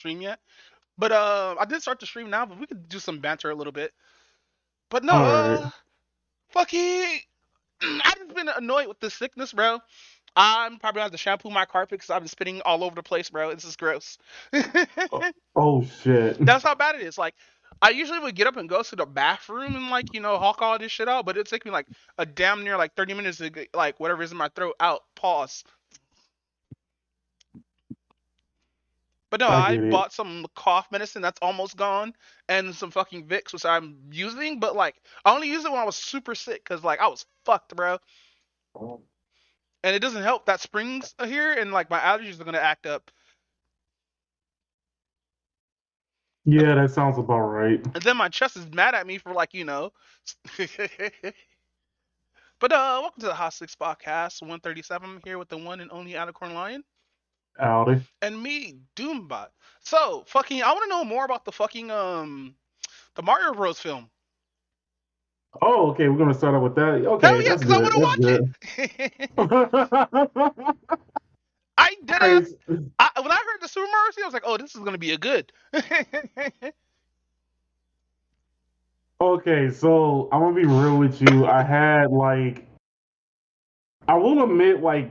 stream yet. But I did start the stream now, but we could do some banter a little bit. But no, All right. fucking, I've just been annoyed with this sickness, bro. I'm probably gonna have to shampoo my carpet because I've been spitting all over the place, bro. This is gross. Oh shit. That's how bad it is. Like, I usually would get up and go to the bathroom and like hawk all this shit out, but it took me like a damn near like 30 minutes to get, like whatever is in my throat out. Pause. But no, I I get it. bought some cough medicine that's almost gone, and some fucking Vicks, which I'm using. But like, I only used it when I was super sick, cause like I was fucked, bro. And it doesn't help that spring's here, and like my allergies are gonna act up. Yeah, that sounds about right. And then my chest is mad at me for like. But welcome to the Hotsticks Podcast 137. I'm here with the one and only Alicorn Lion. Howdy. And me, Doombot. So, fucking, I want to know more about the fucking the Mario Bros. Film. Oh, okay. We're gonna start out with that. Hell Okay, yeah, that's because I good. want That's to good. watch it. I did a. Alright, When I heard the Super Mario scene, I was like, oh, this is gonna be a good. okay, so I'm gonna be real with you. I will admit, like,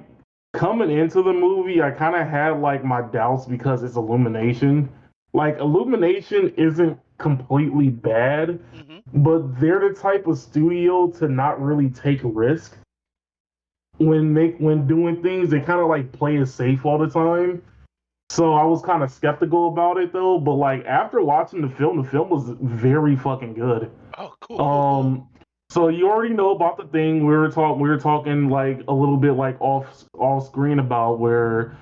coming into the movie, I kind of had like my doubts because it's Illumination. Like, Illumination isn't completely bad, hmm but they're the type of studio to not really take risk when doing things. They kind of like play it safe all the time. So I was kind of skeptical about it though. But like after watching the film was very fucking good. Oh, cool, cool, cool. Um, so you already know about the thing we were talking like a little bit like off screen about where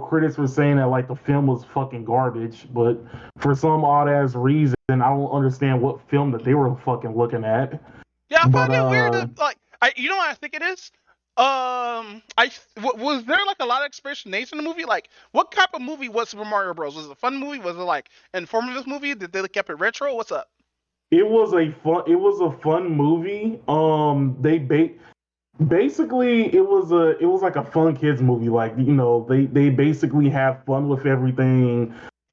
critics were saying that like the film was fucking garbage, but for some odd ass reason I don't understand what film that they were fucking looking at. Yeah, I But find it weird that like you know what I think it is. Was there like a lot of explanation in the movie? Like, what type of movie was Super Mario Bros? Was it a fun movie? Was it like informative movie? Did they keep it retro? What's up? it was a fun movie. Basically it was like a fun kids movie. Like they basically have fun with everything.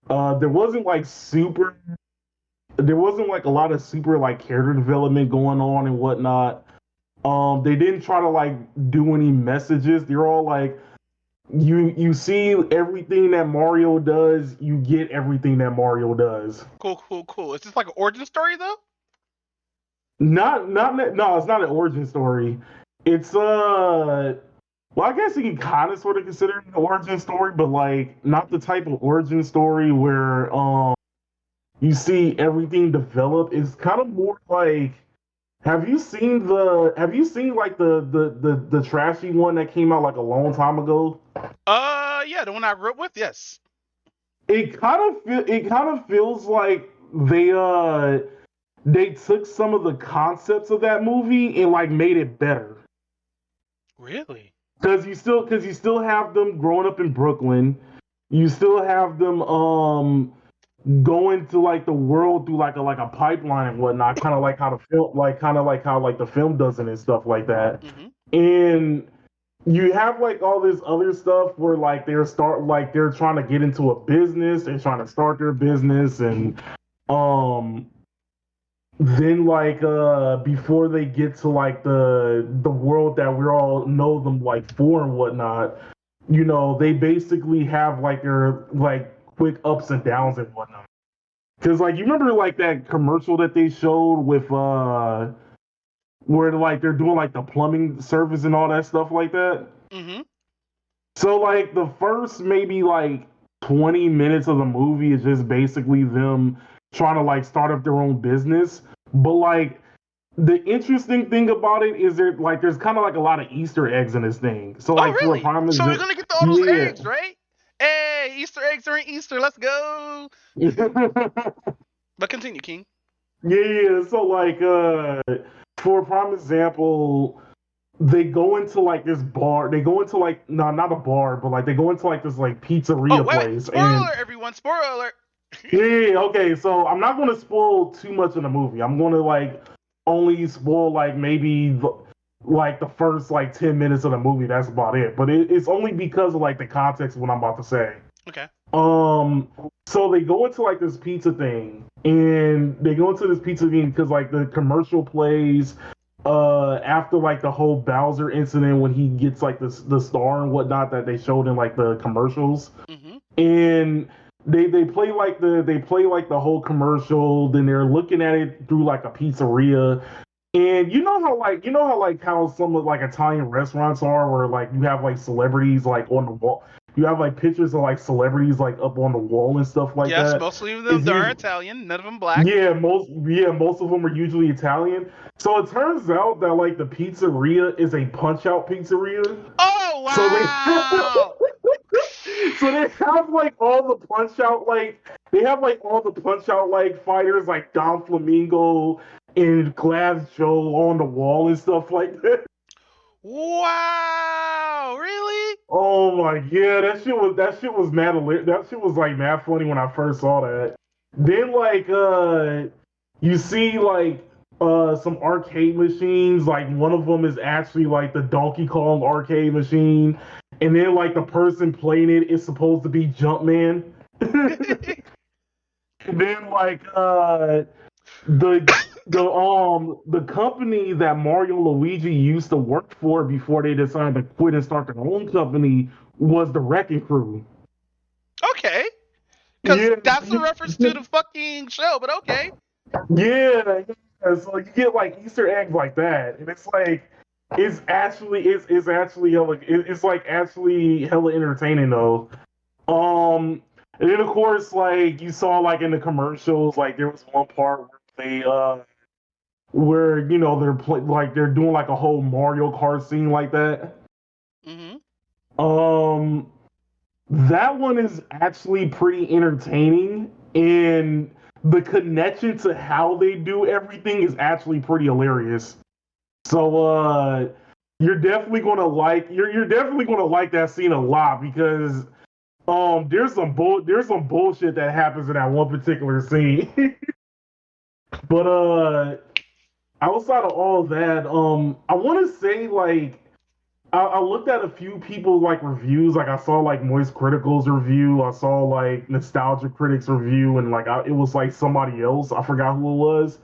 There wasn't like super there wasn't like a lot of super like character development going on and whatnot. They didn't try to like do any messages. They're all like you see everything that Mario does, you get everything that Mario does. Cool, cool, cool. Is this like an origin story though? Not no, it's not an origin story. It's well, I guess you can kind of sort of consider it an origin story, but like not the type of origin story where you see everything develop. It's kind of more like have you seen like the trashy one that came out like a long time ago? Yeah, the one I grew up with. Yes. It kind of feels like they took some of the concepts of that movie and like made it better. Really? Because you still have them growing up in Brooklyn. You still have them going to like the world through like a pipeline and whatnot, kind of like how like the film does it and stuff like that. Mm-hmm. And you have like all this other stuff where like they're trying to get into a business, they're trying to start their business, and um then like before they get to like the world that we all know them like for and whatnot, they basically have like their like quick ups and downs and whatnot. Because like you remember like that commercial that they showed with where like they're doing like the plumbing service and all that stuff like that. Mm-hmm. So like the first maybe like 20 minutes of the movie is just basically them trying to like start up their own business. But like the interesting thing about it is there's kind of like a lot of Easter eggs in this thing. So Oh, like for a really? prime So we're example, gonna get to all those yeah. eggs, right? Hey, Easter eggs during Easter. Let's go. But continue, King. Yeah, so like for a prime example, they go into like this bar. They go into like no, not a bar, but like they go into like this like Oh, pizzeria wait. place. Spoiler And alert, everyone. Spoiler alert. yeah, okay, so I'm not going to spoil too much of the movie. I'm going to like only spoil like maybe like the first like 10 minutes of the movie. That's about it. But it's only because of like the context of what I'm about to say. Okay. So they go into like this pizza thing, and they go into this pizza thing because like the commercial plays after like the whole Bowser incident when he gets like the star and whatnot that they showed in like the commercials. Mm-hmm. And they play like the whole commercial, then they're looking at it through like a pizzeria. And you know how some of like Italian restaurants are where like you have like celebrities like on the wall. You have like pictures of like celebrities like up on the wall and stuff like Yes, that. mostly of them It's are usually Italian, none of them black. most of them are usually Italian. So it turns out that like the pizzeria is a punch out pizzeria. Oh So they wow! so they have like all the punch out like they have like all the punch out like fighters like Don Flamingo and Glass Joe on the wall and stuff like that. Wow! Really? Oh my yeah, that shit was that shit was like mad funny when I first saw that. Then like you see like some arcade machines, like one of them is actually like the Donkey Kong arcade machine, and then like the person playing it is supposed to be Jumpman. Then like the the company that Mario and Luigi used to work for before they decided to quit and start their own company was the Wrecking Crew. Okay, because Yeah, that's a reference to the fucking show. But okay. yeah, yeah. So you get like Easter eggs like that, and it's like it's actually hella it's like actually hella entertaining though. And then of course like you saw like in the commercials like there was one part where they where you know like they're doing like a whole Mario Kart scene like that. Mm-hmm. Um, that one is actually pretty entertaining, and the connection to how they do everything is actually pretty hilarious. So you're definitely gonna like that scene a lot because there's some bullshit that happens in that one particular scene. But outside of all that, I want to say like I looked at a few people's like reviews. Like I saw like Moist Critical's review. I saw like Nostalgia Critics review, and like it was like somebody else. I forgot who it was.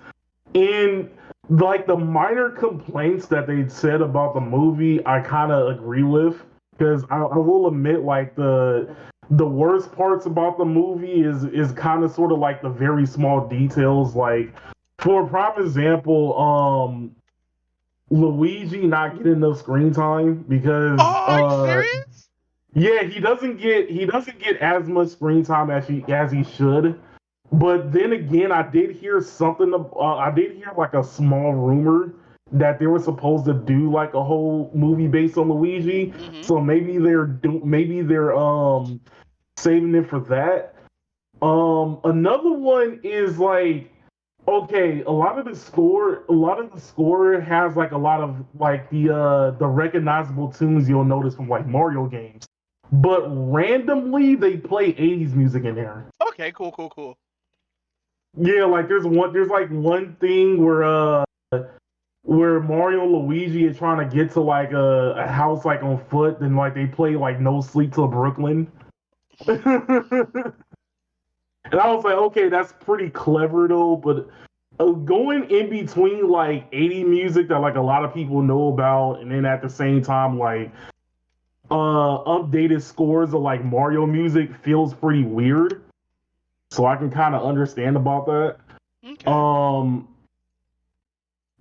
And like the minor complaints that they said about the movie, I kind of agree with because I will admit like the worst parts about the movie is kind of sort of like the very small details. Like for a prime example, Luigi not getting enough screen time because Oh, are you serious? yeah, he doesn't get as much screen time as he should. But then again, I did hear like a small rumor that they were supposed to do like a whole movie based on Luigi. Mm-hmm. So maybe they're saving it for that. Another one is like okay, a lot of the score has like a lot of like the recognizable tunes you'll notice from like Mario games. But randomly they play 80s music in there. Okay, cool, cool, cool. Yeah, like there's like one thing where Mario and Luigi are trying to get to like a house like on foot, and like they play like No Sleep Till Brooklyn. And I was like, okay, that's pretty clever though, but going in between like 80 music that like a lot of people know about, and then at the same time like updated scores of like Mario music feels pretty weird. So I can kind of understand about that. Okay.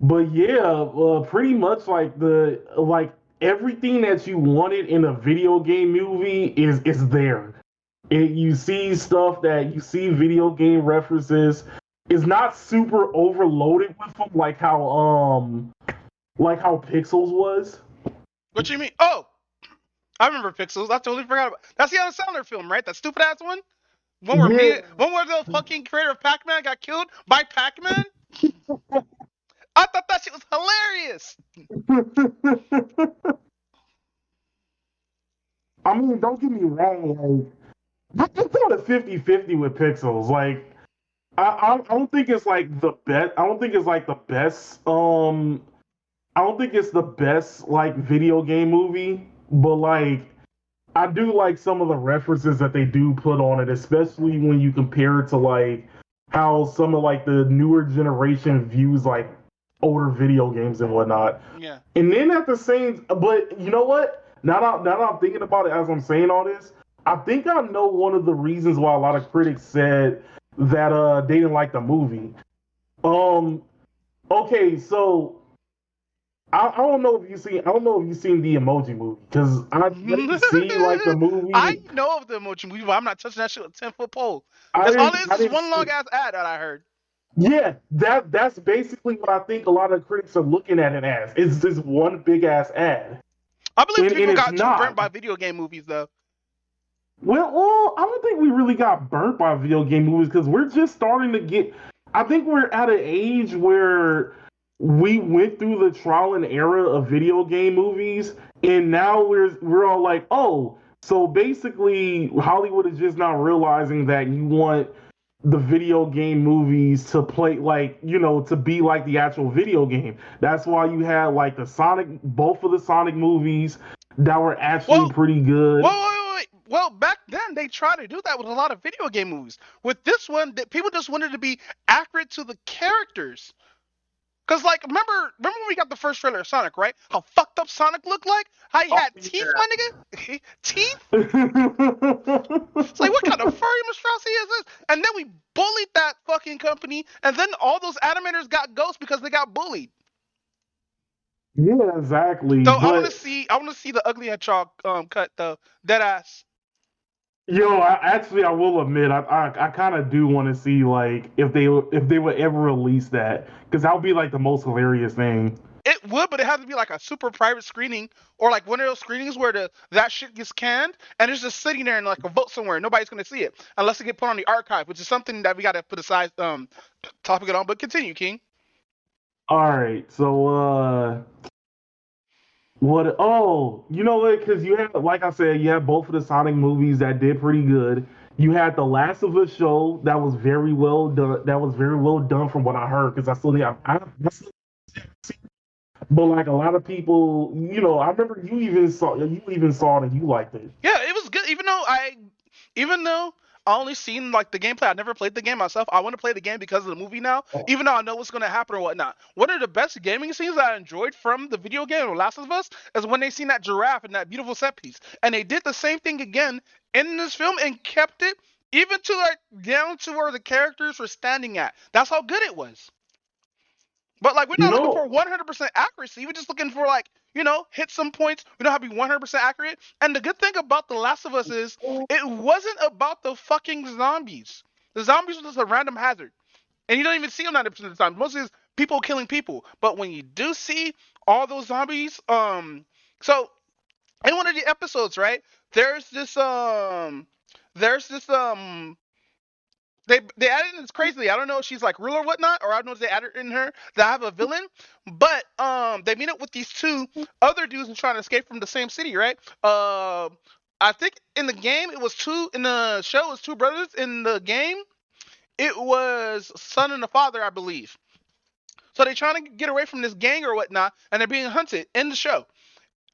But yeah, pretty much like everything that you wanted in a video game movie is there. You see stuff that you see video game references. It's not super overloaded with them like how Pixels was. What you mean? Oh, I remember Pixels. I totally forgot about. That's the Adam Sandler film, right? That stupid ass one. Yeah. One where the fucking creator of Pac-Man got killed by Pac-Man. I thought that shit was hilarious. I mean, don't get me wrong, like it's not a 50-50 with Pixels. Like I don't think it's like the best. I don't think it's like the best. I don't think it's the best like video game movie, but like I do like some of the references that they do put on it, especially when you compare it to like how some of like the newer generation views like older video games and whatnot. Yeah. And then at the same, but you know what? Now that I'm thinking about it as I'm saying all this, I think I know one of the reasons why a lot of critics said that they didn't like the movie. Um, okay, so I don't know if you see I don't know if you've seen the Emoji Movie because I didn't see like the I movie. know of the emoji movie, but I'm not touching that shit with a 10-foot pole. I That's all didn't it I is didn't one see. long ass ad that I heard. Yeah, that's basically what I think a lot of critics are looking at it as. It's this one big ass ad, I believe and people it's got too burnt not. by video game movies though. Well, I don't think we really got burnt by video game movies because we're just starting to get. I think we're at an age where we went through the trial and error of video game movies, and now we're all like, oh, so basically Hollywood is just not realizing that you want the video game movies to play like to be like the actual video game. That's why you had like the Sonic, both of the Sonic movies that were actually Well, pretty good. Well, back then they tried to do that with a lot of video game movies. With this one, that people just wanted to be accurate to the characters. Cause like remember when we got the first trailer of Sonic, right? How fucked up Sonic looked like? How he Oh had teeth, my nigga? Teeth? It's like what kind of furry monstrosity is this? And then we bullied that fucking company, and then all those animators got ghosts because they got bullied. Yeah, exactly. So But I wanna see the ugly hedgehog cut though. Dead ass. I will admit, I kind of do want to see like if they would ever release that because that would be like the most hilarious thing. It would, but it has to be like a super private screening or like one of those screenings where that shit gets canned and it's just sitting there in like a vault somewhere. Nobody's gonna see it unless it get put on the archive, which is something that we gotta put aside topic it on. But continue, King. All right, so what? Oh, you know what? Because you had, like I said, you had both of the Sonic movies that did pretty good. You had the Last of Us show that was very well done. That was very well done from what I heard. Because I still, I still but like a lot of people, I remember you even saw it and you liked it. Yeah, it was good. Even though I only seen like the gameplay, I never played the game myself. I want to play the game because of the movie now, Oh, even though I know what's gonna happen or whatnot. One of the best gaming scenes I enjoyed from the video game of Last of Us is when they seen that giraffe and that beautiful set piece, and they did the same thing again in this film and kept it even to like down to where the characters were standing at. That's how good it was. But like we're you not looking know, for 100% accuracy. We're just looking for like hit some points. We don't have to be 100% accurate. And the good thing about The Last of Us is it wasn't about the fucking zombies. The zombies were just a random hazard, and you don't even see them 90% of the time. Mostly it's people killing people. But when you do see all those zombies, so in one of the episodes, right? There's this there's this they added in this crazily. I don't know if she's like real or whatnot, or I don't know if they added in her that I have a villain. But they meet up with these two other dudes who's trying to escape from the same city, right? I think in the game it was two. In the show it was two brothers. In the game it was son and a father, I believe. So they're trying to get away from this gang or whatnot, and they're being hunted in the show.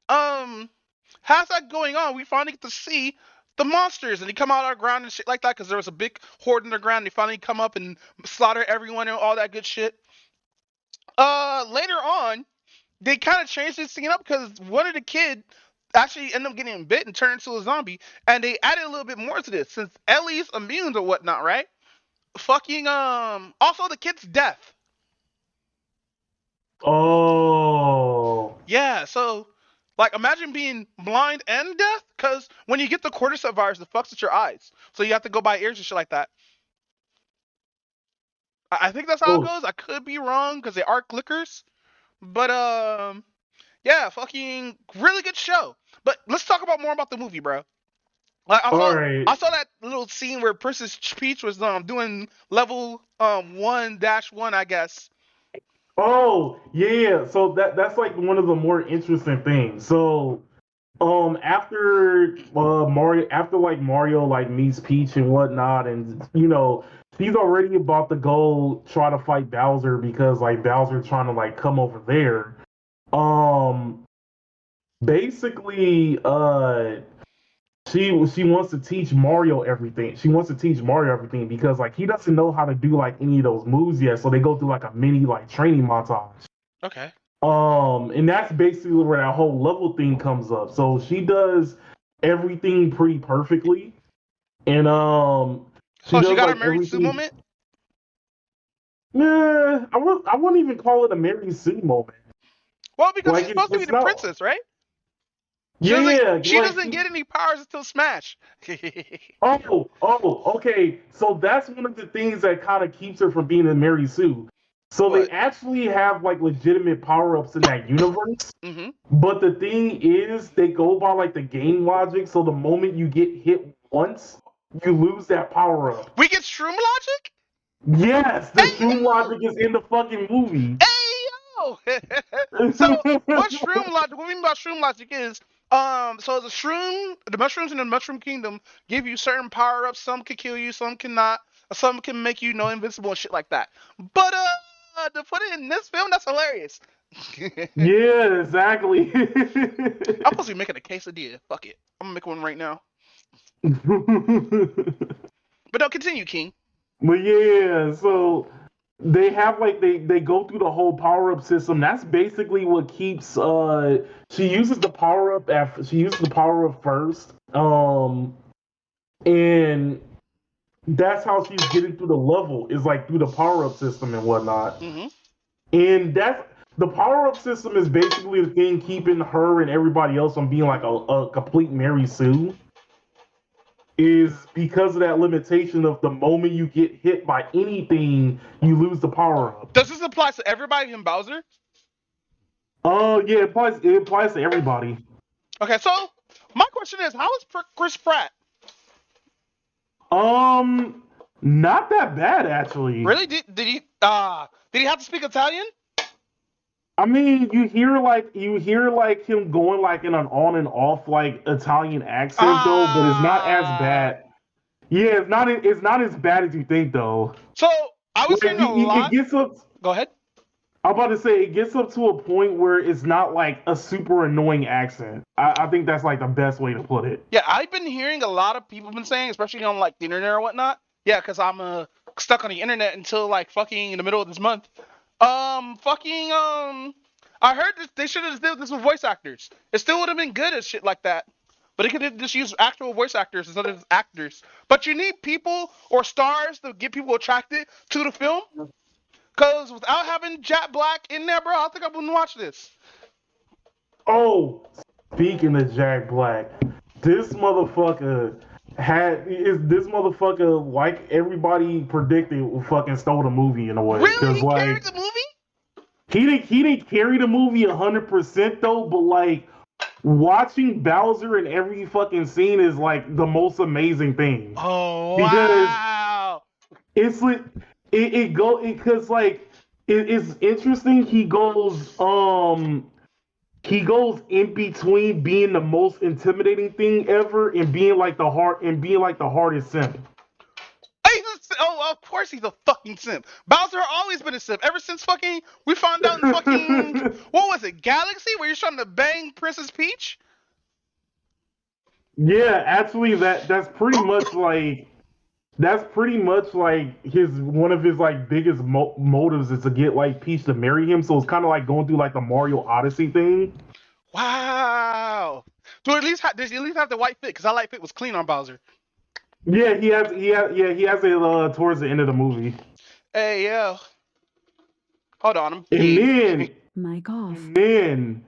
Um, how's that going on? We finally get to see the monsters, and they come out of the ground and shit like that because there was a big horde in the ground. They finally come up and slaughter everyone and all that good shit. Later on, they kind of changed this scene up because one of the kids actually ended up getting bit and turned into a zombie, and they added a little bit more to this since Ellie's immune or whatnot, right? Fucking also the kid's death. oh, Yeah, so like imagine being blind and deaf, because when you get the cordyceps virus, it fucks with your eyes. So you have to go by ears and shit like that. I think that's how it oh, goes. I could be wrong because they are clickers. But yeah, fucking really good show. But let's talk about more about the movie, bro. Like all right. I saw that little scene where Princess Peach was doing level 1-1, I guess. Oh, yeah, yeah. So that's like one of the more interesting things. So, after Mario like meets Peach and whatnot, and she's already about to go try to fight Bowser because like Bowser trying to like come over there. Um, basically, she wants to teach Mario everything. She wants to teach Mario everything because like he doesn't know how to do like any of those moves yet. So they go through like a mini like training montage. Okay. And that's basically where that whole level thing comes up. So she does everything pretty perfectly, and she Oh, she does got her like Mary Sue everything. moment. Nah, I wouldn't even call it a Mary Sue moment. Well, because Like she's supposed to be it's the not. princess, right? She Yeah, doesn't. yeah. She Like doesn't get any powers until Smash. okay. So that's one of the things that kind of keeps her from being a Mary Sue. So they What? actually have like legitimate power ups in that universe. Mm-hmm. But the thing is, they go by like the game logic. So the moment you get hit once, you lose that power up. We get Shroom Logic. Yes, the Hey Shroom logic is in the fucking movie. yo! So what Shroom Logic? What we mean by Shroom Logic is so the mushrooms in the Mushroom Kingdom give you certain power ups. Some can kill you, some cannot. Some can make you invincible and shit like that. But to put it in this film, that's hilarious. Yeah, exactly. I'm supposed to be making a quesadilla. Fuck it. I'm gonna make one right now. But don't continue, King. But yeah, so they have like they go through the whole power up system. That's basically what keeps she uses the power up first. And that's how she's getting through the level is like through the power up system and whatnot. Mm-hmm. And that's the power up system is basically the thing keeping her and everybody else from being like a complete Mary Sue. Is because of that limitation of the moment you get hit by anything, you lose the power up. Does this apply to everybody in Bowser? Oh yeah, it applies to everybody. Okay, so my question is, how is Chris Pratt? Um, Not that bad actually. Really? Did he have to speak Italian? I mean, you hear like him going like in an on and off like Italian accent though, but it's not as Ah. bad. Yeah, it's not as bad as you think though. So I was Like hearing a it lot. gets up. Go ahead. I'm about to say it gets up to a point where it's not like a super annoying accent. I think that's like the best way to put it. Yeah, I've been hearing a lot of people been saying, especially on like the internet or whatnot. Yeah, because I'm stuck on the internet until like fucking in the middle of this month. I heard that they should have did this with voice actors. It still would have been good as shit like that. But they could have just used actual voice actors instead of actors. But you need people or stars to get people attracted to the film. Cause without having Jack Black in there, bro, I think I wouldn't watch this. Oh, speaking of Jack Black, this motherfucker this motherfucker like everybody predicted fucking stole the movie in a way Really? because He carried like the movie? he didn't carry the movie 100% though, but like watching Bowser in every fucking scene is like the most amazing thing Oh because wow. it's like it go because like it's interesting. He goes in between being the most intimidating thing ever and being like the hardest simp. Oh, of course he's a fucking simp. Bowser always been a simp. Ever since fucking we found out in fucking what was it, Galaxy, where you're trying to bang Princess Peach? Yeah, actually, that's pretty much like his one of his like biggest motives is to get like Peach to marry him. So it's kind of like going through like the Mario Odyssey thing. Wow. Does he at least have the white fit? Because that light fit was clean on Bowser. Yeah, he has it towards the end of the movie. Hey yo, hold on, I'm And peeing. then Mic off. and then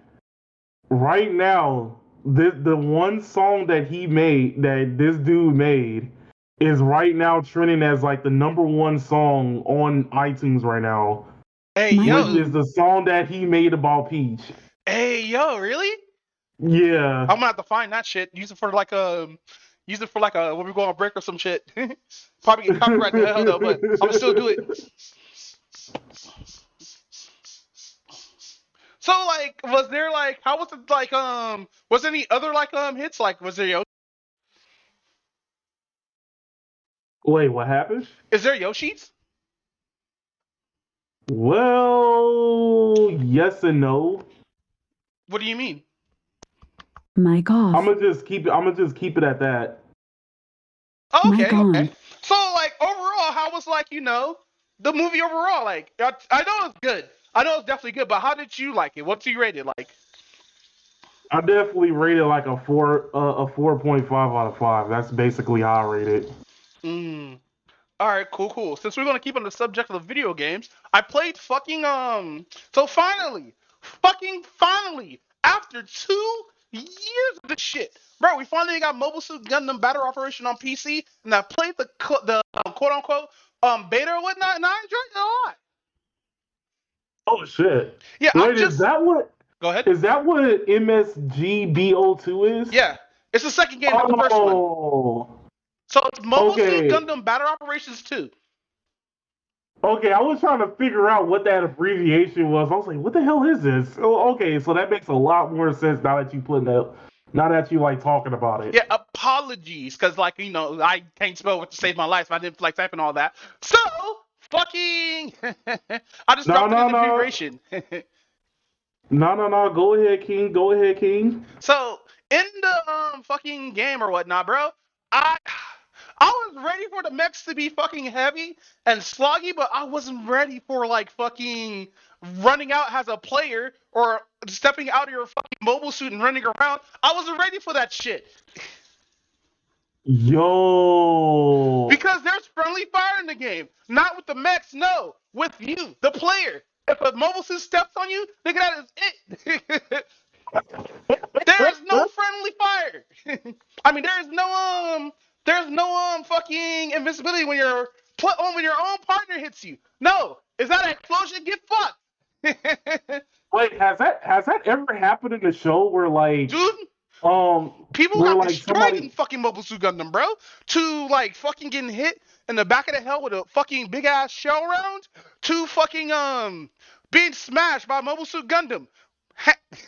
right now, the one song that this dude made is right now trending as like the number one song on iTunes right now, Hey My which yo, is the song that he made about Peach. hey yo, really? Yeah. I'm gonna have to find that shit. Use it for like a when we go on break or some shit. Probably get copyright to hell though, but I'm gonna still do it. So like, was there like, how was it like, was there any other like hits? Like, was there Yoshi? Wait, what happened? Is there Yoshi's? Well, yes and no. What do you mean? Mic off. I'm gonna just keep it at that. Oh, Mic okay, on. okay. So, like, overall, how was, like, the movie overall? Like, I know it's good. I know it's definitely good, but how did you like it? What do you rate it like? I definitely rate it like a 4.5 out of 5. That's basically how I rate it. All right, cool. Since we're gonna keep on the subject of video games, I played fucking So finally, after 2 years of this shit, bro, we finally got Mobile Suit Gundam Battle Operation on PC, and I played the quote unquote beta or whatnot, and I enjoyed it a lot. Oh shit! Yeah, Wait, is that what MSGBO2 is? Yeah, it's the second game, not the first one. Oh, So it's Mobile Suit okay. Gundam Battle Operations 2. Okay, I was trying to figure out what that abbreviation was. I was like, what the hell is this? Oh, okay, so that makes a lot more sense now that you like talking about it. Yeah, apologies, because, like, I can't spell what to save my life, so I didn't like typing all that. So, fucking, I just dropped it in the abbreviation. No. Go ahead, King. So, in the fucking game or whatnot, bro, I was ready for the mechs to be fucking heavy and sloggy, but I wasn't ready for, like, fucking running out as a player or stepping out of your fucking mobile suit and running around. I wasn't ready for that shit. Yo. Because there's friendly fire in the game. Not with the mechs, no. With you, the player. If a mobile suit steps on you, nigga, that is it. There is no friendly fire. I mean, there's no fucking invincibility when your own partner hits you. No, is that an explosion? Get fucked. Wait, has that ever happened in the show where, like, dude, people where, got like, destroyed in fucking Mobile Suit Gundam, bro. To, like, fucking getting hit in the back of the head with a fucking big ass shell round, to fucking being smashed by Mobile Suit Gundam.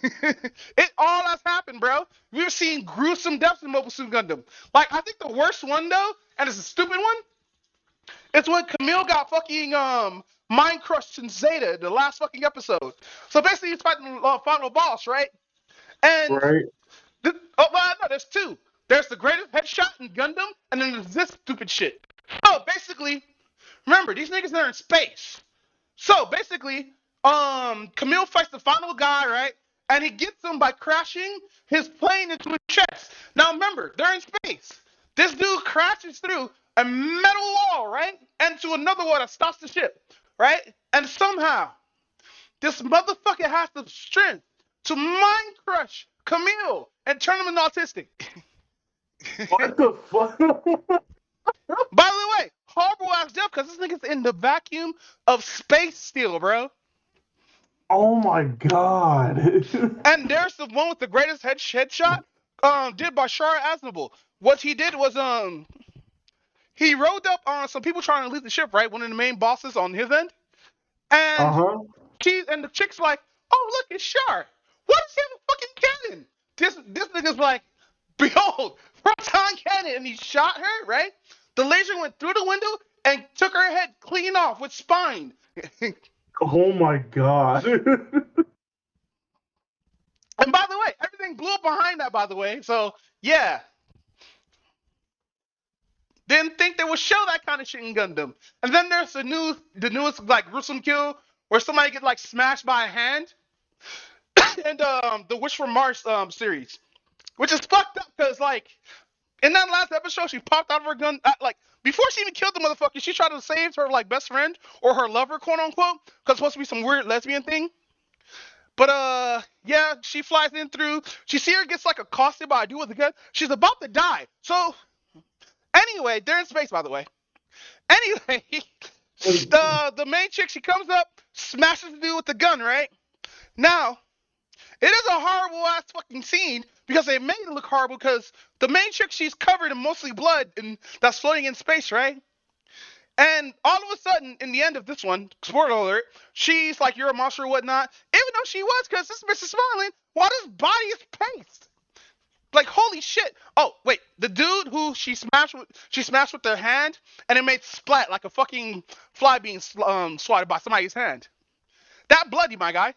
It all has happened, bro. We've seen gruesome deaths in Mobile Suit Gundam. Like, I think the worst one though, and it's a stupid one, it's when Camille got fucking mind crushed in Zeta, the last fucking episode. So basically, he's fighting the final boss, right? And right. No, there's two. There's the greatest headshot in Gundam, and then there's this stupid shit. So basically, remember, these niggas are in space. So basically, Camille fights the final guy, right? And he gets him by crashing his plane into his chest. Now remember, they're in space. This dude crashes through a metal wall, right? And to another wall that stops the ship, right? And somehow, this motherfucker has the strength to mind crush Camille and turn him into autistic. What the fuck? By the way, horrible ass death because this nigga's in the vacuum of space still, bro. Oh my god. And there's the one with the greatest headshot, did by Shara Aznable. What he did was he rode up on some people trying to leave the ship, right? One of the main bosses on his end. And and the chick's like, oh look, it's Shar. What is he have a fucking cannon? This nigga's like, behold, proton cannon, and he shot her, right? The laser went through the window and took her head clean off with spine. Oh my god. And by the way, everything blew up behind that, by the way. So, yeah. Didn't think they would show that kind of shit in Gundam. And then there's the newest, like, gruesome kill where somebody gets, like, smashed by a hand. And the Wish from Mars series. Which is fucked up because, like, in that last episode, she popped out of her gun. Like, before she even killed the motherfucker, she tried to save her, like, best friend or her lover, quote unquote, because it's supposed to be some weird lesbian thing. But, yeah, she flies in through. She see her gets, like, accosted by a dude with a gun. She's about to die. So, anyway, they're in space, by the way. Anyway, the main chick, she comes up, smashes the dude with the gun, right? Now, it is a horrible ass fucking scene because they made it look horrible because the main chick, she's covered in mostly blood and that's floating in space, right? And all of a sudden, in the end of this one, spoiler alert, she's like, you're a monster or whatnot, even though she was, because this bitch is smiling while this body is paste. Like, holy shit. Oh, wait, the dude who she smashed with their hand, and it made splat like a fucking fly being swatted by somebody's hand. That bloody, my guy.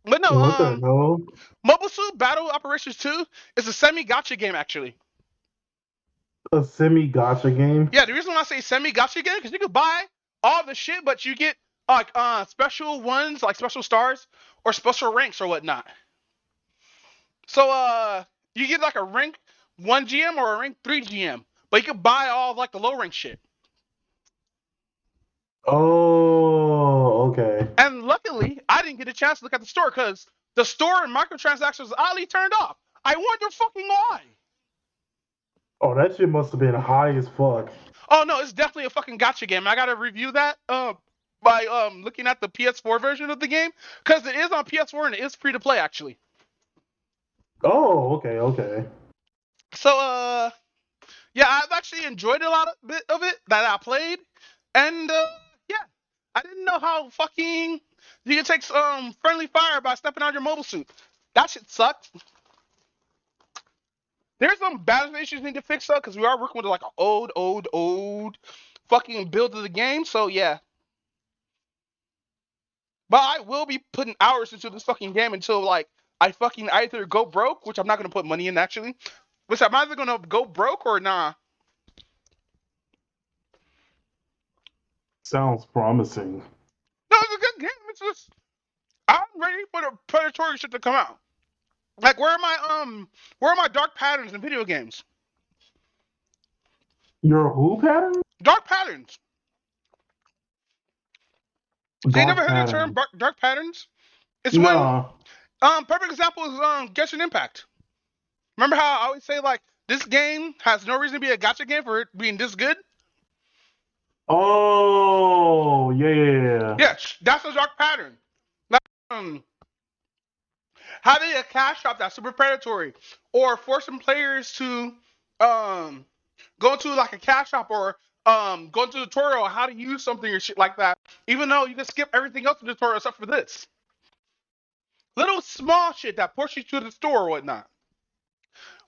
But no, What the hell? Mobile Suit Battle Operations 2 is a semi-gacha game actually. A semi-gacha game? Yeah, the reason why I say semi-gacha game because you can buy all the shit, but you get like special ones, like special stars or special ranks or whatnot. So you get like a rank 1 GM or a rank 3 GM, but you can buy all of, like the low rank shit. Oh, okay. And luckily, I didn't get a chance to look at the store because the store and microtransactions was oddly turned off. I wonder fucking why. Oh, that shit must have been high as fuck. Oh no, it's definitely a fucking gotcha game. I gotta review that by looking at the PS4 version of the game because it is on PS4 and it is free to play actually. Oh, okay, okay. So yeah, I've actually enjoyed a lot of bit of it that I played, and yeah, I didn't know how fucking you can take friendly fire by stepping on your mobile suit. That shit sucked. There's some balance issues need to fix up because we are working with like an old fucking build of the game. So yeah, but I will be putting hours into this fucking game until like I fucking either go broke, which I'm not gonna put money in actually. Which I'm either gonna go broke or nah. Sounds promising. No, it's a good game. It's just I'm ready for the predatory shit to come out. Like where are my dark patterns in video games? Your who pattern? Dark patterns. So you Dark never heard the term pattern. dark patterns? It's when Nah. perfect example is Genshin Impact. Remember how I always say like this game has no reason to be a gacha game for it being this good? Oh, yeah. Yeah, that's a dark pattern. Like having a cash shop that's super predatory, or forcing players to um go into like a cash shop or go into a tutorial on how to use something or shit like that, even though you can skip everything else in the tutorial except for this. Little small shit that pushes you to the store or whatnot.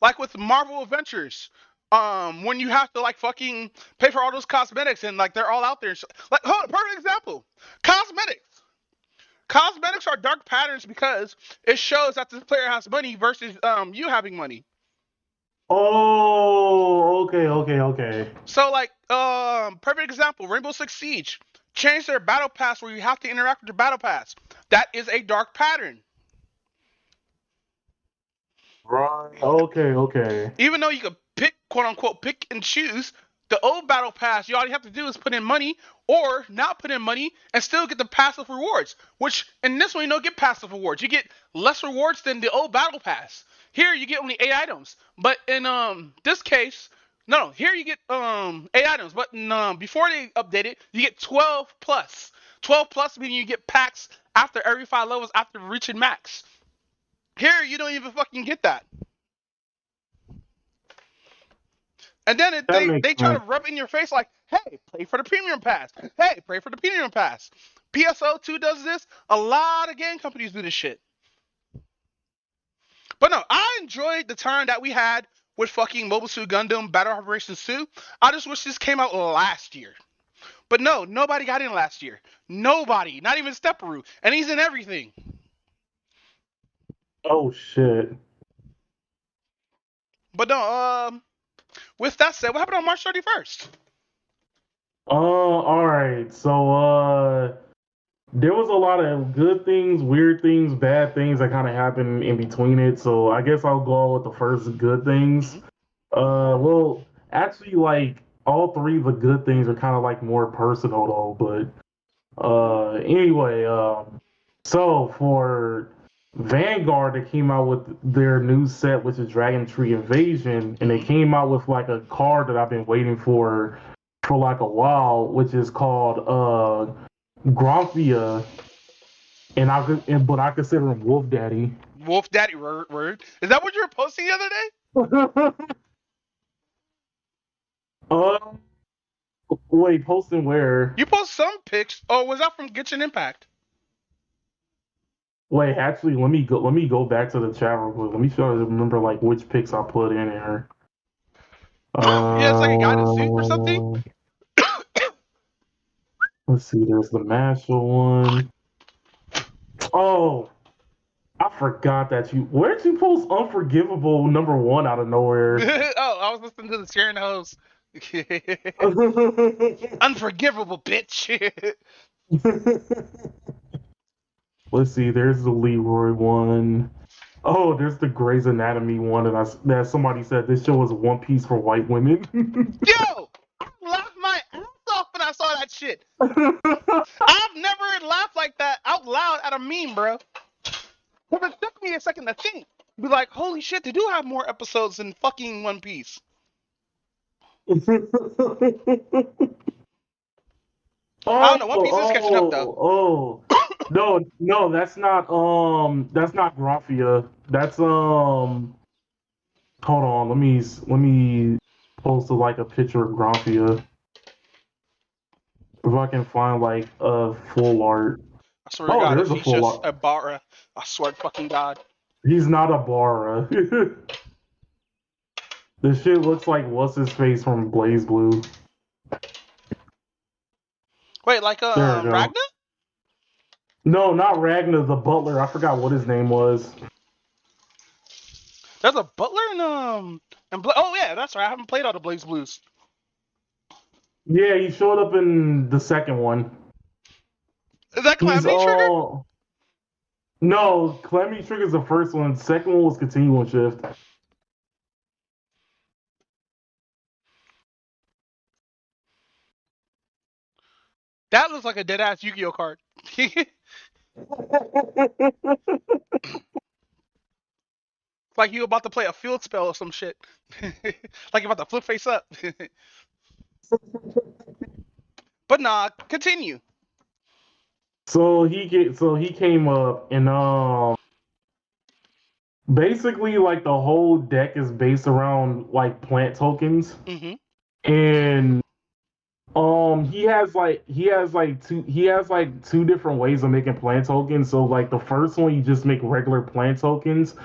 Like with Marvel Adventures, when you have to like fucking pay for all those cosmetics and like they're all out there. Like, hold on, perfect example. Cosmetics. Cosmetics are dark patterns because it shows that this player has money versus you having money. Oh, okay. So like perfect example, Rainbow Six Siege changed their battle pass where you have to interact with your battle pass. That is a dark pattern. Right. Okay. Even though you could pick, quote unquote, pick and choose, the old battle pass, all you have to do is put in money or not put in money and still get the passive rewards. Which in this one you don't get passive rewards. You get less rewards than the old battle pass. Here you get only 8 items. But in this case, no, here you get 8 items. But in, before they update it, you get 12 plus. 12 plus meaning you get packs after every 5 levels after reaching max. Here you don't even fucking get that. And then they try to rub it in your face like, hey, play for the premium pass. Hey, play for the premium pass. PSO2 does this. A lot of game companies do this shit. But no, I enjoyed the time that we had with fucking Mobile Suit Gundam Battle Operations 2. I just wish this came out last year. But no, nobody got in last year. Nobody. Not even Stepperoo. And he's in everything. Oh, shit. But no, with that said, what happened on March 31st? All right. So, there was a lot of good things, weird things, bad things that kind of happened in between it. So I guess I'll go with the first good things. Well, actually, like all three of the good things are kind of like more personal though. But anyway, so for Vanguard, they came out with their new set, which is Dragon Tree Invasion, and they came out with like a card that I've been waiting for like a while, which is called Gronfia, but I consider him Wolf Daddy. Wolf Daddy word. Is that what you were posting the other day? Wait, posting where? You post some pics. Oh, was that from Genshin Impact? Wait, actually, let me go back to the chat real quick. Let me try to remember like which pics I put in here. Yeah, it's like a guy in a suit or something. Let's see. There's the Marshall one. Oh, forgot that you. Where did you post Unforgivable #1 out of nowhere? Oh, I was listening to the Sharon Hose. Unforgivable, bitch. Let's see. There's the Leroy one. Oh, there's the Grey's Anatomy one, and that somebody said this show is One Piece for white women. Yo, I laughed my ass off when I saw that shit. I've never laughed like that out loud at a meme, bro. But it took me a second to think. Be like, holy shit, they do have more episodes than fucking One Piece. I don't know. One Piece is catching up though. No, that's not Graphia. That's hold on, let me post like a picture of Graphia. If I can find like a full art. I swear to Oh, God, there's if a he's full just art. a Bara, I swear to fucking God. He's not a Bara. This shit looks like what's his face from Blaze Blue. Wait, like There we go. Ragnar? No, not Ragnar, the butler. I forgot what his name was. There's a butler oh yeah, that's right. I haven't played all the Blaze Blues. Yeah, he showed up in the second one. Is that He's Calamity Trigger? No, Calamity Trigger's the first one. The second one was Continuum Shift. That looks like a dead ass Yu-Gi-Oh card. Like you about to play a field spell or some shit. Like you about to flip face up. But nah, continue. So he came up and basically like the whole deck is based around like plant tokens. Mm-hmm. And he has like two different ways of making plant tokens. So like the first one you just make regular plant tokens,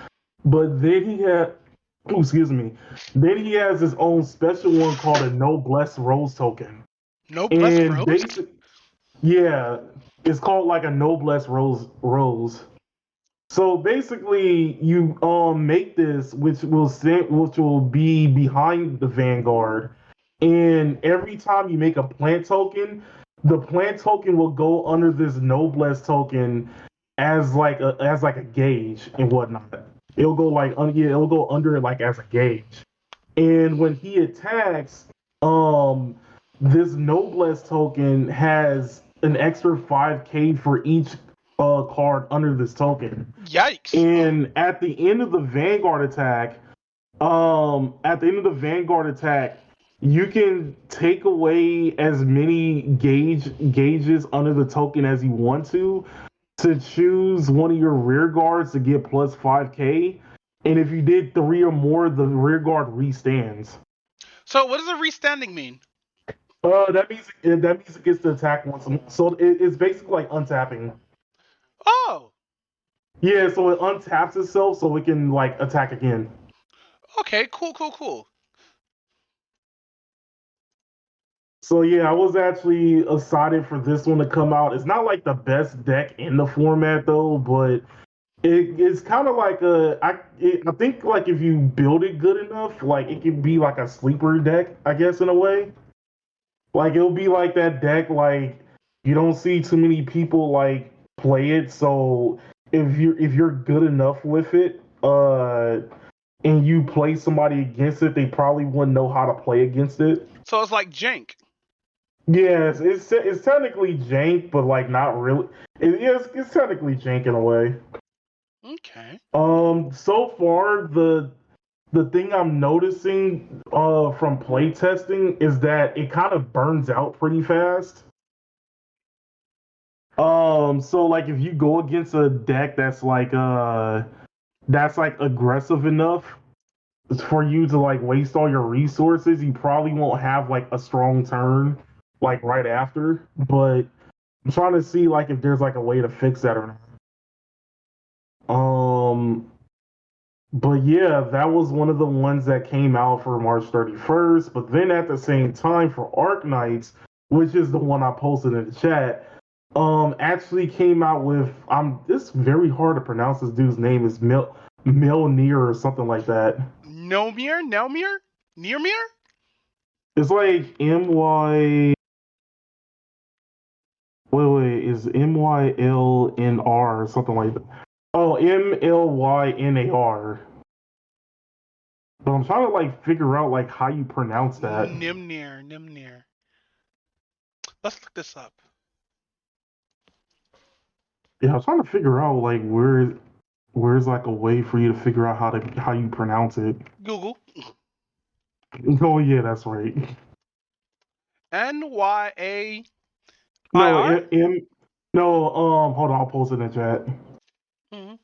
but then then he has his own special one called a Noblesse Rose token. Noblesse And Rose? yeah, it's called like a Noblesse Rose. So basically, you make this, which will be behind the Vanguard, and every time you make a plant token, the plant token will go under this Noblesse token as like a gauge and whatnot. It'll go it'll go under it like as a gauge, and when he attacks, this Noblesse token has an extra 5k for each card under this token. Yikes. And at the end of the Vanguard attack, you can take away as many gauges under the token as you want to choose one of your rear guards to get plus 5k. And if you did 3 or more, the rear guard restands. So what does a restanding mean? That means it gets to attack once. So it's basically like untapping. Oh. Yeah, so it untaps itself so it can like attack again. Okay, cool. So yeah, I was actually excited for this one to come out. It's not like the best deck in the format though, but it's kind of like I think like if you build it good enough, like it could be like a sleeper deck, I guess in a way. Like it'll be like that deck like you don't see too many people like play it, so if you're good enough with it, and you play somebody against it, they probably wouldn't know how to play against it. So it's like jank. Yes, it's technically jank, but like not really. It's technically jank in a way. Okay. So far the thing I'm noticing from playtesting is that it kind of burns out pretty fast. So like if you go against a deck that's like aggressive enough for you to like waste all your resources, you probably won't have like a strong turn like right after. But I'm trying to see like if there's like a way to fix that or not. But yeah, that was one of the ones that came out for March 31st. But then at the same time for Arc Knights, which is the one I posted in the chat, actually came out with it's very hard to pronounce this dude's name. Is Milnir or something like that. Nearmere? It's like MY. Wait, is MYLNR or something like that? Oh, MLYNAR. But I'm trying to like figure out like how you pronounce that. Nimnir. Let's look this up. Yeah, I'm trying to figure out like where's like a way for you to figure out how you pronounce it. Google. Oh yeah, that's right. NYAIR? No, no, hold on, I'll post it in the chat. Mm-hmm.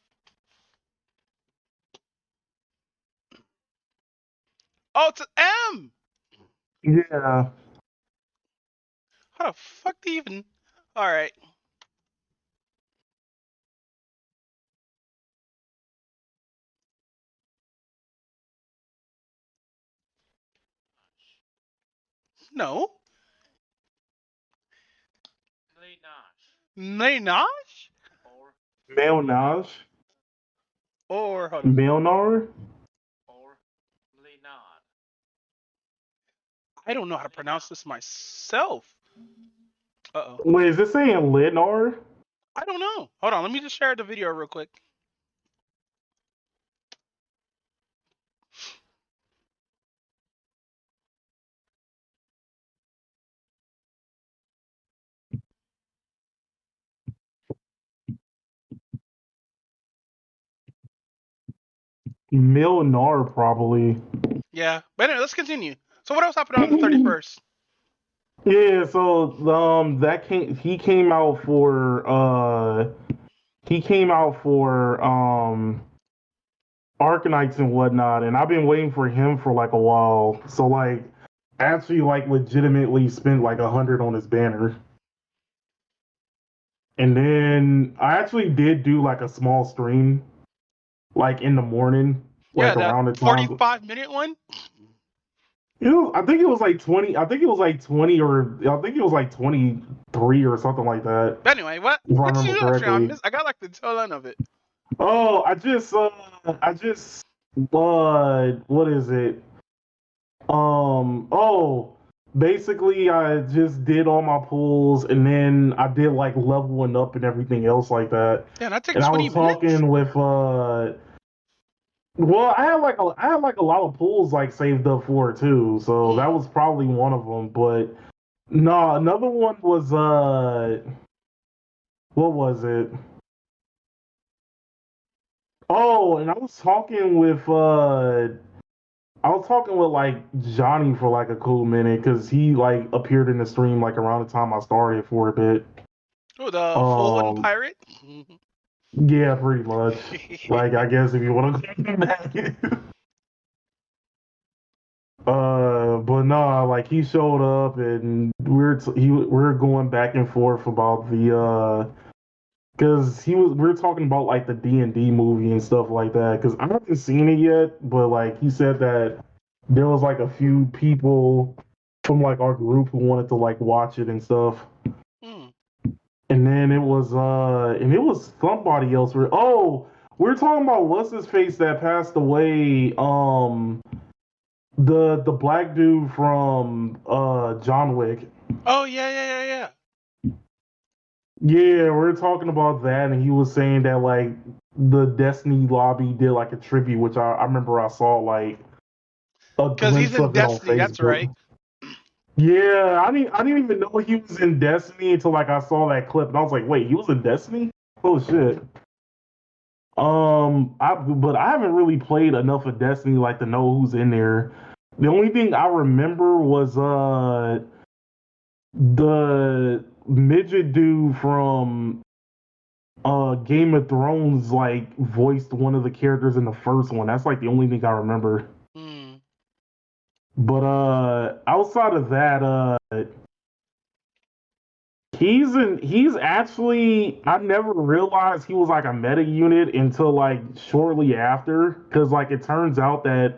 Oh, it's an M! Yeah. How the fuck do you even... Alright. No. Maynosh? Melnage? Or, hold on. Melnar? I don't know how to pronounce this myself. Uh-oh. Wait, is it saying Lenar? I don't know. Hold on, let me just share the video real quick. Milnar, probably. Yeah. But anyway, let's continue. So what else happened on the 31st? Yeah, so he came out for Arcanites and whatnot, and I've been waiting for him for like a while. So like actually like legitimately spent like 100 on his banner. And then I actually did do like a small stream like in the morning, Yeah, like that around the time. 45-minute one? I think it was like 20. I think it was like 20 or I think it was like 23 or something like that, But anyway, what if I did remember you do that stream? correctly. I got like the tail end of it. Oh, I just what is it? Oh, basically I just did all my pulls and then I did like leveling up and everything else like that. Yeah, that took And I 20 was minutes? talking with well, I had like a lot of pulls like saved up for it too, so that was probably one of them. But no, another one was what was it? Oh, and I was talking with like Johnny for like a cool minute because he like appeared in the stream like around the time I started for a bit. Oh, the full one Um, pirate? yeah, pretty much. Like I guess if you want to call him that. But no, like he showed up and we're going back and forth about the because we were talking about like the D&D movie and stuff like that because I haven't seen it yet, but like he said that there was like a few people from like our group who wanted to like watch it and stuff. Hmm. And then it was somebody else. We were talking about what's his face that passed away. The black dude from John Wick. Oh, yeah. Yeah, we are talking about that, and he was saying that like the Destiny lobby did like a tribute, which I remember I saw like a Because he's glimpse in of it on Destiny, that's right. Facebook. Yeah, I didn't even know he was in Destiny until like I saw that clip, and I was like, wait, he was in Destiny? Oh shit. But I haven't really played enough of Destiny like to know who's in there. The only thing I remember was the midget dude from Game of Thrones like voiced one of the characters in the first one. That's like the only thing I remember. Hmm. But outside of that, he's actually I never realized he was like a meta unit until like shortly after because like it turns out that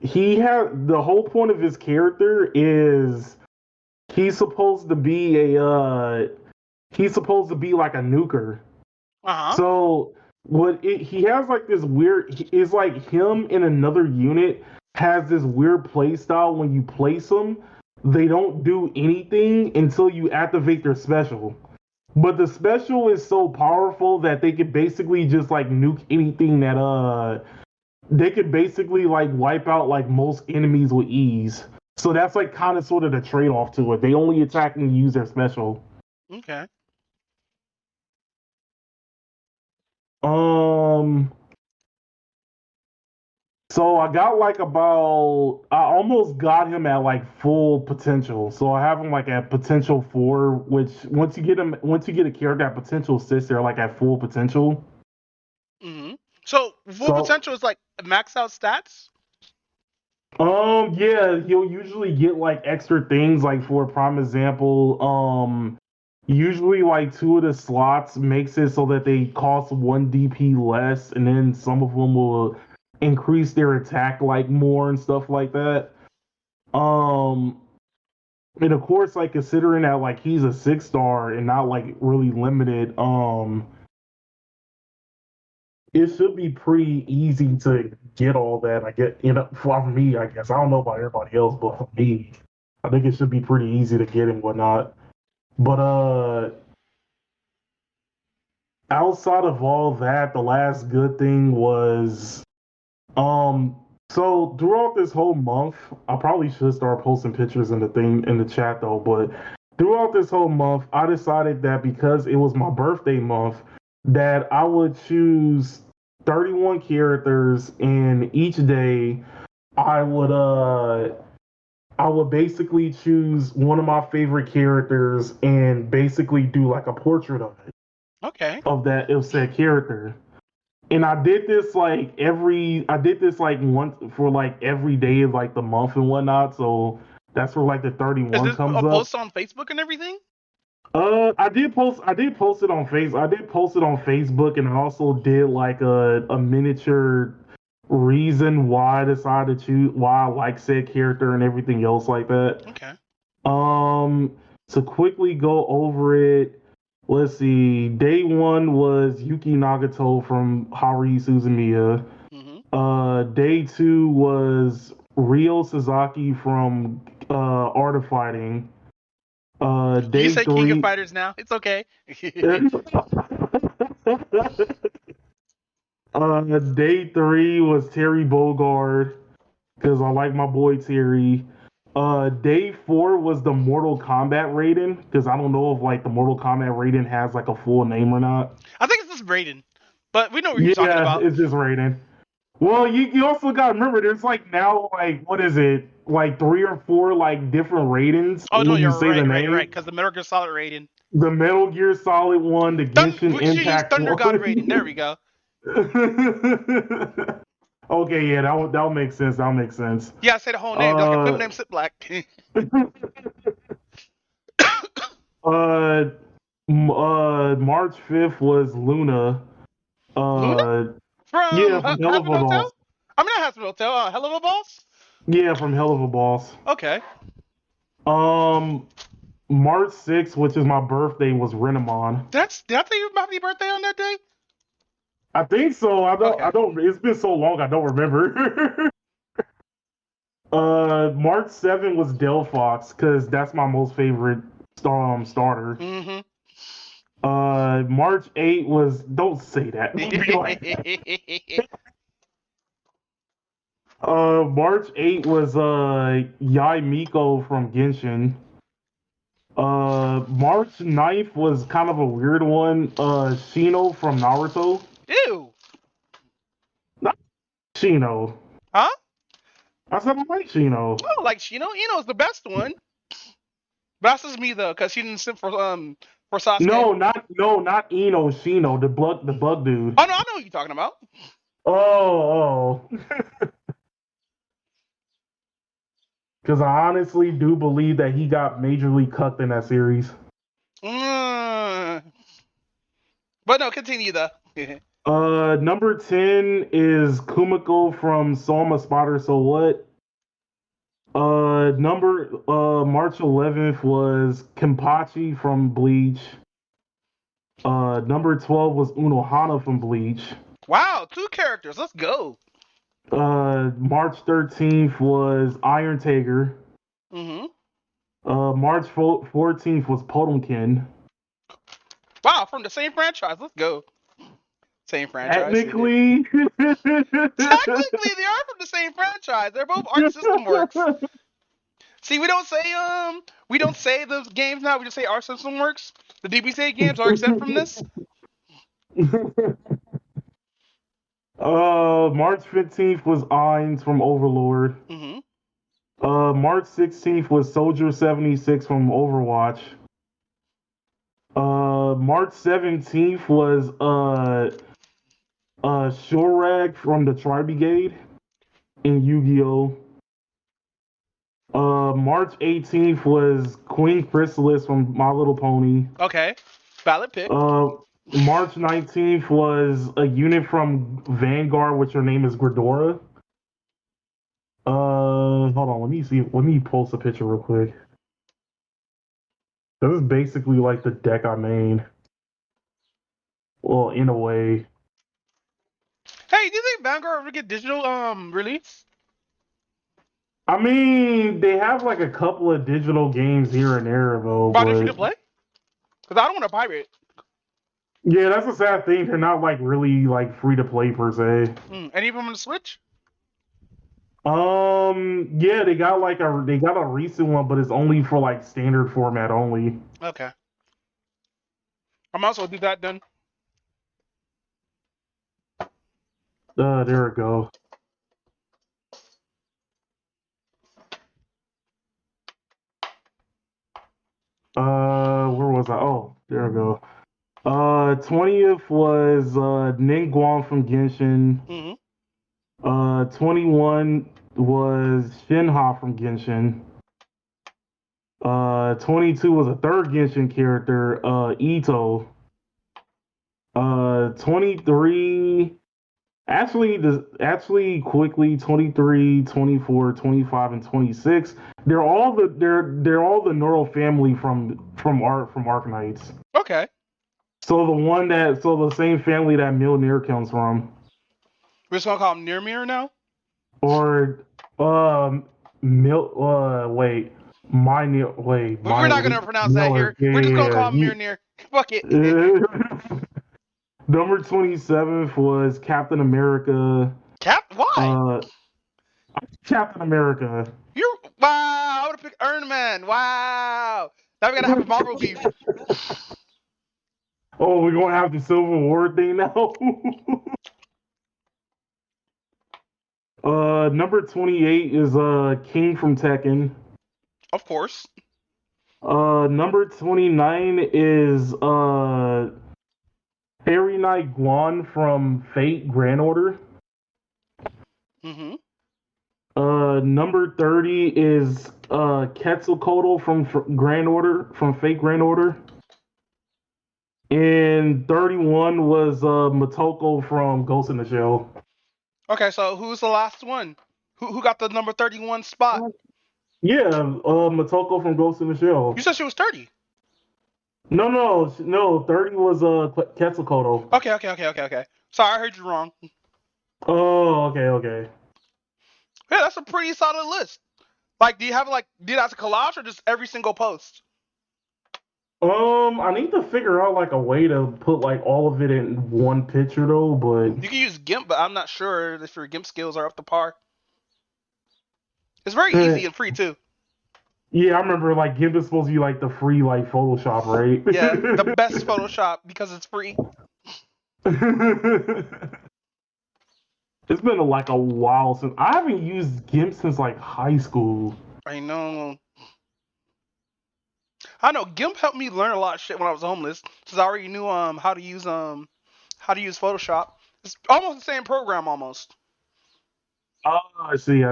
he had the whole point of his character is he's supposed to be he's supposed to be like a nuker. Uh-huh. So he has like this weird, it's like him in another unit has this weird play style. When you place them, they don't do anything until you activate their special. But the special is so powerful that they could basically just like nuke anything that they could basically like wipe out like most enemies with ease. So that's like kind of sort of the trade off to it. They only attack and use their special. Okay. Um so I got like about I almost got him at like full potential. So I have him like at potential 4, which once you get a character at potential 6, they're like at full potential. Mm-hmm. So full So potential is like max out stats. yeah, you'll usually get like extra things like for a prime example, usually like 2 of the slots makes it so that they cost 1 DP less, and then some of them will increase their attack like more and stuff like that. Um and of course, like considering that like he's a 6-star and not like really limited, it should be pretty easy to get all that. I get, for me, I guess. I don't know about everybody else, but for me, I think it should be pretty easy to get and whatnot. But outside of all that, the last good thing was um so throughout this whole month, I probably should start posting pictures in the chat though, but throughout this whole month, I decided that because it was my birthday month, that I would choose 31 characters, and each day I would uh I would basically choose one of my favorite characters and basically do like a portrait Okay. of said character. And I did this like once for like every day of like the month and whatnot. So that's where like the Is 31 this comes a up. post on Facebook and everything? I did post it on Facebook, and I also did like a miniature reason why I decided to choose, why I like said character and everything else like that. Okay. Um, to quickly go over it, let's see. Day 1 was Yuki Nagato from Haruhi Suzumiya. Mm-hmm. Day 2 was Ryo Sasaki from Art of Fighting. You can Day say King of 3. Fighters now. It's okay. Day 3 was Terry Bogard because I like my boy Terry. Day 4 was the Mortal Kombat Raiden because I don't know if like the Mortal Kombat Raiden has like a full name or not. I think it's just Braden, but we know what you're talking Yeah, about. it's just Raiden. Well, you also got to remember there's like now like what is it like 3 or 4 like different Raidens Oh no, when you you're say the right, right, name. right. Because the Metal Gear Solid Raiden. The Metal Gear Solid one, the Genshin We should use Impact Thunder God Raiden. There one. we go. Okay, yeah, that'll make sense. That'll make sense. Yeah, say the whole name. Like a film Uh, name, Sit Black. uh, March 5th was Luna. Luna Uh, from yeah, from Hell of Hazard a Hotel. Boss. I mean, not Hazard Hotel. Hell of a Boss. Yeah, from Hell of a Boss. Okay. Um, March 6th, which is my birthday, was Renamon. Did I tell you about your birthday on that day? I think so. Okay. I don't. It's been so long, I don't remember. March 7th was Delphox because that's my most favorite starter. Mm-hmm. March 8th was don't say that. Don't be like that. March 8th was Yai Miko from Genshin. March 9th was kind of a weird one. Shino from Naruto. Ew. Not Shino. Huh? I said I like Shino. No, like Shino. Ino's the best one. But that's just me though, because she didn't sit for Sasuke. Not Ino. Shino, the bug dude. Oh no, I know what you're talking about. Oh. Because I honestly do believe that he got majorly cucked in that series. Mm. But no, continue though. Number 10 is Kumiko from Soma Spotter So What. March 11th was Kenpachi from Bleach. Number 12 was Unohana from Bleach. Wow, 2 characters. Let's go. March 13th was Iron Tiger. Mm-hmm. March 14th was Potemkin. Wow, from the same franchise. Let's go. Same franchise. Technically. Technically, they are from the same franchise. They're both Arc System Works. See, we don't say those games now. We just say Arc System Works. The DBCA games are exempt from this. March 15th was Ainz from Overlord. Mm-hmm. March 16th was Soldier 76 from Overwatch. March 17th was Shorag from the Tri Brigade in Yu-Gi-Oh! March 18th was Queen Chrysalis from My Little Pony. Okay, valid pick. March 19th was a unit from Vanguard, which her name is Gridora. Hold on, let me see. Let me post a picture real quick. This is basically like the deck I made. Well, in a way. Hey, do you think Vanguard ever get digital release? I mean, they have like a couple of digital games here and there, though. Are they free to play? Because I don't want to pirate. Yeah, that's a sad thing. They're not like really like free to play per se. Any of them on the Switch? Yeah, they got a recent one, but it's only for like standard format only. Okay. I might as well do that then. There we go. Where was I? Oh, there we go. 20th was Ningguang from Genshin. Mm-hmm. 21 was Shinha from Genshin. 22 was a third Genshin character, Ito. 23 actually quickly 23, 24, 25 and 26. They're all the Neural family from Arknights. Okay. So the same family that Mjolnir comes from. We're just gonna call him Nirmir now? Or wait. We're not gonna pronounce that here. We're just gonna call him Mjolnir. Fuck it. Number 27th was Captain America. Why? Captain America. Wow, I would have picked Iron Man. Wow. Now we gotta have a Marvel beef. Oh, we're gonna have the Civil War thing now. Number 28 is King from Tekken. Of course. Number 29 is Harry Knight Guan from Fate Grand Order. Mm-hmm. Number 30 is Quetzalcoatl from Fate Grand Order. And 31 was Motoko from Ghost in the Shell. Okay, so who's the last one? Who got the number 31 spot? Yeah, Motoko from Ghost in the Shell. You said she was 30. No, 30 was Quetzalcoatl. Okay. Sorry, I heard you wrong. Oh, okay. Yeah, that's a pretty solid list. Like, do you it as a collage or just every single post? I need to figure out like a way to put like all of it in one picture though, but you can use GIMP, but I'm not sure if your GIMP skills are up to par. It's very easy and free too. Yeah, I remember like GIMP is supposed to be like the free like Photoshop, right? Yeah, the best Photoshop because it's free. It's been like a while since I haven't used GIMP since like high school. I know. GIMP helped me learn a lot of shit when I was homeless, since I already knew how to use Photoshop. It's almost the same program almost. Oh, I see.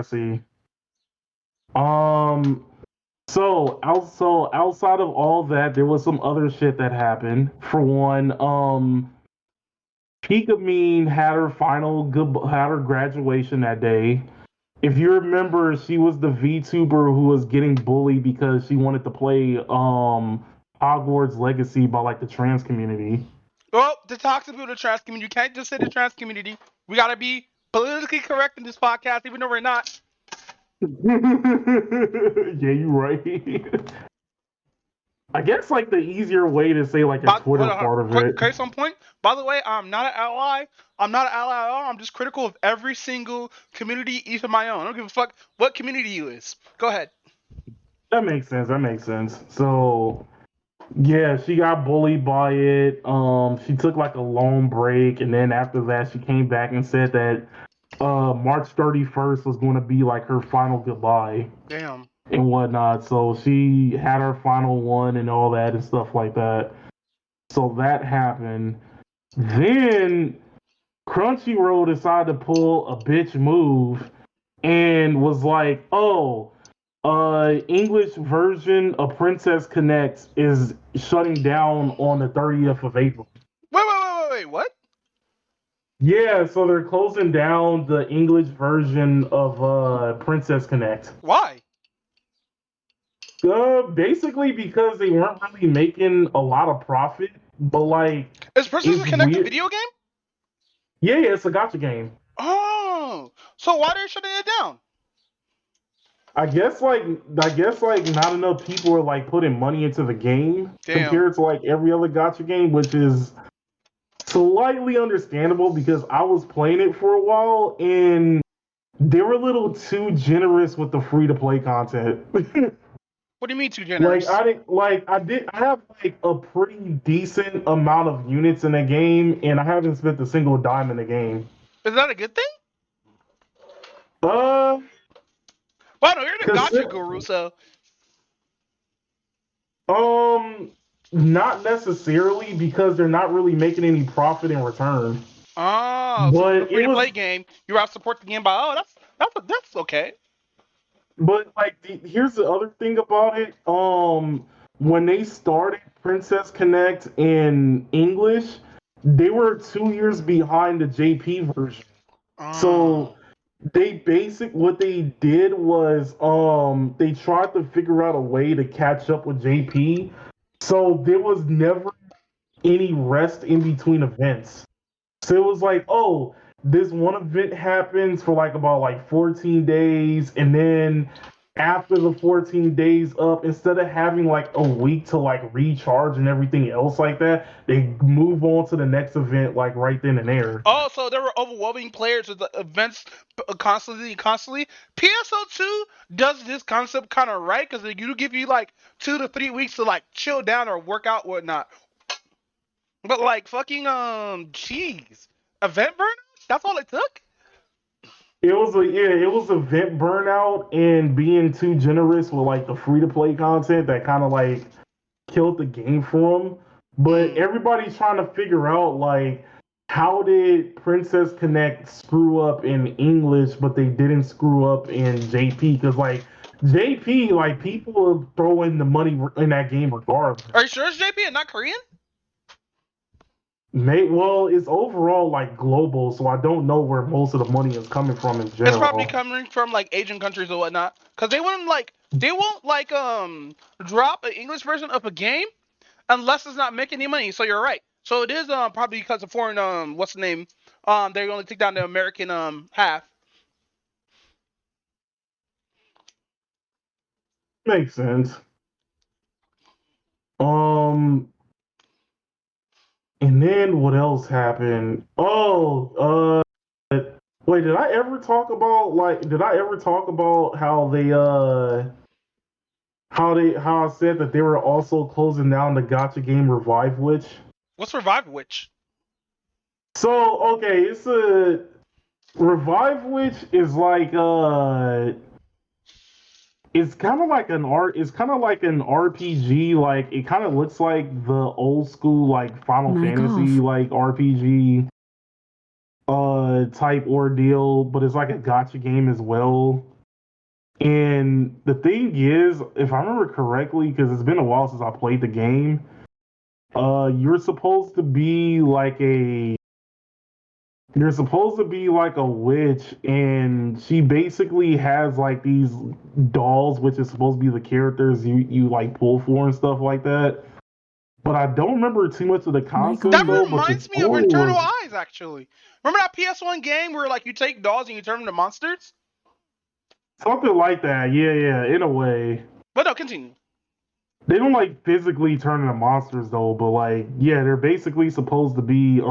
So outside of all that, there was some other shit that happened. For one, Pika had her graduation that day. If you remember, she was the VTuber who was getting bullied because she wanted to play Hogwarts Legacy by like the trans community. Well, to talk to people in the trans community, you can't just say the trans community. We gotta be politically correct in this podcast, even though we're not. Yeah, you're right. I guess like the easier way to say like a But Twitter part of it. case on point. By the way, I'm not an ally. I'm not an ally at all. I'm just critical of every single community, even my own. I don't give a fuck what community you is. Go ahead. That makes sense. That makes sense. So yeah, she got bullied by it. She took like a long break, and then after that, she came back and said that March 31st was going to be like her final goodbye Damn. and whatnot. So she had her final one and all that and stuff like that. So that happened. Then Crunchyroll decided to pull a bitch move and was like, "Oh, English version of Princess Connect is shutting down on the 30th of April." Wait. What? Yeah, so they're closing down the English version of Princess Connect. Why? Basically because they weren't really making a lot of profit, but like Is Princess it's Connect a weird. video game? Yeah, it's a gotcha game. Oh, so why are they shutting it down? I guess like not enough people are like putting money into the game Damn. compared to like every other gotcha game, which is slightly understandable because I was playing it for a while and they were a little too generous with the free to play content. What do you mean too generous? I have like a pretty decent amount of units in the game and I haven't spent a single dime in the game. Is that a good thing? Uh Well, no, you're the gotcha consi- guru, so um not necessarily because they're not really making any profit in return. so this is a But it free to play was game. You have to support the game by that's okay. But like, here's the other thing about it. When they started Princess Connect in English, they were 2 years behind the JP version. So what they did was they tried to figure out a way to catch up with JP. So there was never any rest in between events. So it was like, oh, this one event happens for like about like 14 days, and then after the 14 days up, instead of having like a week to like recharge and everything else like that, they move on to the next event like right then and there. Oh, so there were overwhelming players with the events constantly. PSO2 does this concept kind of right because they do give you like 2 to 3 weeks to like chill down or work out whatnot. But like fucking jeez, event burn. That's all it took. It was event burnout and being too generous with like the free to play content that kind of like killed the game for them. But everybody's trying to figure out like how did Princess Connect screw up in English, but they didn't screw up in JP because like JP, like people are throwing the money in that game regardless. Are you sure it's JP and not Korean? Well, it's overall like global, so I don't know where most of the money is coming from in It's probably general. coming from like Asian countries or whatnot. Cause they won't like drop an English version of a game unless it's not making any money. So you're right. So it is probably because of foreign what's the name? They're gonna take down the American half. Makes sense. Um, and then what else happened? Oh, wait, did I ever talk about how I said that they were also closing down the gotcha game Revive Witch? What's Revive Witch? So, okay, it's a Revive Witch is like it's kind of like an RPG, like it kind of looks like the old school like Final Fantasy like RPG type ordeal, but it's like a gotcha game as well. And the thing is, if I remember correctly, because it's been a while since I played the game, you're supposed to be like a witch, and she basically has like these dolls, which is supposed to be the characters you like pull for and stuff like that. but I don't remember too much of the concept That though. But the reminds me of story Eternal was Eyes, actually. Remember that PS1 game where like you take dolls and you turn them to monsters? something like that. Yeah, yeah, in a way. But no, continue. They don't like physically turn into monsters though, but like yeah, they're basically supposed to be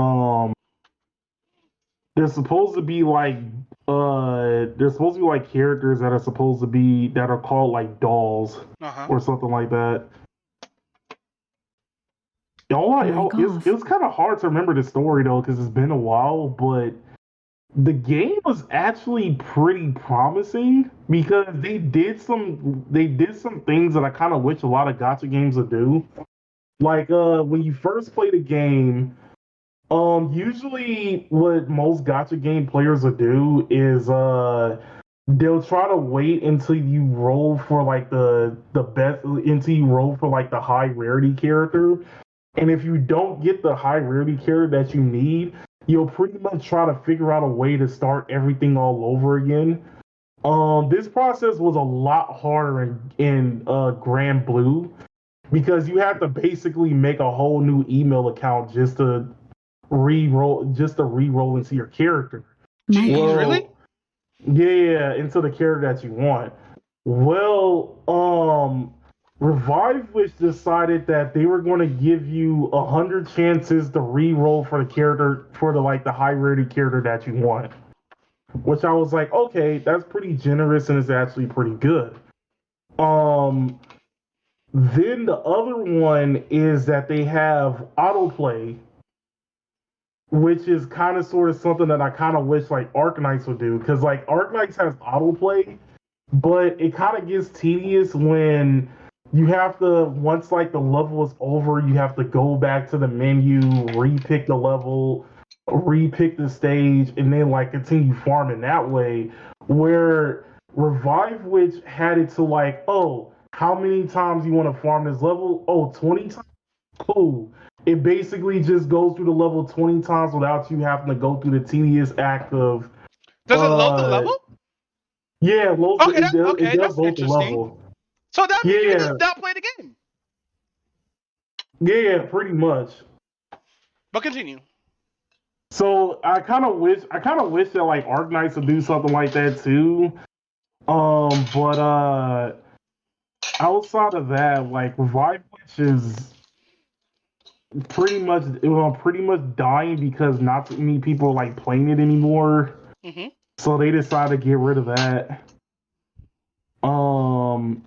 they're supposed to be like they're supposed to be like characters that are supposed to be that are called like dolls Uh-huh. or something like that. It was kind of hard to remember the story though because it's been a while, but the game was actually pretty promising because they did some things that I kind of wish a lot of gacha games would do. Like when you first play the game, usually what most gacha game players will do is they'll try to wait until you roll for like the best until you roll for like the high rarity character. And if you don't get the high rarity character that you need, you'll pretty much try to figure out a way to start everything all over again. This process was a lot harder in Grand Blue because you have to basically make a whole new email account just to re-roll into your character. Jeez, really? Well, yeah, into the character that you want. Well, Revive Wish decided that they were going to give you 100 chances to re-roll for the character for the like the high rarity character that you want. Which I was like, okay, that's pretty generous and it's actually pretty good. Um, then the other one is that they have autoplay, which is kind of sort of something that I kind of wish like Arknights would do because like Arknights has autoplay, but it kind of gets tedious when you have to once like the level is over, you have to go back to the menu, repick the level, repick the stage, and then like continue farming that way. Where Revive Witch had it to like, oh, how many times you want to farm this level? Oh, 20 times? Cool. It basically just goes through the level 20 times without you having to go through the tedious act of Does it load the uh level? yeah, it Okay, does that's load the interesting. level. So that means you can Yeah, just not play the game. yeah, pretty much. But continue. So I kind of wish that like Arknights would do something like that too. But outside of that, like Revive Witch is pretty much dying because not too many people are like playing it anymore. Mm-hmm. So they decided to get rid of that. Um,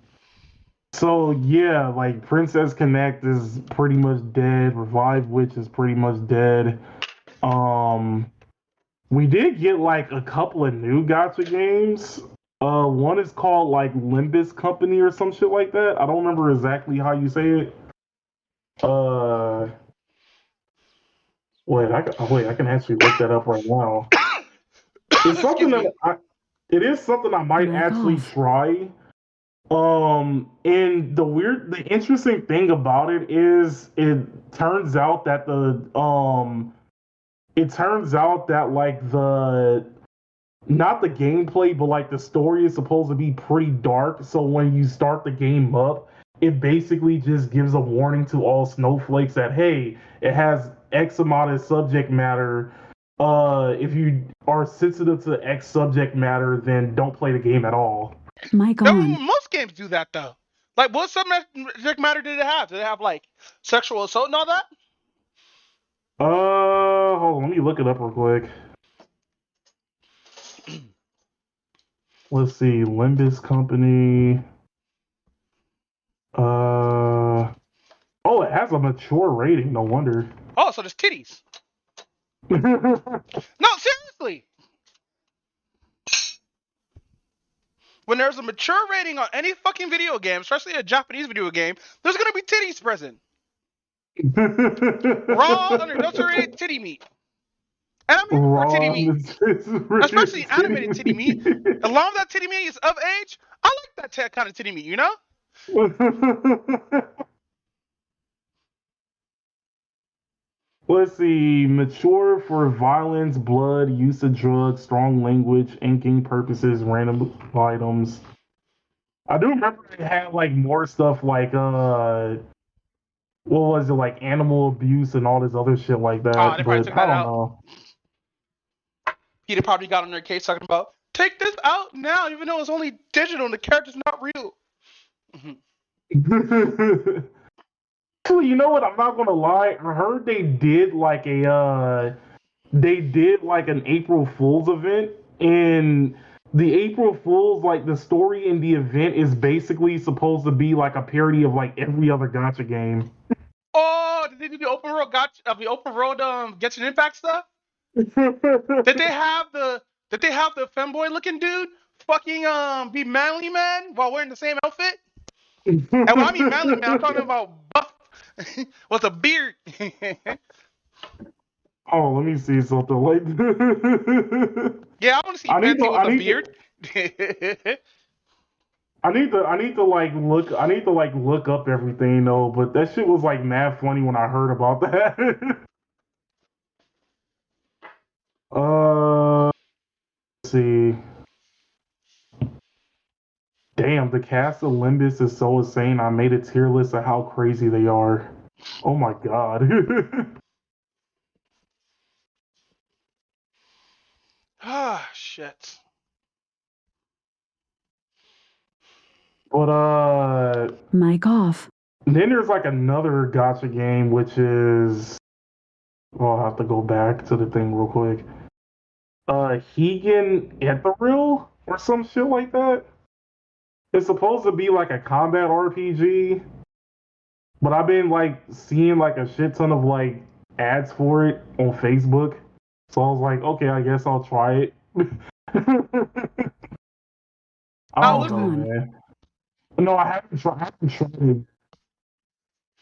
so yeah, like Princess Connect is pretty much dead. Revive Witch is pretty much dead. Um, we did get like a couple of new gacha games. One is called like Limbus Company or some shit like that. I don't remember exactly how you say it. Uh, I can actually look that up right now. It's something Excuse me. it is something I might actually try. And the interesting thing about it is turns out that it turns out that like the not the gameplay, but like the story is supposed to be pretty dark. So when you start the game up, it basically just gives a warning to all snowflakes that hey, it has X amount of subject matter. If you are sensitive to X subject matter, then don't play the game at all. Most games do that though. Like, what subject matter did it have? Did it have like sexual assault and all that? Hold on, let me look it up real quick. Let's see, Limbus Company. Oh, it has a mature rating. No wonder. Oh, so there's titties. No, seriously. When there's a mature rating on any fucking video game, especially a Japanese video game, there's gonna be titties present. Raw, unadulterated titty meat. And I'm here for titty meat. Especially animated titty meat. As long as that titty meat is of age, I like that kind of titty meat, you know? Let's see. Mature for violence, blood, use of drugs, strong language, inking purposes, random items. I do remember it had like more stuff like what was it, like animal abuse and all this other shit like Oh, that. they probably But took I that don't out. know. He'd probably got on their case talking about take this out now, even though it's only digital and the character's not real. Actually, you know what? I'm not gonna lie. I heard they did like an April Fool's event, and the April Fool's, like the story in the event is basically supposed to be like a parody of like every other gotcha game. Oh, did they do the open world Genshin Impact stuff? Did they have the femboy looking dude fucking be manly man while wearing the same outfit? And when I mean manly man, I'm talking about buff with a beard. Oh, let me see something like. Yeah, I want to see I need to. Panty with I a need beard. to. I need to like look. I need to like look up everything though. But that shit was like mad funny when I heard about that. Let's see. Damn, the cast of Limbus is so insane. I made a tier list of how crazy they are. Oh my god. Ah, shit. But Mic off. then there's like another gotcha game which is, well, I'll have to go back to the thing real quick. Hegan Ethereal or some shit like that. It's supposed to be like a combat RPG, but I've been like seeing like a shit ton of like ads for it on Facebook. So I was like, okay, I guess I'll try it. I How don't was know, it? man. No, I haven't tried it.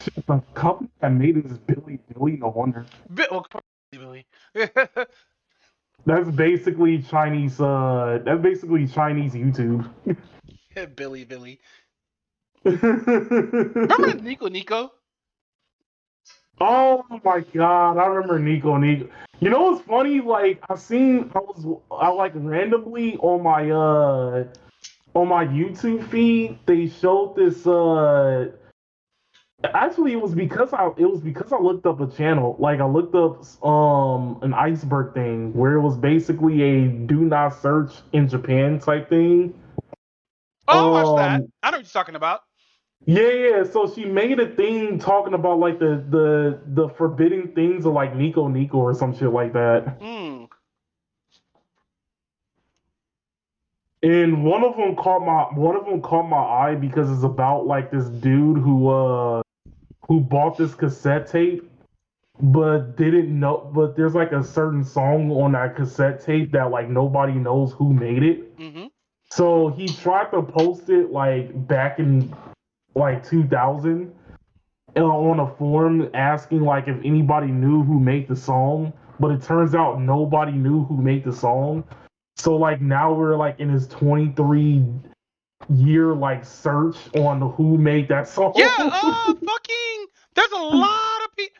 Shit, the company that made it is Billy. No wonder. Well, Billy. That's basically Chinese. That's basically Chinese YouTube. Billy. Remember Nico? Oh my god, I remember Nico. You know what's funny? Like I like randomly on my YouTube feed, they showed this actually it was because I looked up a channel. Like I looked up an iceberg thing where it was basically a do not search in Japan type thing. Oh, I watched that. Um I know what you're talking about. yeah. So she made a thing talking about like the forbidding things of like Nico or some shit like that. Hmm. And one of them caught my eye because it's about like this dude who bought this cassette tape but didn't know, but there's like a certain song on that cassette tape that like nobody knows who made it. Mm-hmm. So he tried to post it like back in like 2000 on a forum asking like if anybody knew who made the song, but it turns out nobody knew who made the song. So like now we're like in his 23-year like search on who made that song. Yeah. Fucking. There's a lot of people.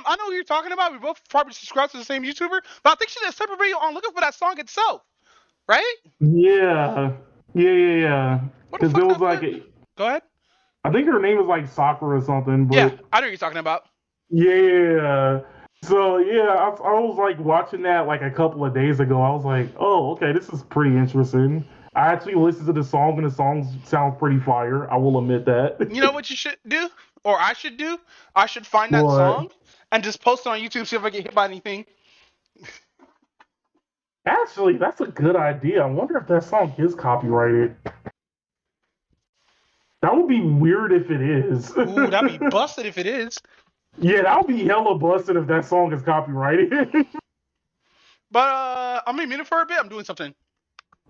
I know who you're talking about. We both probably subscribe to the same YouTuber, but I think she did a separate video on looking for that song itself. Right? Yeah. What the Because there fuck was that like was? Go ahead. I think her name is like Sakura or something, Yeah, but I know what you're talking about. yeah. So yeah, I was like watching that like a couple of days ago. I was like, oh, okay, this is pretty interesting. I actually listened to the song and the song sounds pretty fire. I will admit that. You know what you should do? Or I should do? I should find that But song and just post it on YouTube, see if I get hit by anything. actually, that's a good idea. I wonder if that song is copyrighted. That would be weird if it is. Ooh, that'd be busted if it is. Yeah, that would be hella busted if that song is copyrighted. But I'm gonna mute it for a bit. I'm doing something.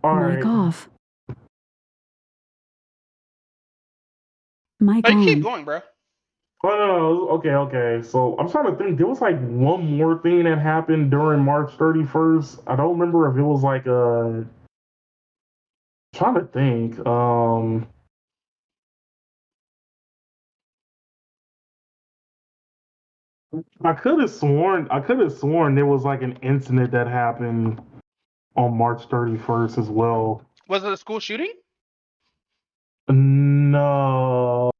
All Mic right. off. Mic Hey, keep on. going, bro. Oh, okay. So I'm trying to think. There was like one more thing that happened during March 31st. I don't remember if it was like trying to think. I could have sworn there was like an incident that happened on March 31st as well. Was it a school shooting? No.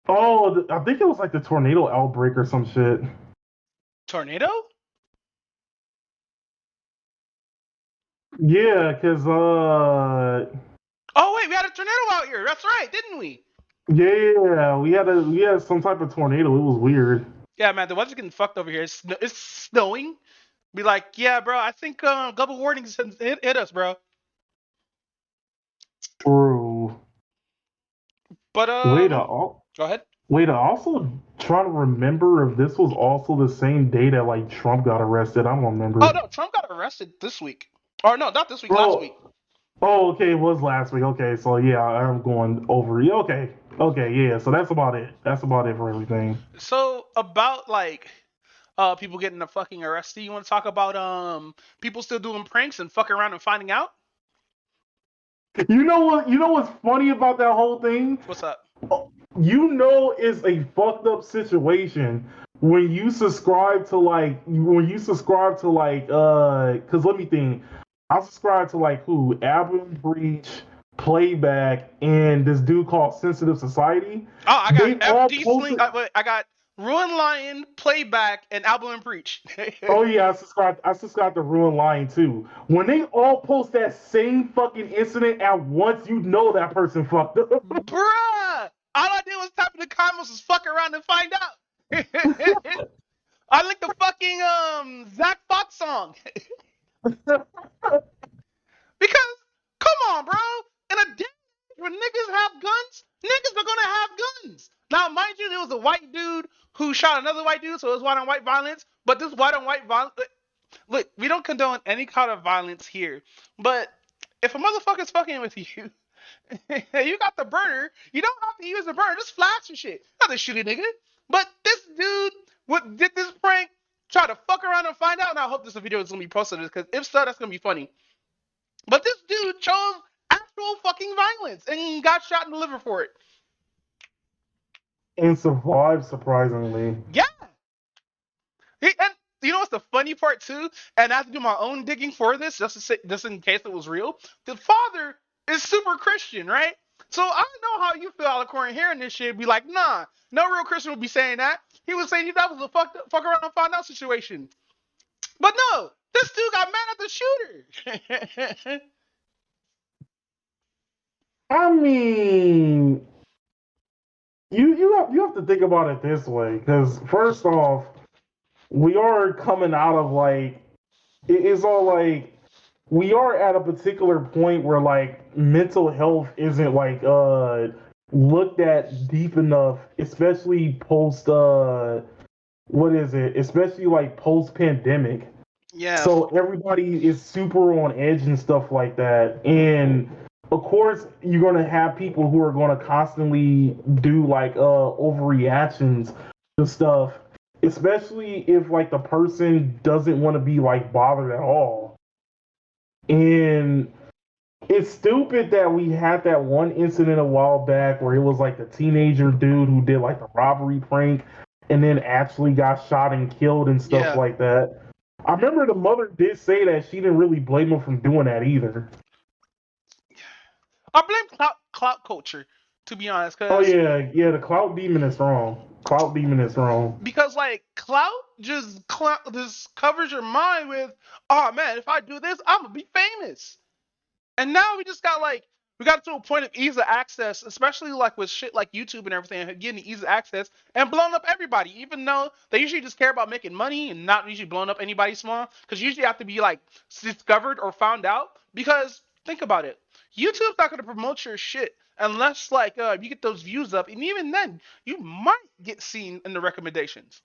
Oh, I think it was like the tornado outbreak or some shit. Tornado? Yeah, cause Oh wait, we had a tornado out here. That's right, didn't we? yeah, we had some type of tornado. It was weird. Yeah, man, the weather's getting fucked over here. It's snowing. Be like, yeah, bro. I think global warnings hit us, bro. True. But Wait, go ahead. wait, I also trying to remember if this was also the same day that like Trump got arrested. I don't Oh remember. no, Trump got arrested this week. Or no, not this week. Last week. Oh, oh, okay, it was last week. Okay, so yeah, I'm going over. Yeah, okay, okay, yeah. So that's about it. That's about it for everything. So about like people getting the fucking arrested. You want to talk about people still doing pranks and fucking around and finding out? You know what? You know what's funny about that whole thing? What's up? You know, it's a fucked up situation when you subscribe to because let me think. I subscribe to like who? Album Breach, Playback, and this dude called Sensitive Society. Oh, I got They all FD Sling. posted. I got Ruin Lion, Playback, and Album and Preach. Oh yeah, I subscribed to Ruin Lion too. When they all post that same fucking incident at once, you know that person fucked up. Bruh! All I did was type in the comments was fuck around and find out. I linked the fucking Zach Fox song. Because, come on, bro. In a day when niggas have guns, niggas are gonna have guns. Now, mind you, there was a white dude who shot another white dude, so it was white on white violence. But this white on white violence, look, we don't condone any kind of violence here. But if a motherfucker's fucking with you, you got the burner, you don't have to use the burner, just flash and shit. Not to shoot a nigga. But this dude did this prank, try to fuck around and find out, and I hope this video is gonna be posted, because if so, that's gonna be funny. But this dude chose actual fucking violence and got shot in the liver for it. And survived surprisingly. Yeah. And you know what's the funny part too? And I have to do my own digging for this, just in case it was real. The father is super Christian, right? So I know how you feel, Alicorn, hearing this shit. Be like, nah, no real Christian would be saying that. He was saying that was a fuck around and find out situation. But no, this dude got mad at the shooter. I mean, you have to think about it this way, because first off, we are coming out of like it's all like we are at a particular point where like mental health isn't like looked at deep enough, especially post what is it? Especially like post pandemic. Yeah. So everybody is super on edge and stuff like that. And of course, you're gonna have people who are gonna constantly do like overreactions to stuff, especially if like the person doesn't want to be like bothered at all. And it's stupid that we had that one incident a while back where it was like the teenager dude who did like the robbery prank and then actually got shot and killed and stuff Yeah. like that. I remember the mother did say that she didn't really blame him from doing that either. I blame clout culture, to be honest, Oh because yeah, the clout demon is wrong. Clout demon is wrong. like clout just covers your mind with, oh man, if I do this, I'm gonna be famous. And now we got to a point of ease of access, especially like with shit like YouTube and everything, getting ease of access and blowing up everybody, even though they usually just care about making money and not usually blowing up anybody small, because usually you have to be like discovered or found out. Because think about it, YouTube's not gonna promote your shit unless like you get those views up, and even then you might get seen in the recommendations.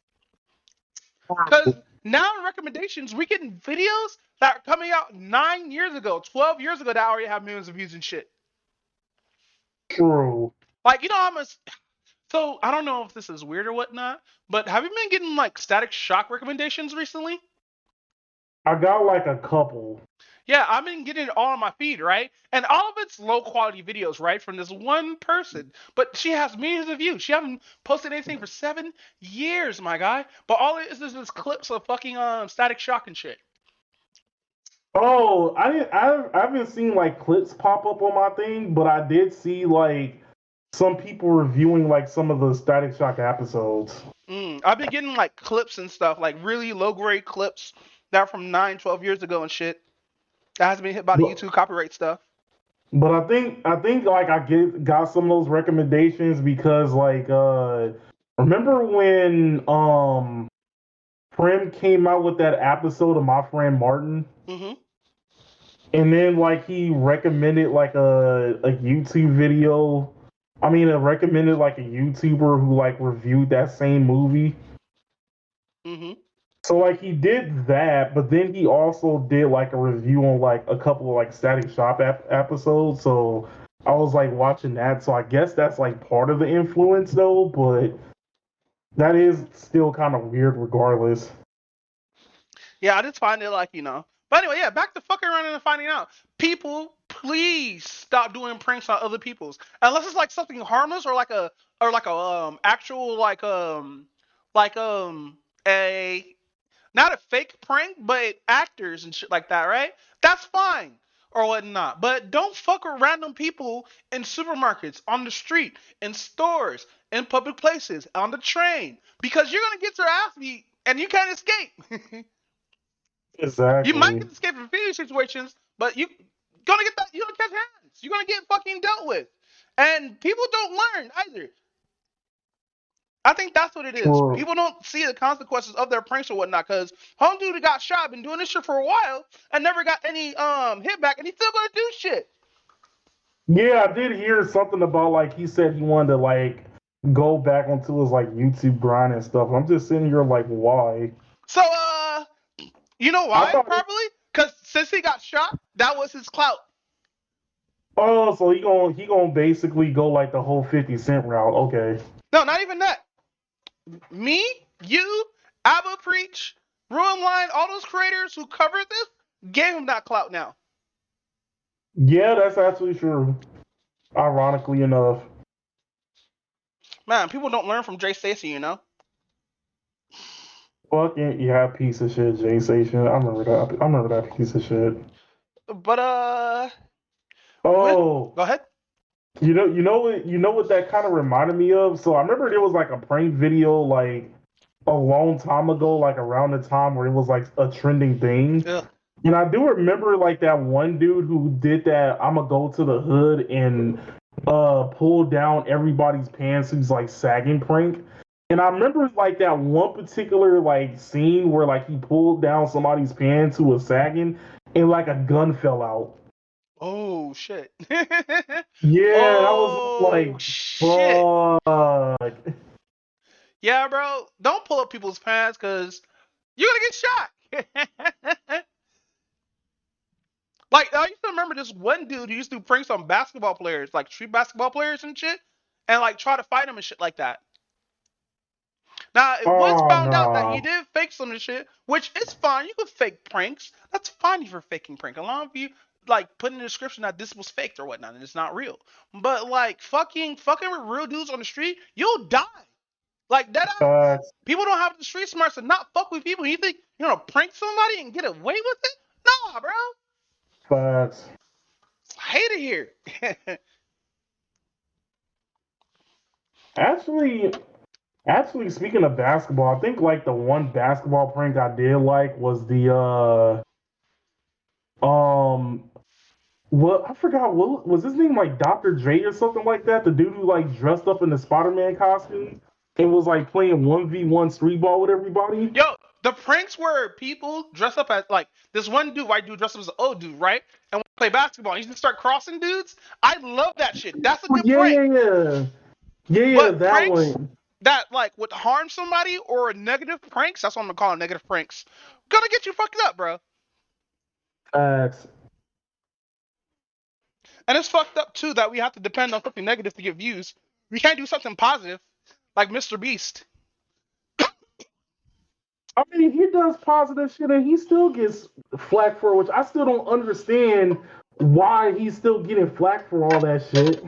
Because now in recommendations, we're getting videos that are coming out 9 years ago, 12 years ago that already have millions of views and shit. True. Like, you know how much. So, I don't know if this is weird or whatnot, but have you been getting like Static Shock recommendations recently? I got like a couple. Yeah, I've been getting it all on my feed, right? And all of it's low quality videos, right? From this one person. But she has millions of views. She hasn't posted anything for 7 years, my guy. But all it is just clips of fucking Static Shock and shit. Oh, I haven't seen like clips pop up on my thing, but I did see like some people reviewing like some of the Static Shock episodes. I've been getting like clips and stuff, like really low grade clips that are from 9, 12 years ago and shit. That hasn't been hit by the But YouTube copyright stuff. but I think like got some of those recommendations because like remember when Prim came out with that episode of My Friend Martin? Mm-hmm. And then like he recommended like a YouTube video. I mean, it recommended like a YouTuber who like reviewed that same movie. Mm-hmm. So like he did that, but then he also did like a review on like a couple of like Static Shop episodes. So I was like watching that. So I guess that's like part of the influence though, but that is still kind of weird regardless. Yeah, I just find it like, But anyway, yeah, back to fucking around and finding out. People, please stop doing pranks on other people's. Unless it's like something harmless or like a actual a not a fake prank, but actors and shit like that, right? That's fine or whatnot. But don't fuck with random people in supermarkets, on the street, in stores, in public places, on the train, because you're gonna get your ass beat and you can't escape. You might Exactly. get escape from few situations, but you're gonna get that. You're gonna catch hands. You're gonna get fucking dealt with, and people don't learn either. I think that's what it is. Sure. People don't see the consequences of their pranks or whatnot. Cause home dude got shot, been doing this shit for a while, and never got any hit back, and he's still gonna do shit. Yeah, I did hear something about like he said he wanted to like go back onto his like YouTube grind and stuff. I'm just sitting here like, why? So you know I why? thought, Probably cause since he got shot, that was his clout. oh, so he gonna basically go like the whole 50 Cent route. Okay. No, not even that. Me, you, Abba Preach, Ruin Line, all those creators who covered this gave him that clout now. Yeah, that's actually true. Ironically enough. Man, people don't learn from Jay Stacy, Fucking yeah, piece of shit, Jay Station. I remember that piece of shit. But Oh, go ahead. you know what that kind of reminded me of? So I remember there was like a prank video like a long time ago, like around the time where it was like a trending thing. Ugh. And I do remember like that one dude who did that I'ma go to the hood and pull down everybody's pants who's like sagging prank. And I remember like that one particular like scene where like he pulled down somebody's pants who was sagging and like a gun fell out. Oh shit. Yeah, that was Oh like shit. fuck. Yeah, bro. Don't pull up people's pants because you're gonna get shot. Like I used to remember this one dude who used to do pranks on basketball players, like street basketball players and shit, and like try to fight them and shit like that. Now it was Oh found out that he no. did fake some of the shit, which is fine. You can fake pranks. That's fine if you're faking prank. A lot of you like put in the description that this was faked or whatnot, and it's not real. But like fucking with real dudes on the street, you'll die. Like that ass. Facts. People don't have the street smarts to not fuck with people. You think you're gonna prank somebody and get away with it? Nah, bro. Facts. I hate it here. Actually, actually, speaking of basketball, I think like the one basketball prank I did like was the um what I forgot what was his name, like Dr. J or something like that. The dude who like dressed up in the Spider-Man costume and was like playing 1v1 street ball with everybody. Yo, the pranks where people dress up as like this one dude, white dude, dressed up as an old dude, right? And when they play basketball, and he just start crossing dudes. I love that shit. That's a good Yeah, prank. yeah, yeah. Yeah, yeah, But that pranks one. that like would harm somebody or negative pranks, that's what I'm gonna call them, negative pranks. Gonna get you fucked up, bro. Facts. And it's fucked up too that we have to depend on something negative to get views. We can't do something positive like Mr. Beast. I mean, he does positive shit and he still gets flack for it, which I still don't understand why he's still getting flack for all that shit.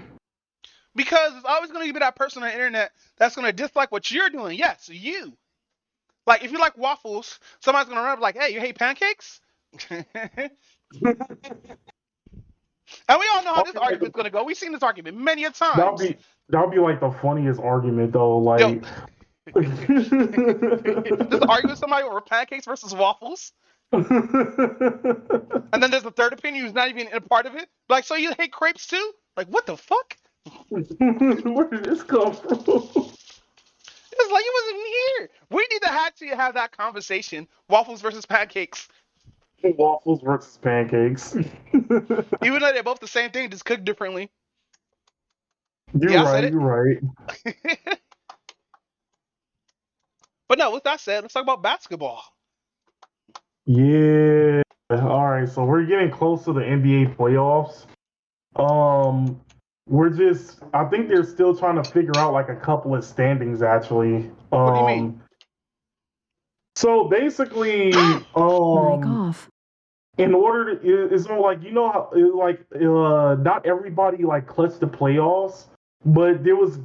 Because it's always gonna be that person on the internet that's gonna dislike what you're doing. Yes, you. Like if you like waffles, somebody's gonna run up like, "Hey, you hate pancakes?" And we all know how this Okay, like, argument's gonna go. We've seen this argument many a that'll times. be like the funniest argument though. Yo, Like, just argue with somebody over pancakes versus waffles. And then there's a third opinion who's not even a part of it. Like, so you hate crepes too? Like, what the fuck? Where did this come from? It's like you wasn't even here. We need to actually have that conversation. Waffles versus pancakes. Waffles versus pancakes. Even though they're both the same thing, just cooked differently. You're Yeah, I right. said You're right. it. But no, with that said, let's talk about basketball. Yeah. All right. So we're getting close to the NBA playoffs. I think they're still trying to figure out like a couple of standings actually. What do you mean? So basically, Mic off. in order to, it's more like, you know how not everybody like clutched the playoffs, but there was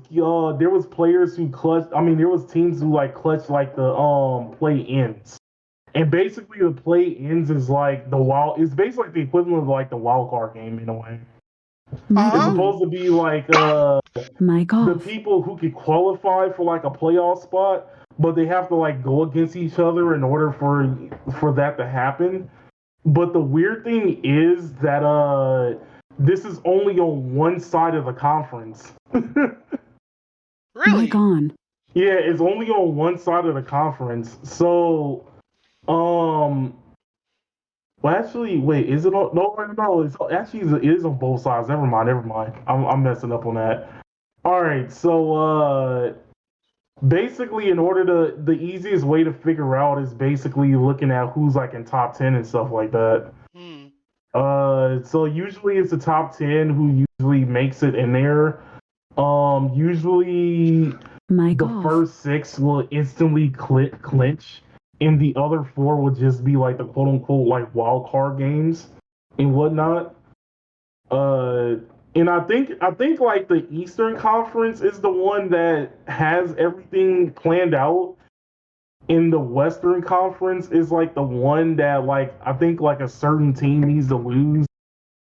players who clutched. I mean, there was teams who like clutched like the play-ins. And basically, the play-ins is like it's basically the equivalent of like the wild card game in a way. Mic It's on. supposed to be like Mic the off. people who could qualify for like a playoff spot, but they have to like go against each other in order for that to happen. But the weird thing is that this is only on one side of the conference. Really? Mic on. Yeah, it's only on one side of the conference. So, well, actually, wait, is it on? No. It's actually it is on both sides. Never mind. I'm messing up on that. All right, so basically, in order to the easiest way to figure out is basically looking at who's like in top 10 and stuff like that. Hmm. So usually it's the top 10 who usually makes it in there. Usually Mic the off. first 6 will instantly clinch, and the other 4 will just be like the quote unquote like wild card games and whatnot. And I think like the Eastern Conference is the one that has everything planned out. In the Western Conference is like the one that like I think like a certain team needs to lose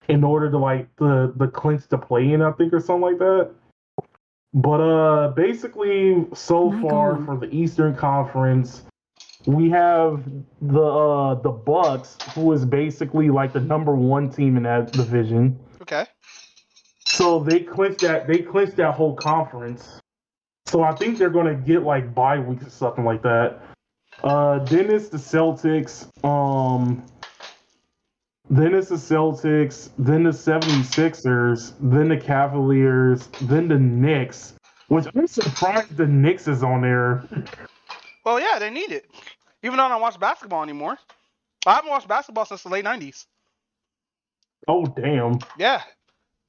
in order to like the clinch to play in, I think, or something like that. But basically so My far God. for the Eastern Conference, we have the Bucks, who is basically like the number 1 team in that division. Okay. So they clinched that whole conference. So I think they're gonna get like bye weeks or something like that. Then it's the Celtics. Then it's the Celtics. Then the 76ers. Then the Cavaliers. Then the Knicks. Which I'm surprised the Knicks is on there. Well, yeah, they need it. Even though I don't watch basketball anymore. I haven't watched basketball since the late '90s. Oh damn. Yeah.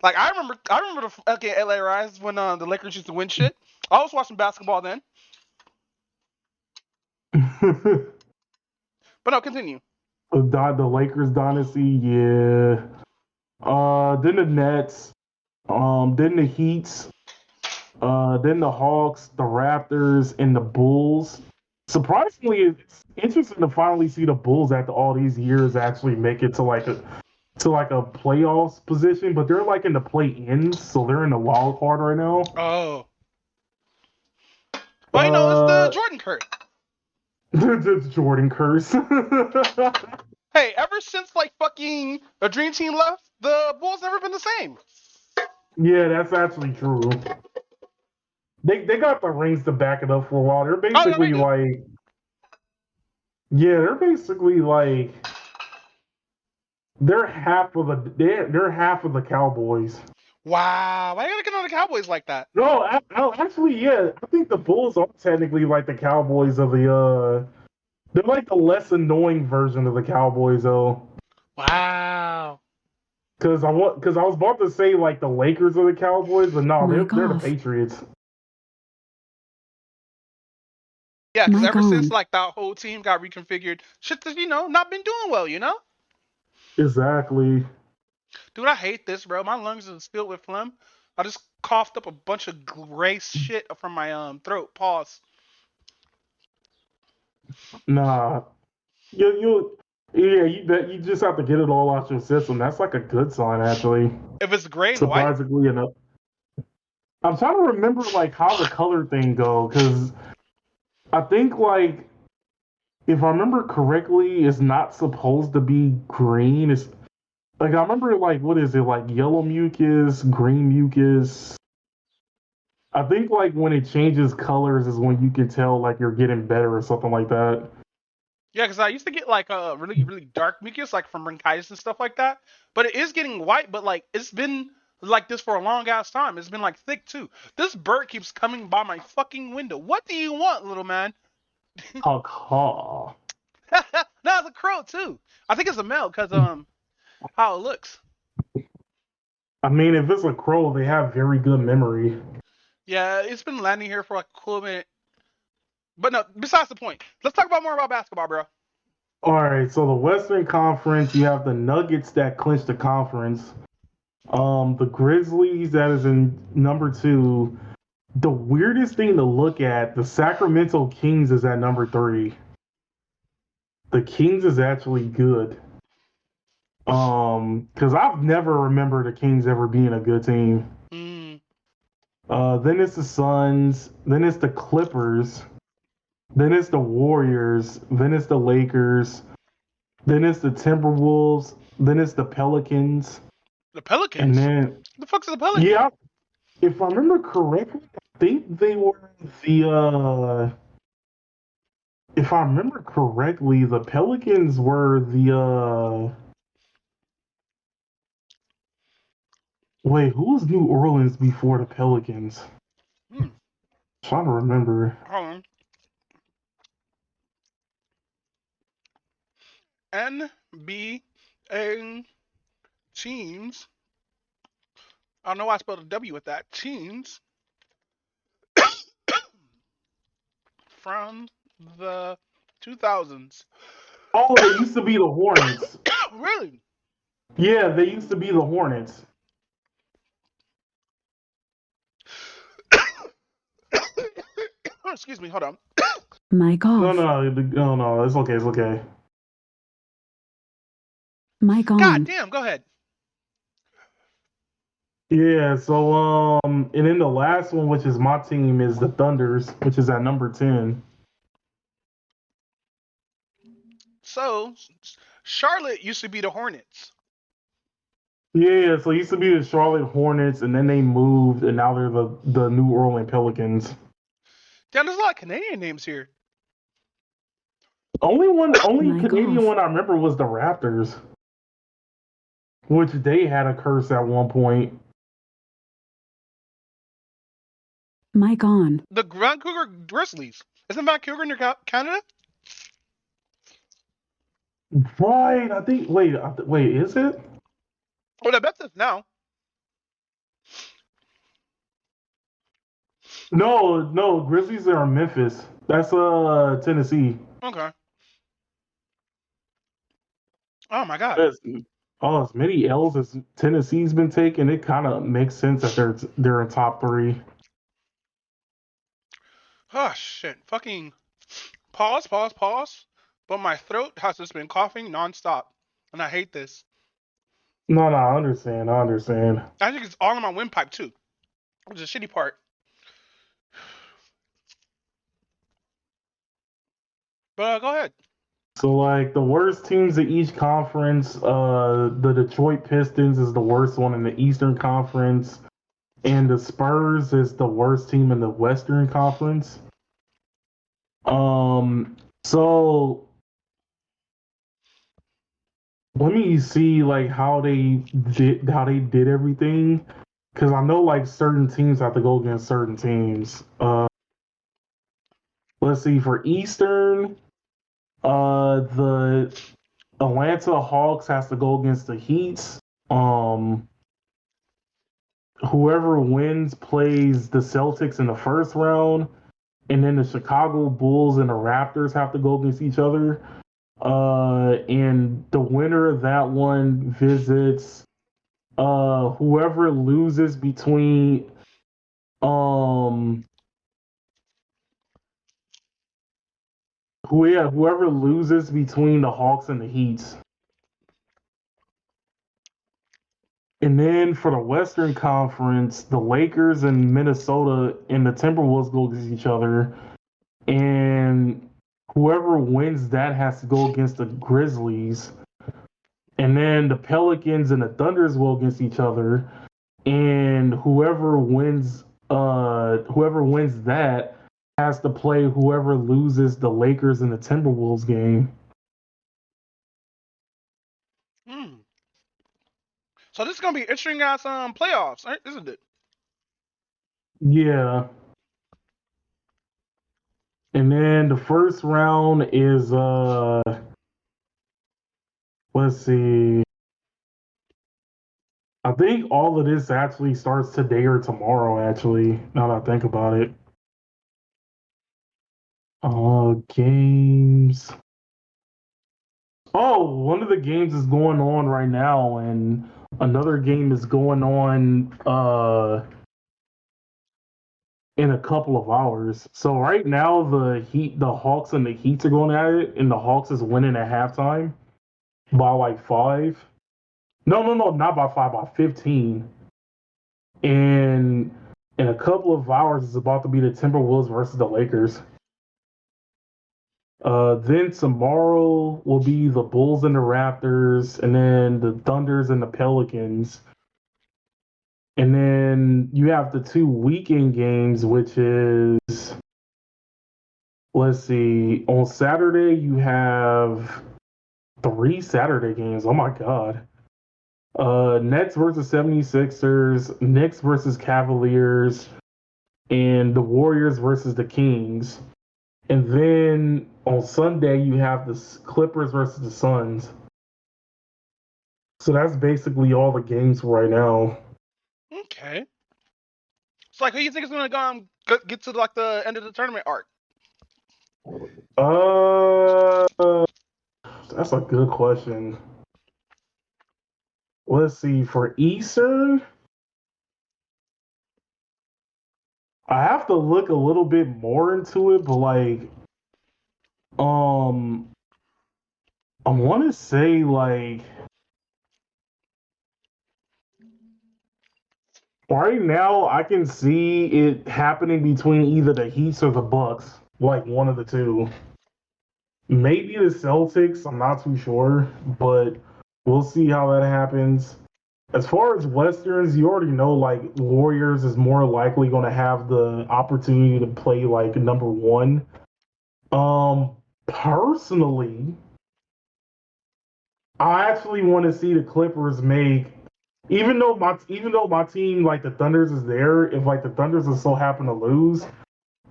Like I remember the LA Rise when the Lakers used to win shit. I was watching basketball then. But no, continue. The Lakers dynasty, yeah. Then the Nets. Then the Heats. Then the Hawks, the Raptors, and the Bulls. Surprisingly, it's interesting to finally see the Bulls after all these years actually make it to like a playoffs position, but they're like in the play-ins, so they're in the wild card right now. Oh. Well, you know, it's the Jordan curse. The Jordan curse. Hey, ever since like fucking a Dream Team left, the Bulls never been the same. Yeah, that's actually true. They got the rings to back it up for a while. They're basically they're basically like they're half of the Cowboys. Wow, why you gotta get on the Cowboys like that? No, actually, yeah, I think the Bulls are technically like the Cowboys of the. They're like the less annoying version of the Cowboys, though. Wow. Because I was about to say like the Lakers are the Cowboys, but no, they're the Patriots. Yeah, because ever since like that whole team got reconfigured, shit has not been doing well, Exactly. Dude, I hate this, bro. My lungs are filled with phlegm. I just coughed up a bunch of gray shit from my throat. Pause. Nah, Yeah, you just have to get it all out your system. That's like a good sign, actually. If it's gray and white, Surprisingly enough, I'm trying to remember like how the color thing go because I think like if I remember correctly, it's not supposed to be green. It's like I remember like what is it like yellow mucus, green mucus. I think like when it changes colors is when you can tell like you're getting better or something like that. yeah, because I used to get like a really really dark mucus, like from bronchitis and stuff like that. But it is getting white, but like it's been like this for a long ass time. It's been like thick too. This bird keeps coming by my fucking window. What do you want, little man? Caw caw. No, it's a crow too. I think it's a male because how it looks. I mean, if it's a crow, they have very good memory. Yeah, it's been landing here for like a cool minute. But no, besides the point. Let's talk about more about basketball, bro. All right, so the Western Conference, you have the Nuggets that clinched the conference. The Grizzlies that is in number two. The weirdest thing to look at, the Sacramento Kings is at number three. The Kings is actually good. Because I've never remembered the Kings ever being a good team. Mm. Then it's the Suns. Then it's the Clippers. Then it's the Warriors. Then it's the Lakers. Then it's the Timberwolves. Then it's the Pelicans. The And Pelicans? then, What the fuck's the Pelicans? yeah, if I remember correctly, I think they were if I remember correctly, the Pelicans were wait, who was New Orleans before the Pelicans? Hmm. Trying to remember. Hold on. NBA teams. I don't know why I spelled a W with that. Teams from the 2000s. Oh, they used to be the Hornets. Really? Yeah, they used to be the Hornets. Oh, excuse me. Hold on. Mic No, off. no, it's okay, it's okay. Mic God on. damn. Go ahead. Yeah, so and then the last one, which is my team, is the Thunders, which is at number 10. So, Charlotte used to be the Hornets. Yeah, so it used to be the Charlotte Hornets, and then they moved, and now they're the New Orleans Pelicans. Damn, there's a lot of Canadian names here. Only Mic Canadian off. one I remember was the Raptors, which they had a curse at one point. Mic on. The Vancouver Grizzlies. Isn't Vancouver near Canada? Right, I think. Wait, is it? Well, I bet this now. No, Grizzlies are in Memphis. That's Tennessee. Okay. Oh my god. As, as many L's as Tennessee's been taking, it kind of makes sense that they're in top three. Oh shit. Fucking pause. But my throat has just been coughing nonstop. And I hate this. No, I understand. I think it's all in my windpipe too. Which is a shitty part. But go ahead. So like the worst teams in each conference, the Detroit Pistons is the worst one in the Eastern Conference, and the Spurs is the worst team in the Western Conference. So let me see like how they did everything, because I know like certain teams have to go against certain teams. Let's see for Eastern, the Atlanta Hawks has to go against the Heat. Whoever wins plays the Celtics in the first round, and then the Chicago Bulls and the Raptors have to go against each other. And the winner of that one visits whoever loses between um Whoever loses between the Hawks and the Heats. And then for the Western Conference, the Lakers and Minnesota and the Timberwolves go against each other. And whoever wins that has to go against the Grizzlies. And then the Pelicans and the Thunders will against each other. And whoever wins that has to play whoever loses the Lakers and the Timberwolves game. Hmm. So this is gonna be interesting as playoffs, right? Isn't it? Yeah. And then the first round is let's see. I think all of this actually starts today or tomorrow, actually, now that I think about it. Games. Oh, one of the games is going on right now, and another game is going on in a couple of hours. So right now the Hawks and the Heat are going at it, and the Hawks is winning at halftime by like 5. No, not by 5, by 15. And in a couple of hours, it's about to be the Timberwolves versus the Lakers. Then tomorrow will be the Bulls and the Raptors, and then the Thunders and the Pelicans. And then you have the 2 weekend games, which is, let's see, on Saturday you have 3 Saturday games. Oh my God. Nets versus 76ers, Knicks versus Cavaliers, and the Warriors versus the Kings. And then on Sunday, you have the Clippers versus the Suns. So that's basically all the games for right now. Okay. It's like, who you think is gonna get to like the end of the tournament arc? That's a good question. Let's see. For Eastern, I have to look a little bit more into it, but like, I want to say like right now, I can see it happening between either the Heats or the Bucks, like one of the two. Maybe the Celtics, I'm not too sure, but we'll see how that happens. As far as Westerns, you already know like Warriors is more likely going to have the opportunity to play like number 1. Personally, I actually want to see the Clippers make, even though my team like the Thunders is there, if like the Thunders are so happen to lose,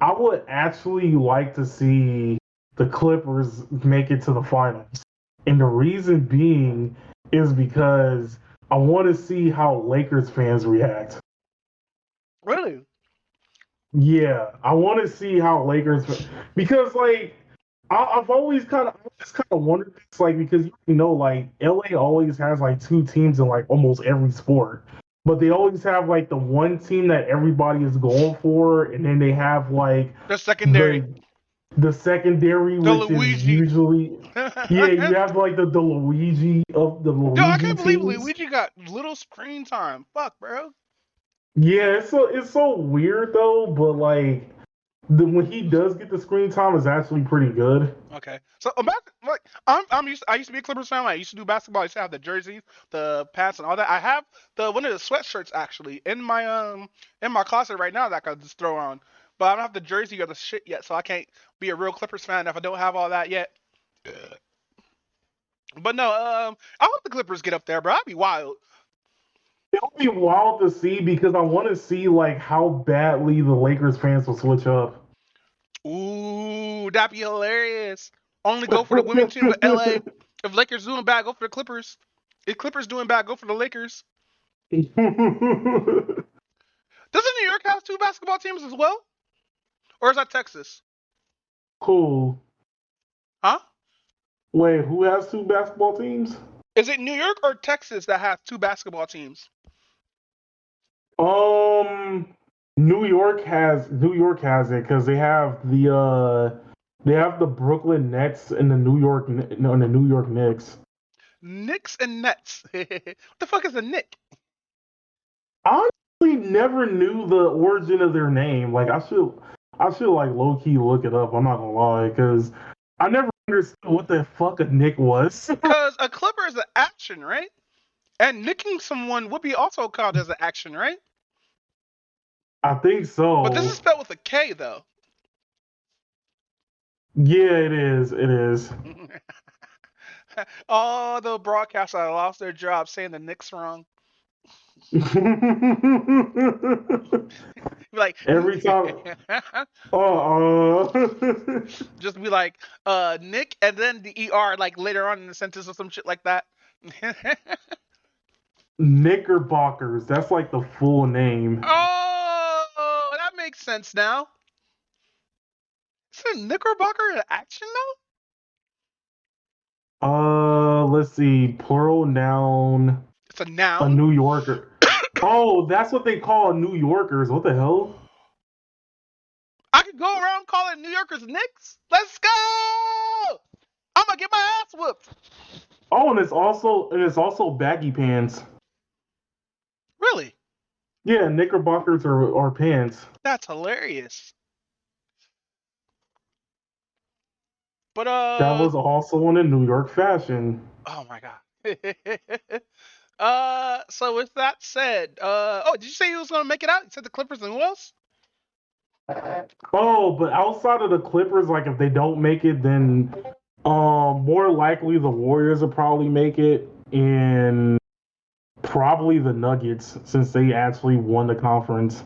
I would actually like to see the Clippers make it to the finals. And the reason being is because I want to see how Lakers fans react. Really? Yeah, I want to see how because like I've always kind of wondered this, like because you know like LA always has like 2 teams in like almost every sport, but they always have like the one team that everybody is going for, and then they have like The secondary, the the secondary, the which is Luigi. usually Yo, yeah, you have like the Luigi of the I Luigi can't believe teams. Luigi got little screen time. Fuck, bro. Yeah, it's so weird though, but like when he does get the screen time is actually pretty good. Okay, so about like I used to be a Clippers fan. I used to do basketball. I used to have the jerseys, the pants, and all that. I have the one of the sweatshirts actually in my closet right now that I can just throw on. But I don't have the jersey or the shit yet, so I can't be a real Clippers fan if I don't have all that yet. But no, I hope the Clippers get up there, bro. I'd be wild. It'll be wild to see because I want to see like how badly the Lakers fans will switch up. Ooh, that'd be hilarious. Only go for the women team with LA. If Lakers doing bad, go for the Clippers. If Clippers doing bad, go for the Lakers. Doesn't New York have 2 basketball teams as well? Or is that Texas? Cool. Huh? Wait, who has 2 basketball teams? Is it New York or Texas that has 2 basketball teams? Um, New York has it because they have They have the Brooklyn Nets and the New York no, and the New York Knicks. Knicks and Nets. What the fuck is a Nick? I honestly never knew the origin of their name. Like I should like low key look it up. I'm not gonna lie, because I never understood what the fuck a Nick was. Because a clipper is an action, right? And nicking someone would be also called as an action, right? I think But this is so. spelled with a K, though. Yeah, it is. It is. All the broadcasters that lost their jobs saying the Knicks wrong. Be like, Every time. Uh. just be like, Nick, and then the ER, like later on in the sentence or some shit like that. Knickerbockers. That's like the full name. Oh, that makes sense now. Is a Knickerbocker an action Let's see. Plural noun. It's a A noun. New Yorker. Oh, that's what they call New Yorkers. What the hell? I could go around calling New Yorkers Knicks. Let's go! I'm gonna get my ass whooped. Oh, and it's also baggy pants. Really? Yeah, knickerbockers are pants. That's hilarious. But That was also in a New York fashion. oh my god. So with that said, oh, did you say you was gonna make it out? You said the Clippers and who else? Oh, but outside of the Clippers, like if they don't make it, then more likely the Warriors will probably make it, and probably the Nuggets since they actually won the conference.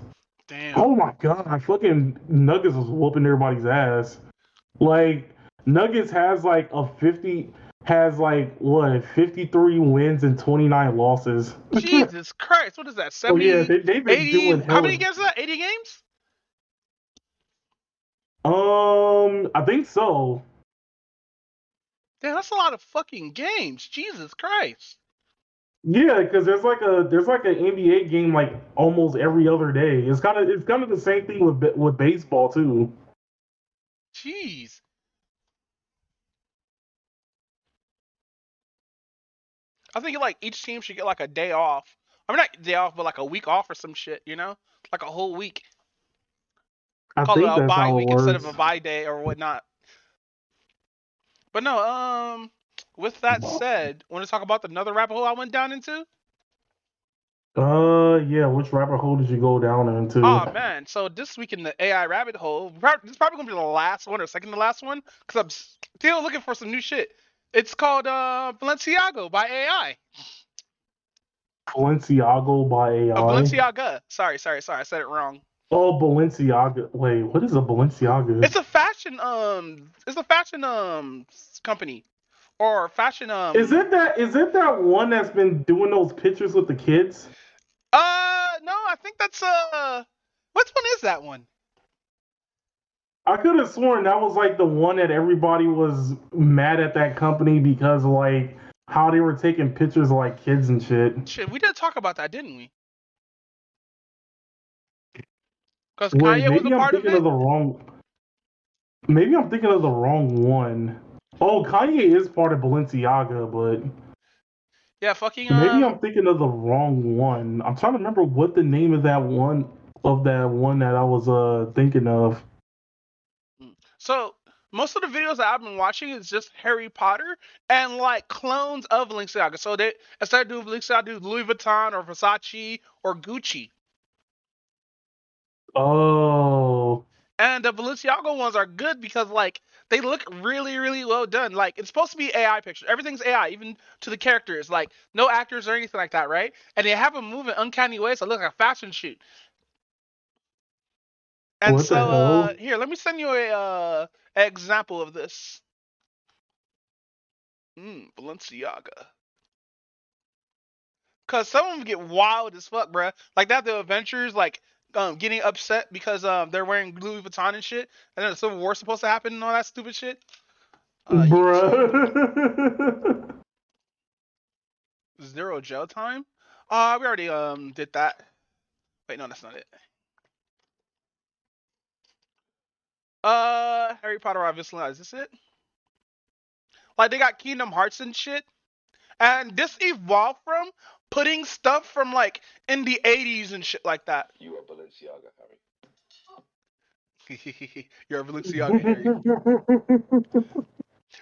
Damn. Oh my god, fucking Nuggets was whooping everybody's ass. Like Nuggets has like what 53 wins and 29 losses. Jesus Christ, what is that? Oh yeah, 70, they've been 80? doing How many hell. games is that? 80 games? I think so. Damn, that's a lot of fucking games. Jesus Christ. Yeah, because there's like an NBA game like almost every other day. It's kind of the same thing with baseball too. Jeez. I think like each team should get like a day off. I mean, not day off, but like a week off or some shit, you know? Like a whole week. I Call it think a that's bye how it week instead of works. a bye day or whatnot. But no, with that said, want to talk about another rabbit hole I went down into? Yeah. Which rabbit hole did you go down into? Oh man, so this week in the AI rabbit hole, this is probably gonna be the last one or second to last one, because I'm still looking for some new shit. It's called Balenciago by AI. Balenciago by AI. Balenciaga. Sorry, I said it wrong. Oh, Balenciaga. Wait, what is a Balenciaga? It's a fashion company or fashion Is it that one that's been doing those pictures with the kids? no, I think that's which one is that one? I could have sworn that was like the one that everybody was mad at that company because like how they were taking pictures of like kids and shit. Shit, we did talk about that, didn't we? Because Wait, Kanye was a maybe I'm part of thinking of it. the wrong. Maybe I'm thinking of the wrong one. Oh, Kanye is part of Balenciaga, but Yeah, fucking maybe I'm thinking of the wrong one. I'm trying to remember what the name of that one that I was thinking of. So most of the videos that I've been watching is just Harry Potter and like clones of Balenciaga. So they instead of doing Balenciaga, do Louis Vuitton or Versace or Gucci. Oh, And the Balenciaga ones are good because like they look really, really well done. Like it's supposed to be AI pictures. Everything's AI, even to the characters. Like no actors or anything like that, right? And they have them move in uncanny ways, so it looks like a fashion shoot. And what the so hell? here, let me send you a example of this. Balenciaga. Cause some of them get wild as fuck, bruh. Like that, the adventures, like getting upset because they're wearing Louis Vuitton and shit, and then the Civil War's supposed to happen and all that stupid shit. YouTube Bruh. zero jail time. We already did that. Wait, no, that's not it. Harry Potter obviously. Is this it? Like they got Kingdom Hearts and shit. And this evolved from putting stuff from like in the 80s and shit like that. You are Balenciaga, Harry. You're a Balenciaga, Harry.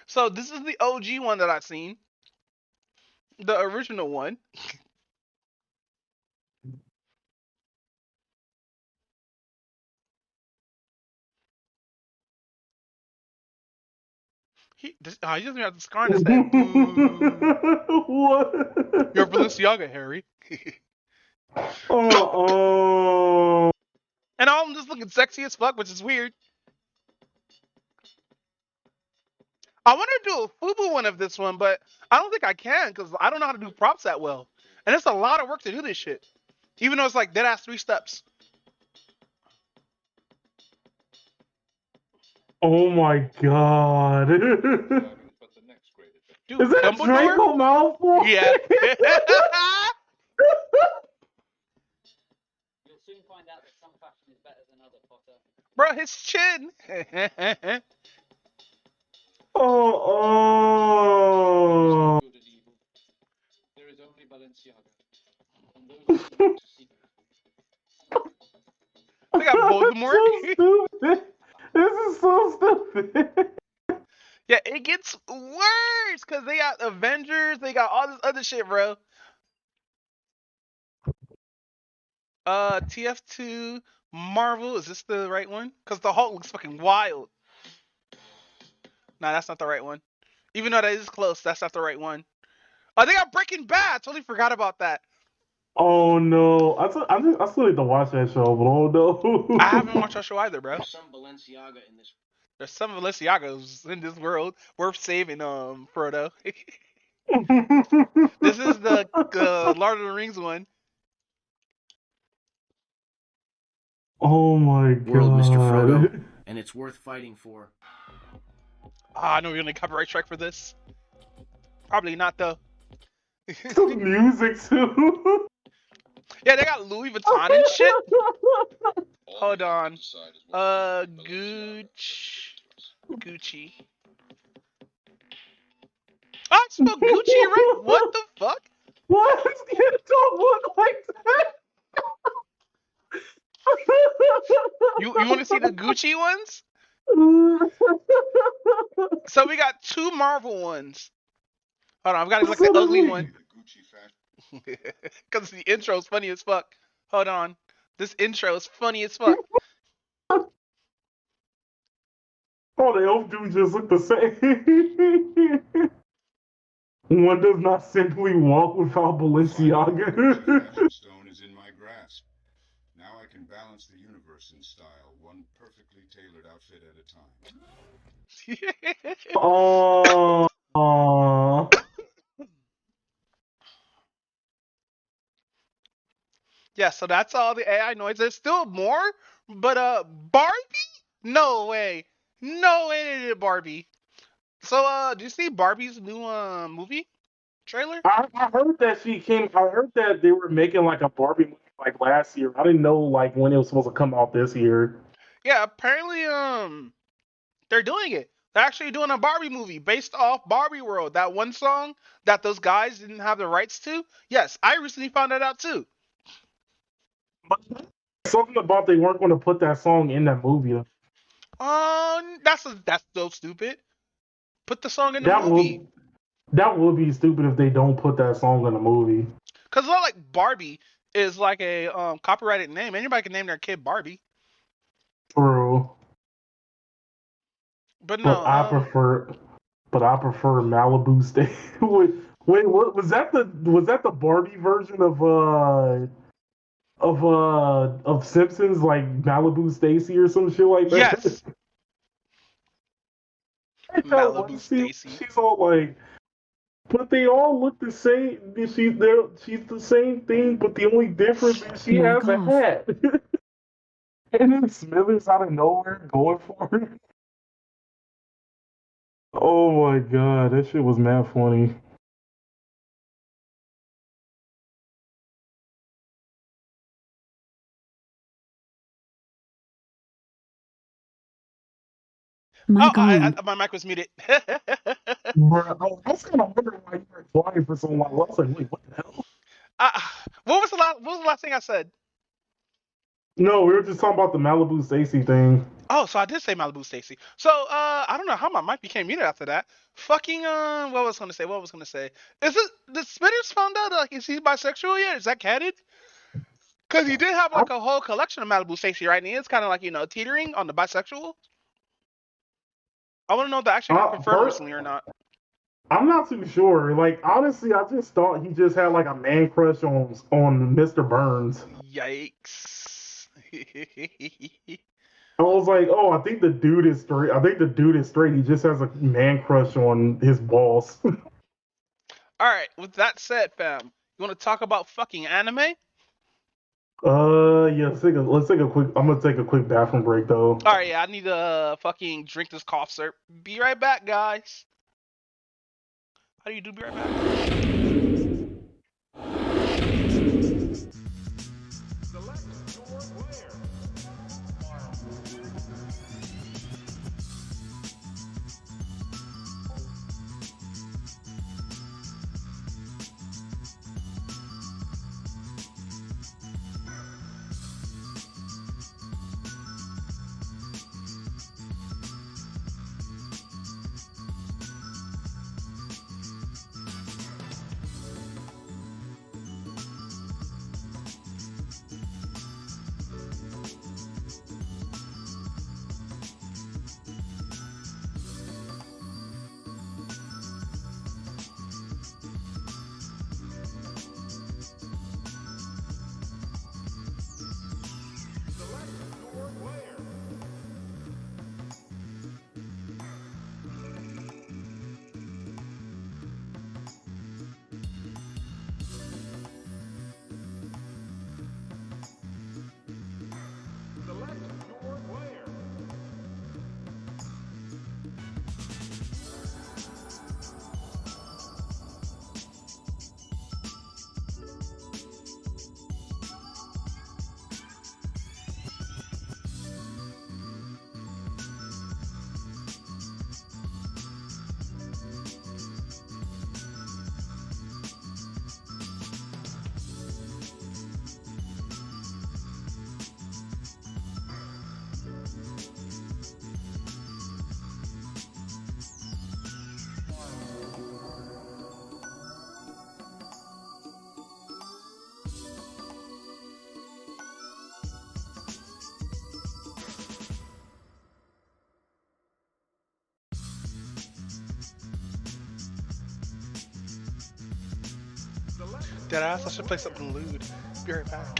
So this is the OG one that I've seen. The original one. He doesn't have the scar on his head. Boo. What? You're a Balenciaga, Harry. Oh. And all of them just looking sexy as fuck, which is weird. I want to do a FUBU one of this one, but I don't think I can because I don't know how to do props that well. And it's a lot of work to do this shit. Even though it's like dead ass 3 steps. Oh my god. Dude, Is that Dumbledore? Draco Malfoy? Yeah. You'll soon find out that some fashion is better than other, Potter. Bro, his chin. Oh. Good and evil. There is only Balenciaga. And those who seek to see They got Voldemort. So stupid. This is so stupid. Yeah, it gets worse because they got Avengers, they got all this other shit, bro. TF2 Marvel, is this the right one? Because the Hulk looks fucking wild. Nah, that's not the right one. Even though that is close, that's not the right one. Oh, they got Breaking Bad. Totally forgot about that. Oh no. I still need to watch that show, but oh no. I haven't watched that show either, bro. There's some Balenciaga in this. There's some Balenciagos in this world worth saving, Frodo. This is the Lord of the Rings one. Oh my god. World, Mr. Frodo, and it's worth fighting for. I know we're gonna copyright strike for this. Probably not though. Some music too. Yeah, they got Louis Vuitton and shit. Hold on. Gucci. Oh, I spelled Gucci right? What the fuck? What? It don't look like that. You want to see the Gucci ones? So we got 2 Marvel ones. Hold on, I've got to look at the ugly one. Because the intro's funny as fuck. Hold on. This intro is funny as fuck. Oh, they all do just look the same. One does not simply walk without Balenciaga. Stone is in my grasp. Now I can balance the universe in style, one perfectly tailored outfit at a time. Oh. Yeah, so that's all the AI noise. There's still more, but Barbie? No way. No way they did Barbie. So do you see Barbie's new movie trailer? I heard that she came. I heard that they were making like a Barbie movie like last year. I didn't know like when it was supposed to come out this year. Yeah, apparently they're doing it. They're actually doing a Barbie movie based off Barbie World. That one song that those guys didn't have the rights to. Yes, I recently found that out too. But something about they weren't going to put that song in that movie. That's so stupid. Put the song in the That movie. would be stupid if they don't put that song in the movie. Cause it's not like Barbie is like a copyrighted name. Anybody can name their kid Barbie. True. But no, I prefer Malibu State. wait, what was that? The Barbie version of Simpsons, like Malibu Stacy or some shit like that? Yes. Malibu Stacy. Stacy. She's all like, but they all look the same. She's the same thing, but the only difference is she has a hat. And then Smithers out of nowhere going for it. Oh my god, that shit was mad funny. Mic on. My mic was muted. Bro, I was kind of wondering why you were quiet for so long. I was like, wait, what the hell? uh, what was the last thing I said? No, we were just talking about the Malibu Stacy thing. Oh, so I did say Malibu Stacy. So, I don't know how my mic became muted after that. Fucking, what was I gonna say? What was I gonna say? Is it the Spitters found out like is he bisexual yet? Is that canon? Because he did have I, like a whole collection of Malibu Stacy, right? And he is kind of like teetering on the bisexual. I want to know if that actually got confirmed first, recently or not. I'm not too sure. Like, honestly, I just thought he just had like a man crush on Mr. Burns. Yikes. I was like, oh, I think the dude is straight. I think the dude is straight. He just has a man crush on his boss. All right. With that said, fam, you want to talk about fucking anime? Yeah. Let's take a quick. I'm gonna take a quick bathroom break though. All right. Yeah, I need to fucking drink this cough syrup. Be right back, guys. How do you do? Be right back. Deadass, I should play something lewd. Be right back.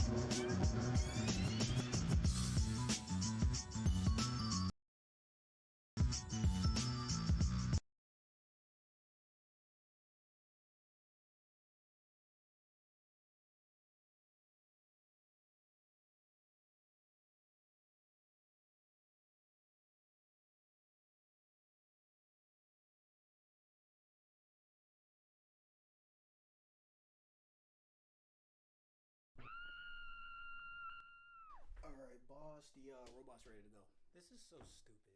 Alright, boss, the robot's ready to go. This is so stupid.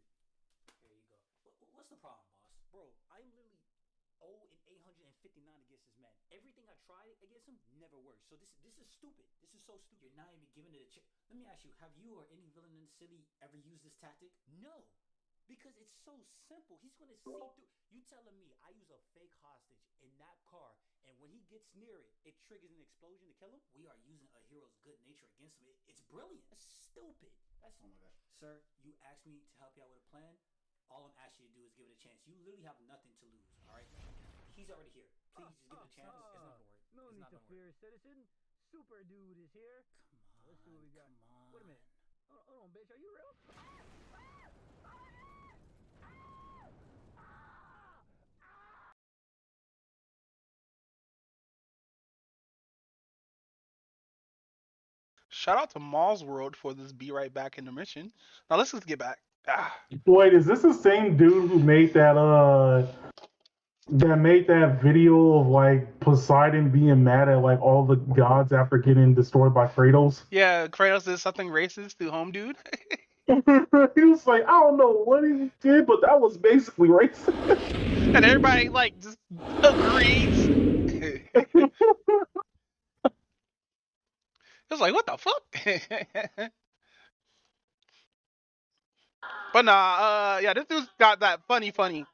Here you go. What's the problem, boss? Bro, I'm literally 0 and 859 against this man. Everything I tried against him never worked. So this is stupid. This is so stupid. You're not even giving it a chance. Let me ask you, have you or any villain in the city ever used this tactic? No. Because it's so simple. He's going to see through. You telling me I use a fake hostage in that car, and when he gets near it, it triggers an explosion to kill him? We are using a hero's good nature against him. It's brilliant. That's stupid. That's, oh my God. Sir, you asked me to help you out with a plan. All I'm asking you to do is give it a chance. You literally have nothing to lose, all right? He's already here. Please just give it a chance. It's not going to work. No need to fear, citizen. Super dude is here. Come on. Let's see what we got. Come on. Wait a minute. Hold on, bitch. Are you real? Shout out to Mall's World for this Be Right Back intermission. Now let's just get back. Wait, is this the same dude who made that video of like Poseidon being mad at like all the gods after getting destroyed by Kratos? Yeah, Kratos did something racist to Home Dude. He was like, I don't know what he did, but that was basically racist. And everybody like just agrees. It was like, what the fuck? But nah, yeah, this dude's got that funny. The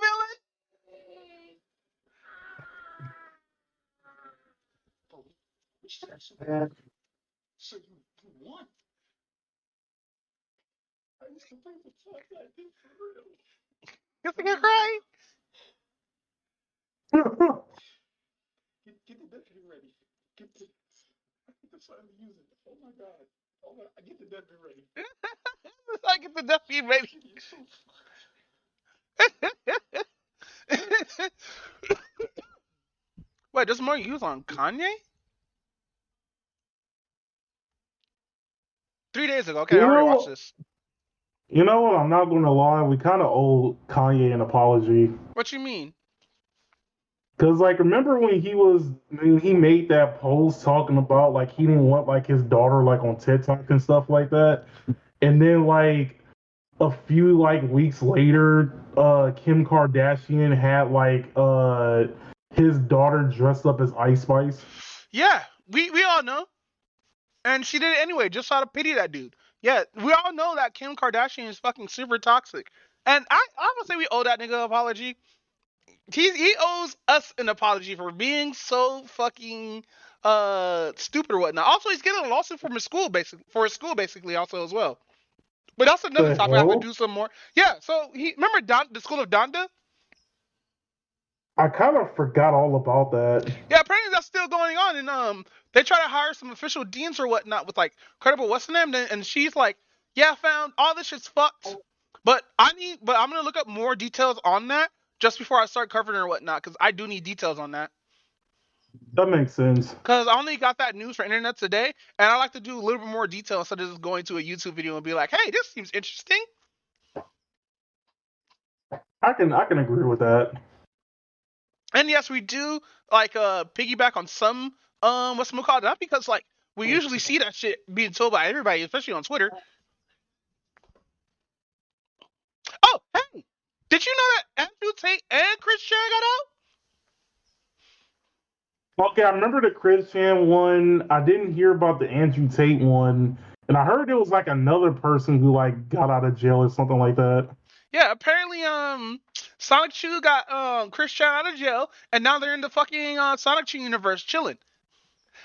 villain. So you won. I used to play the fuck like this for real. Gets to get crying. Get the deputy ready. Get the finally use it. Oh my god. Oh my, get the deputy ready. I get the deputy baby. You're so Wait, there's more use on Kanye? 3 days ago. Okay, I You already watched know, this. you know what? I'm not gonna lie. We kind of owe Kanye an apology. What you mean? Cause like, remember when he made that post talking about like he didn't want like his daughter like on TikTok and stuff like that, and then like a few like weeks later, Kim Kardashian had like his daughter dressed up as Ice Spice. Yeah, we all know. And she did it anyway, just out of pity that dude. Yeah, we all know that Kim Kardashian is fucking super toxic. And I'm gonna say we owe that nigga an apology. He owes us an apology for being so fucking stupid or whatnot. Also, he's getting a lawsuit from his school basically also as well. But that's another The topic I have to hell? do some more. Yeah, so he remember the school of Donda? I kind of forgot all about that. Yeah, apparently that's still going on, and they try to hire some official deans or whatnot with like credible what's the name, and she's like, yeah, I found all this shit's fucked, but I'm gonna look up more details on that just before I start covering it or whatnot, because I do need details on that. That makes sense. Because I only got that news for Internet Today, and I like to do a little bit more detail instead of just going to a YouTube video and be like, hey, this seems interesting. I can agree with that. And yes, we do like piggyback on some what's it called? Not because like we usually see that shit being told by everybody, especially on Twitter. Oh, hey, did you know that Andrew Tate and Chris Chan got out? Okay, I remember the Chris Chan one. I didn't hear about the Andrew Tate one, and I heard it was like another person who like got out of jail or something like that. Yeah, apparently Sonic Chu got Chris Chan out of jail, and now they're in the fucking Sonic Chu universe chilling.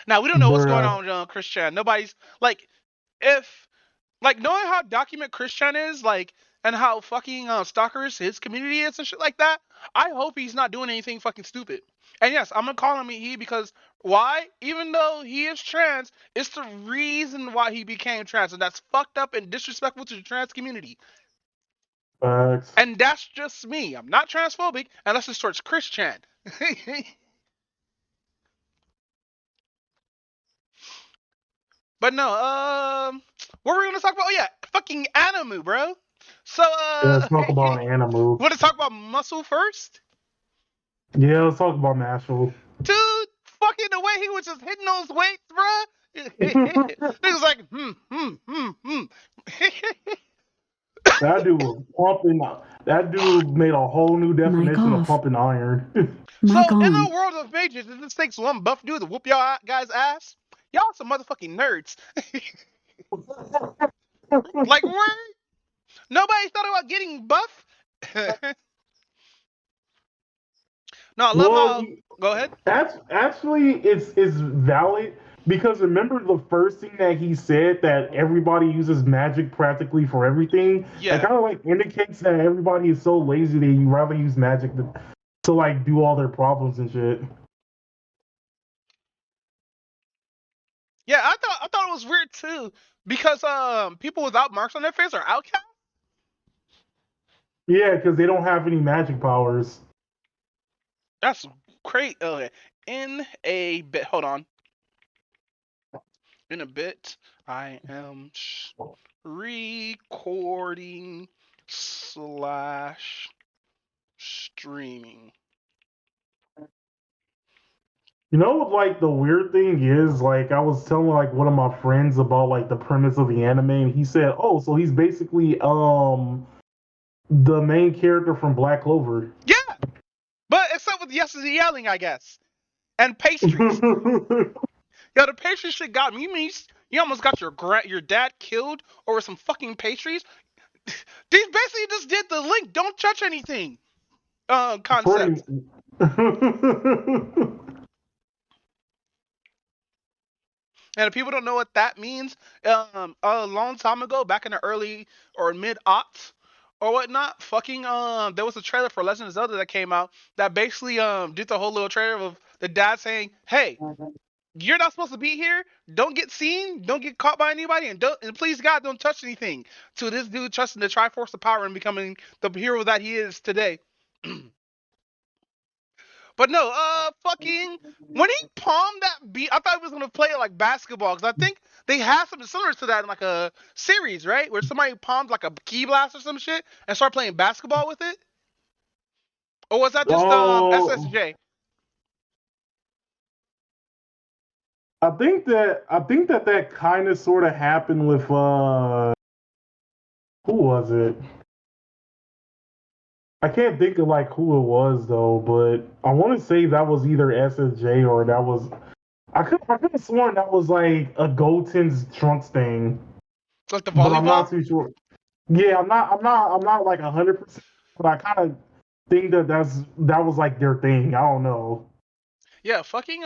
Now we don't know what's going Bruh. on with Chris Chan. Nobody's like if like knowing how document Chris Chan is like and how fucking stalkerish his community is and shit like that. I hope he's not doing anything fucking stupid. And yes, I'm gonna call him he because why? Even though he is trans, it's the reason why he became trans, and that's fucked up and disrespectful to the trans community. Facts. And that's just me. I'm not transphobic unless it's towards Chris Chan. But no, what were we gonna talk about? Oh yeah, fucking anime, bro. So Yeah, let's talk about Animu. want to talk about muscle first? Yeah, let's talk about Mashal. Dude, fucking the way he was just hitting those weights, bro. He was like, That dude was pumping. That dude made a whole new definition of off. pumping iron. So Mic in on. the world of majors, it just takes one buff dude to whoop y'all guys' ass. Y'all some motherfucking nerds. Like where? Nobody thought about getting buff. No, I love Well, how. Go ahead. that's actually it's valid because remember the first thing that he said that everybody uses magic practically for everything. Yeah. It kind of like indicates that everybody is so lazy that you rather use magic to like do all their problems and shit. Yeah, I thought it was weird too because people without marks on their face are outcasts. Yeah, because they don't have any magic powers. That's great. Okay. In a bit, hold on. In a bit, I am recording slash Streaming. You know what, like, the weird thing is, like, I was telling, like, one of my friends about, like, the premise of the anime, and he said, oh, so he's basically, the main character from Black Clover. Yeah, but except with yes and yelling, I guess, and pastries. Yo, the pastry shit got me. You mean you almost got your dad killed over some fucking pastries? These basically just did the link. Don't touch anything. Pretty. Concept. And if people don't know what that means, a long time ago, back in the early or mid aughts or whatnot, fucking there was a trailer for Legend of Zelda that came out that basically did the whole little trailer of the dad saying, "Hey, you're not supposed to be here. Don't get seen. Don't get caught by anybody, and please God, don't touch anything." To this dude trusting the Triforce of Power and becoming the hero that he is today. But no, fucking when he palmed that beat, I thought he was gonna play it like basketball because I think they had something similar to that in like a series, right? Where somebody palmed like a key blast or some shit and started playing basketball with it. Or was that just Oh, SSJ? I think that kind of sort of happened with who was it? I can't think of like who it was though, but I want to say that was either SSJ or that was I could have sworn that was like a Goten's Trunks thing, Like the but I'm volleyball? not too sure. Yeah, I'm not like 100%, but I kind of think that was like their thing. I don't know. Yeah, fucking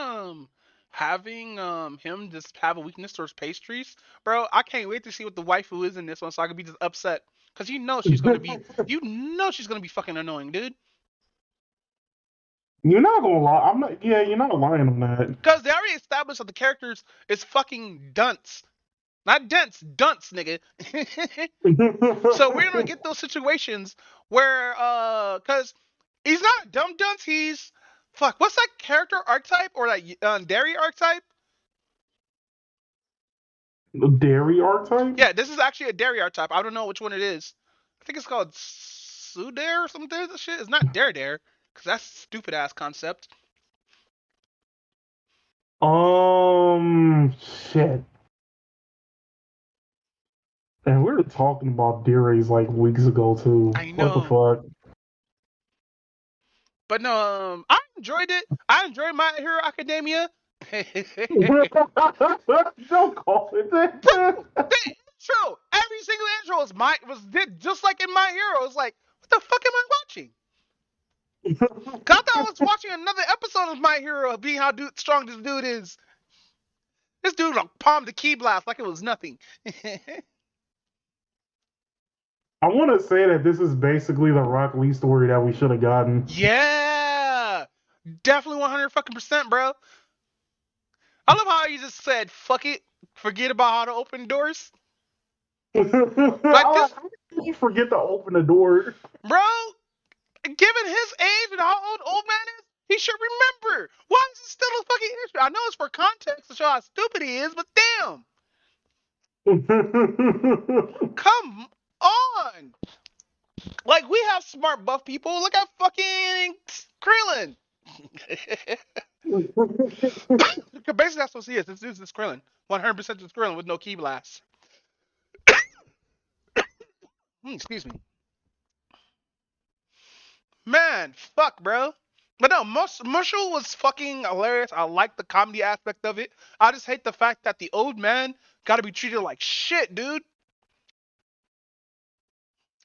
having him just have a weakness towards pastries, bro. I can't wait to see what the waifu is in this one so I can be just upset. Cause you know she's gonna be fucking annoying, dude. You're not gonna lie. I'm not. Yeah, you're not lying on that. Cause they already established that the characters is fucking dunce. Not dense, dunce, nigga. So we're gonna get those situations where cause he's not a dumb dunce, he's fuck, what's that character archetype or that dairy archetype? Dairy archetype? Yeah, this is actually a dairy archetype. I don't know which one it is. I think it's called Sudare or something. This shit. It's not Dare Dare, because that's stupid ass concept. Shit. And we were talking about dairies like weeks ago too. I What the know. fuck? But no, I enjoyed it. I enjoyed My Hero Academia. Don't call it Bro, that. the intro, every single intro was did just like in My Hero. It's like, what the fuck am I watching? Cause I thought I was watching another episode of My Hero, being how strong this dude is. This dude like palmed the key blast like it was nothing. I want to say that this is basically the Rock Lee story that we should have gotten. Yeah, definitely 100 fucking percent, bro. I love how you just said, "Fuck it, forget about how to open doors." Like How this, did you forget to open the door? bro. Given his age and how old man is, he should remember. Why is it still a fucking issue? I know it's for context to show how stupid he is, but damn, come on. Like we have smart buff people. Look at fucking Krillin. Basically, that's what he is. This dude's this Krillin. 100% just Krillin with no key blast. Excuse me. Man, fuck, bro. But no, Marshall was fucking hilarious. I like the comedy aspect of it. I just hate the fact that the old man got to be treated like shit, dude.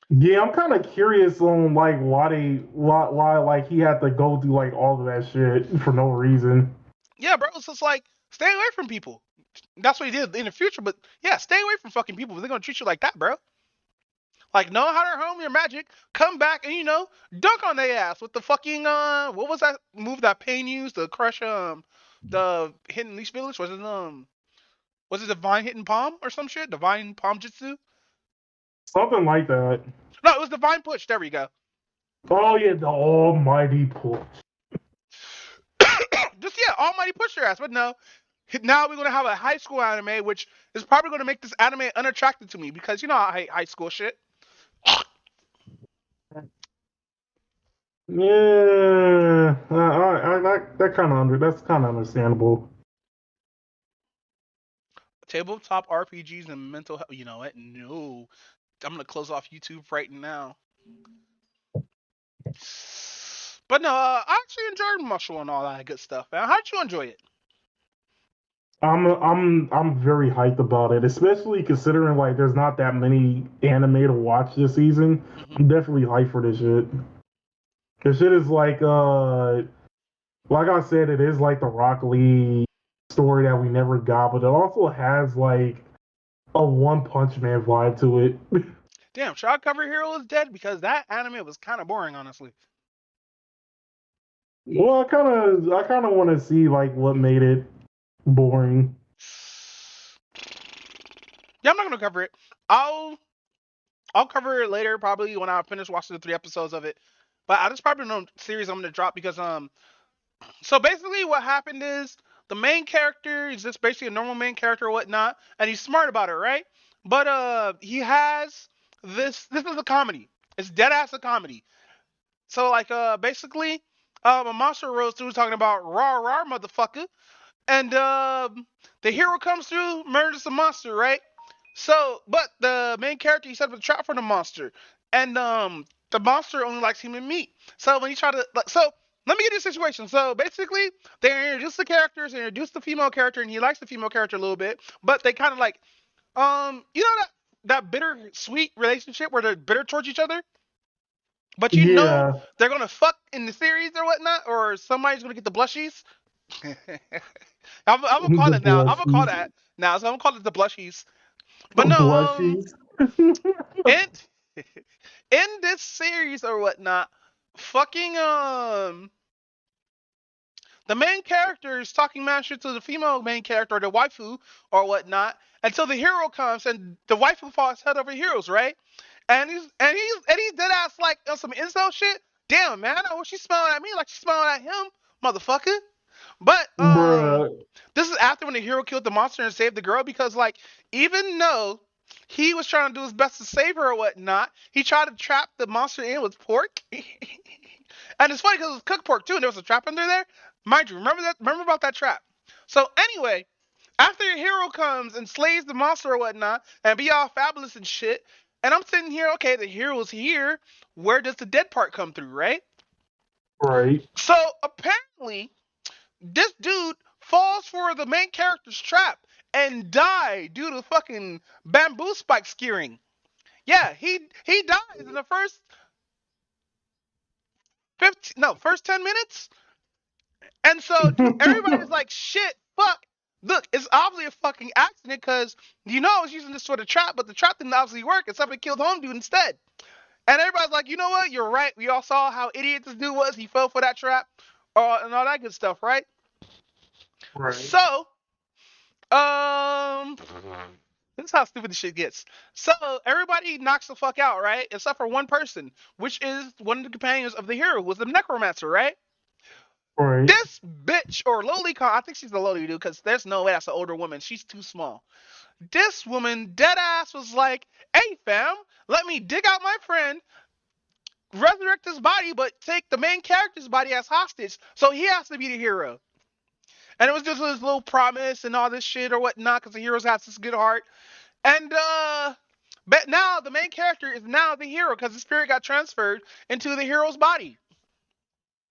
Yeah, I'm kind of curious on like why like he had to go through like all of that shit for no reason. Yeah, bro. It's just like stay away from people. That's what he did in the future. But yeah, stay away from fucking people. They're gonna treat you like that, bro. Like know how to hone your magic, come back and dunk on their ass with the fucking what was that move that Pain used to crush the hidden leash village? Was it divine hidden palm or some shit? Divine palm jutsu? Something like that. No, it was divine push. There we go. Oh yeah, the almighty push. Just yeah, almighty push your ass. But no, now we're gonna have a high school anime, which is probably gonna make this anime unattractive to me because I hate high school shit. Yeah, that's kind of understandable. Tabletop RPGs and mental health. You know what? No. I'm gonna close off YouTube right now. But no, I actually enjoyed Muscle and all that good stuff, man. How'd you enjoy it? I'm very hyped about it, especially considering like there's not that many anime to watch this season. Hmm. I'm definitely hyped for this shit. This shit is like I said, it is like the Rock Lee story that we never got, but it also has like a One Punch Man vibe to it. Damn, Shot Cover Hero is dead because that anime was kind of boring, honestly. Well, I kind of want to see like what made it boring. Yeah, I'm not gonna cover it. I'll I'll cover it later, probably when I finish watching the 3 episodes of it. But I just probably no series I'm gonna drop because So basically, what happened is the main character is just basically a normal main character or whatnot, and he's smart about it, right? But he has this. This is a comedy. It's dead ass a comedy. So like basically, a monster rose through talking about raw raw motherfucker, and the hero comes through, murders the monster, right? So, but the main character he set up a trap for the monster, and the monster only likes human meat. So when he try to, like, so let me get you a situation. So basically, they introduce the characters, they introduce the female character, and he likes the female character a little bit, but they kind of like, you know that bitter sweet relationship where they're bitter towards each other, but you know Yeah, they're gonna fuck in the series or whatnot, or somebody's gonna get the blushies. I'm gonna call the it now. I'm gonna call blushies, that now. So I'm gonna call it the blushies. But no, blushies. in in this series or whatnot, fucking the main character is talking master to the female main character, or the waifu or whatnot, until the hero comes and the waifu falls head over heels, right? And he's dead ass like on some incel shit. Damn man, I know she's smiling at me like she's smiling at him, motherfucker. But Bruh. this is after when the hero killed the monster and saved the girl because like even though he was trying to do his best to save her or whatnot, he tried to trap the monster in with pork. And it's funny because it was cooked pork too, and there was a trap under there. Mind you, remember that? Remember about that trap. So anyway, after your hero comes and slays the monster or whatnot, and be all fabulous and shit, and I'm sitting here, okay, the hero's here. Where does the dead part come through, right? Right. So apparently, this dude falls for the main character's trap and die due to fucking bamboo spike skewering. Yeah, he dies in the first 15, no, first 10 minutes. And so everybody's like, shit, fuck. Look, it's obviously a fucking accident because you know I was using this sort of trap, but the trap didn't obviously work and somebody killed home dude instead. And everybody's like, you know what? You're right. We all saw how idiot this dude was. He fell for that trap and all that good stuff, right? Right. So, um, this is how stupid this shit gets. So everybody knocks the fuck out, right? Except for one person, which is one of the companions of the hero, who was the necromancer, right? Right. This bitch or Lolicon, I think she's the Loli dude, because there's no way that's an older woman. She's too small. This woman, dead ass, was like, "Hey fam, let me dig out my friend, resurrect his body, but take the main character's body as hostage, so he has to be the hero." And it was just this little promise and all this shit or whatnot, because the heroes have this good heart. And but now the main character is now the hero because the spirit got transferred into the hero's body.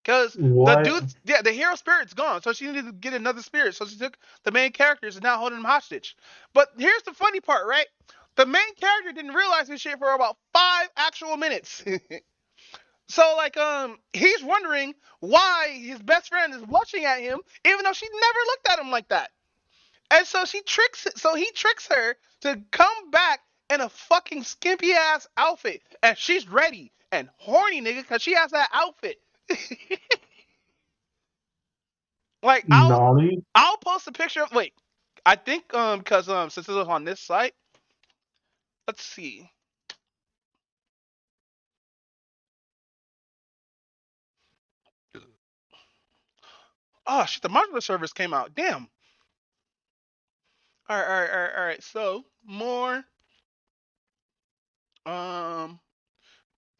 Because the What? dude, yeah, the hero spirit's gone, so she needed to get another spirit. So she took the main characters and now holding them hostage. But here's the funny part, right? The main character didn't realize this shit for about 5 actual minutes. So like he's wondering why his best friend is blushing at him, even though she never looked at him like that. And so he tricks her to come back in a fucking skimpy ass outfit. And she's ready and horny, nigga, because she has that outfit. Like Nani? I'll post a picture of wait. I think because since it was on this site, let's see. Oh shit, the modular service came out. Damn. Alright. So more um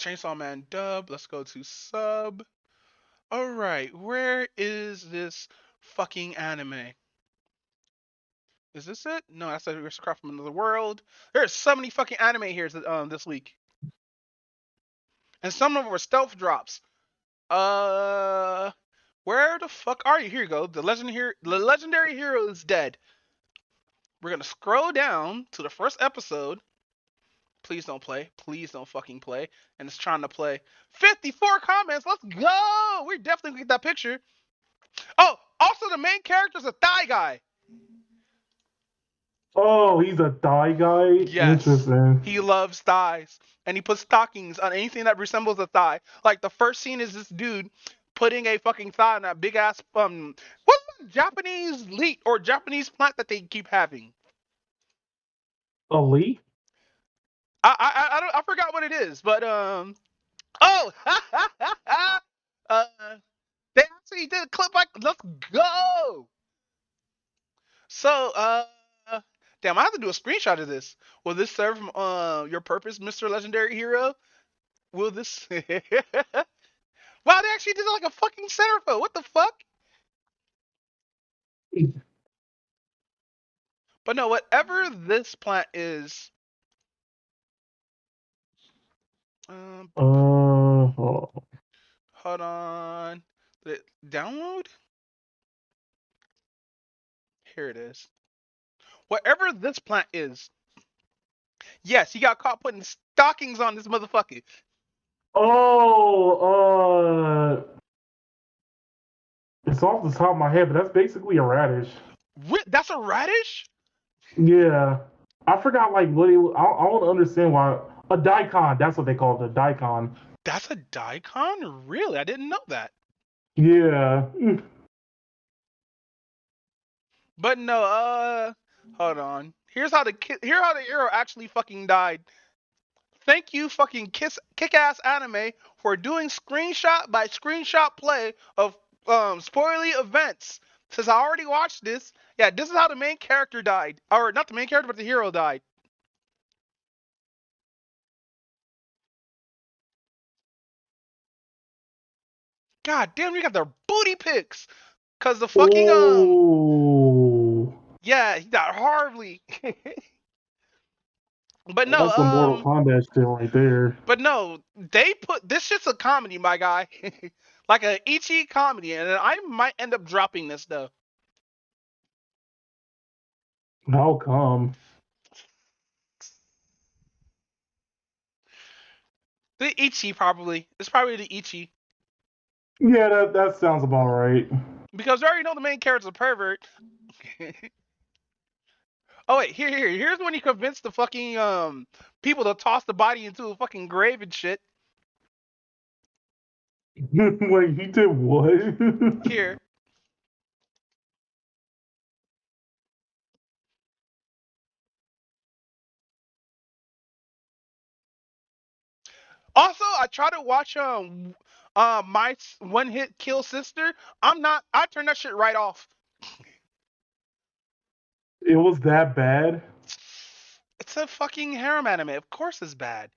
Chainsaw Man dub. Let's go to sub. All right, where is this fucking anime? Is this it? No, that's a Crop from Another World. There's so many fucking anime here this week, and some of them were stealth drops. Where the fuck are you? Here you go. The legendary hero is dead. We're gonna scroll down to the first episode. Please don't play. Please don't fucking play. And it's trying to play. 54 comments. Let's go. We're definitely gonna get that picture. Oh, also the main character's a thigh guy. Oh, he's a thigh guy? Yes. Interesting. He loves thighs. And he puts stockings on anything that resembles a thigh. Like the first scene is this dude putting a fucking thigh on that big ass what's the Japanese leaf or Japanese plant that they keep having? A leaf? I forgot what it is, but they actually did a clip like let's go. So damn, I have to do a screenshot of this. Will this serve your purpose, Mr. Legendary Hero? Will this wow, they actually did like a fucking centerfold. What the fuck? But no, whatever this plant is. Hold on. Did it download? Here it is. Whatever this plant is. Yes, he got caught putting stockings on this motherfucker. It's off the top of my head, but that's basically a radish. That's a radish? Yeah. I forgot like what it was. I don't understand why. A daikon, that's what they call it, a daikon. That's a daikon? Really? I didn't know that. Yeah. But no, hold on. Here's how the hero actually fucking died. Thank you, fucking kick-ass anime, for doing screenshot by screenshot play of spoilery events. Since I already watched this, yeah, this is how the main character died. Or not the main character, but the hero died. God damn, we got their booty pics. Cause the fucking yeah, he died horribly. But no, that's some Mortal Kombat shit right there. But no, they put this shit's a comedy, my guy. Like a Ichi comedy, and I might end up dropping this though. How come? The Ichi probably. It's probably the Ichi. Yeah, that sounds about right. Because we already know the main character's a pervert. Oh wait, here's when he convinced the fucking people to toss the body into a fucking grave and shit. Wait, he did what? Here. Also, I try to watch my one hit kill sister. I turned that shit right off. It was that bad? It's a fucking harem anime. Of course it's bad.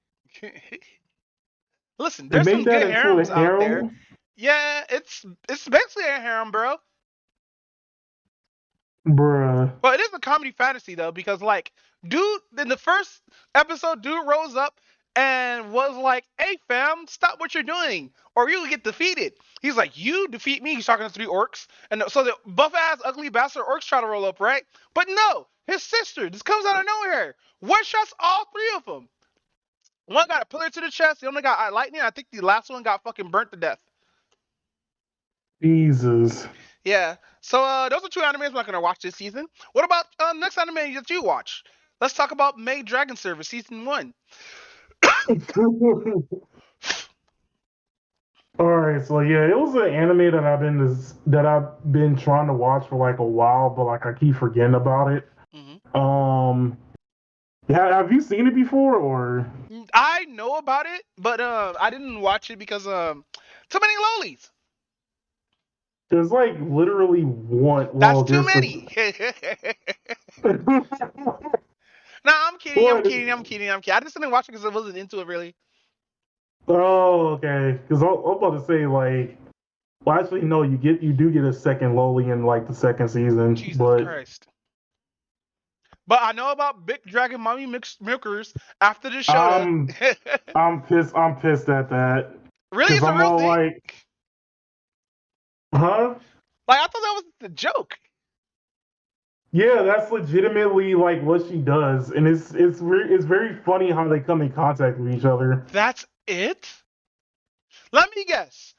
Listen, there's some good harems out there. Yeah, it's basically a harem, bro. Bruh. Well, it is a comedy fantasy though, because like, dude, in the first episode, dude rose up and was like, "Hey, fam, stop what you're doing, or you'll get defeated." He's like, "You defeat me." He's talking to 3 orcs, and so the buff ass, ugly bastard orcs try to roll up, right? But no, his sister just comes out of nowhere, one shots all 3 of them. One got a pillar to the chest. The other got lightning. I think the last one got fucking burnt to death. Jesus. Yeah. So those are 2 animes I'm not gonna watch this season. What about next anime that you watch? Let's talk about Maid Dragon Service season 1. Alright, so yeah, it was an anime that I've been trying to watch for like a while, but like I keep forgetting about it. Mm-hmm. Have you seen it before, or? I know about it, but I didn't watch it because too many lolis. There's like literally one. That's too many. Nah, I'm kidding. I just didn't watch it because I wasn't into it really. Oh, okay. Because I'm about to say like, well, actually, no. You do get a second loli in like the second season, Jesus but Christ. But I know about Big Dragon Mommy Milkers after the Shota. I'm I'm pissed. I'm pissed at that Really, because it's a I'm real all thing. like, huh? Like I thought that was the joke. Yeah, that's legitimately like what she does, and it's very funny how they come in contact with each other. That's it. Let me guess.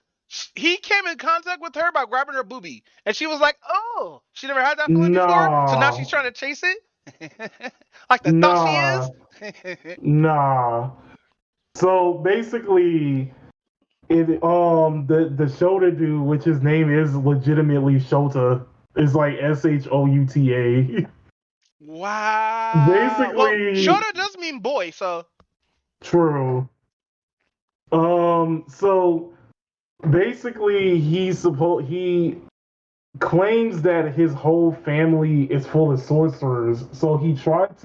He came in contact with her by grabbing her boobie, and she was like, "Oh, she never had that feeling before." So now she's Nah, trying to chase it, like the thought she nah, is. nah. So basically, the Shota dude, which his name is legitimately Shota, is like Shouta. Wow. Well, Basically, Shota does mean boy, so true. So basically, he claims that his whole family is full of sorcerers. So he tried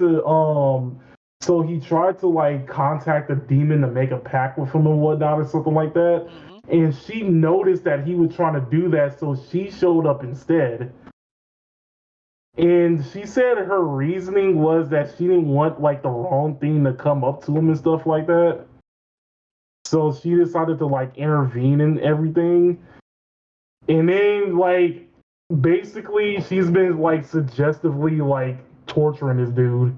to like contact a demon to make a pact with him and whatnot or something like that. hmm And she noticed that he was trying to do that, so she showed up instead. And she said her reasoning was that she didn't want like the wrong thing to come up to him and stuff like that. So she decided to like intervene in everything. And then like basically she's been like suggestively like torturing this dude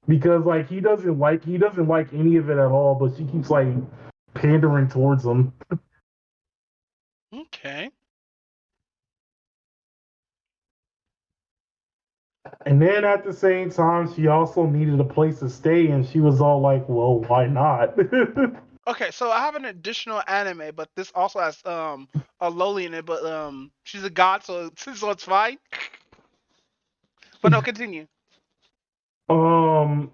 because like he doesn't like any of it at all, but she keeps like pandering towards him. okay. And then at the same time she also needed a place to stay and she was all like, well, why not? Okay, so I have an additional anime, but this also has a loli in it, but she's a god, so so it's fine. But no, continue. um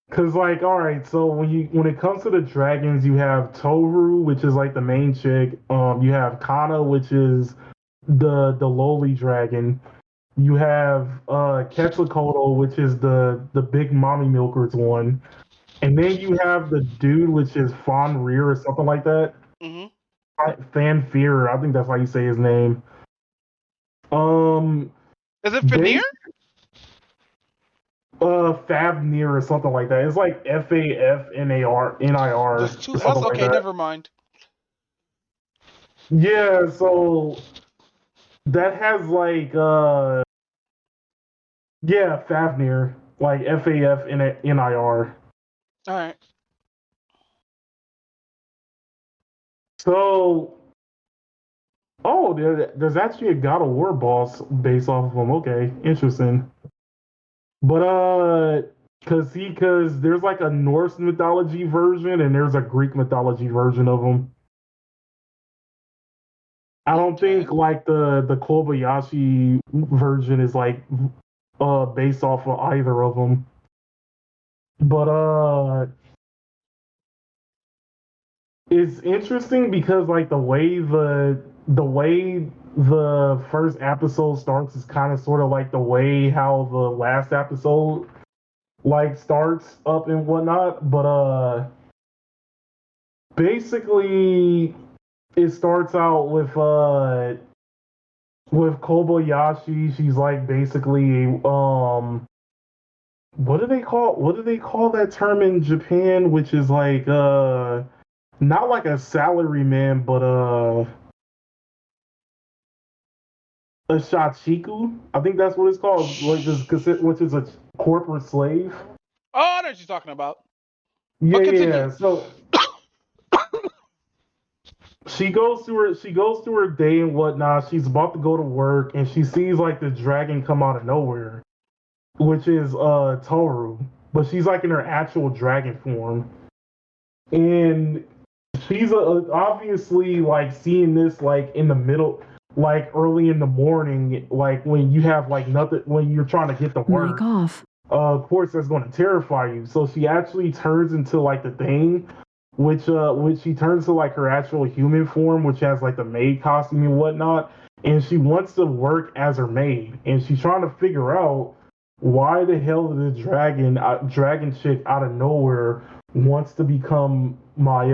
Cause like, all right, so when it comes to the dragons, you have Toru, which is like the main chick. You have Kana, which is the lowly dragon. You have Quetzalcoatl, which is the big mommy milkers one, and then you have the dude, which is Fan Rear or something like that. hmm Fan Fear, I think that's how you say his name. Um, Is it Fanir? base Favnir or something like that. It's like FAFNAR There's or two something L's. like Okay, that. never mind. Yeah, so that has like yeah, Fafnir, like FAFNIR. All right. So oh, there's actually a God of War boss based off of him. Okay, interesting. But cause there's like a Norse mythology version and there's a Greek mythology version of him. I don't Okay. think like the Kobayashi version is like based off of either of them. But it's interesting because like the first episode starts is kind of sort of like the way how the last episode like starts up and whatnot. But basically it starts out with Kobayashi. She's like basically what do they call that term in Japan, which is like not like a salary man, but a shachiku. I think that's what it's called, which is a corporate slave. Oh, I know what you're talking about. Yeah, But yeah. continue. So she goes through her day and whatnot. She's about to go to work, and she sees like the dragon come out of nowhere, which is Toru, but she's like in her actual dragon form, and she's obviously like seeing this like in the middle, like early in the morning, like when you have like nothing, when you're trying to get to Mic work. off. Of course, that's going to terrify you. So she actually turns into like the thing, which she turns to like her actual human form, which has like the maid costume and whatnot. And she wants to work as her maid, and she's trying to figure out why the hell did the dragon chick out of nowhere wants to become my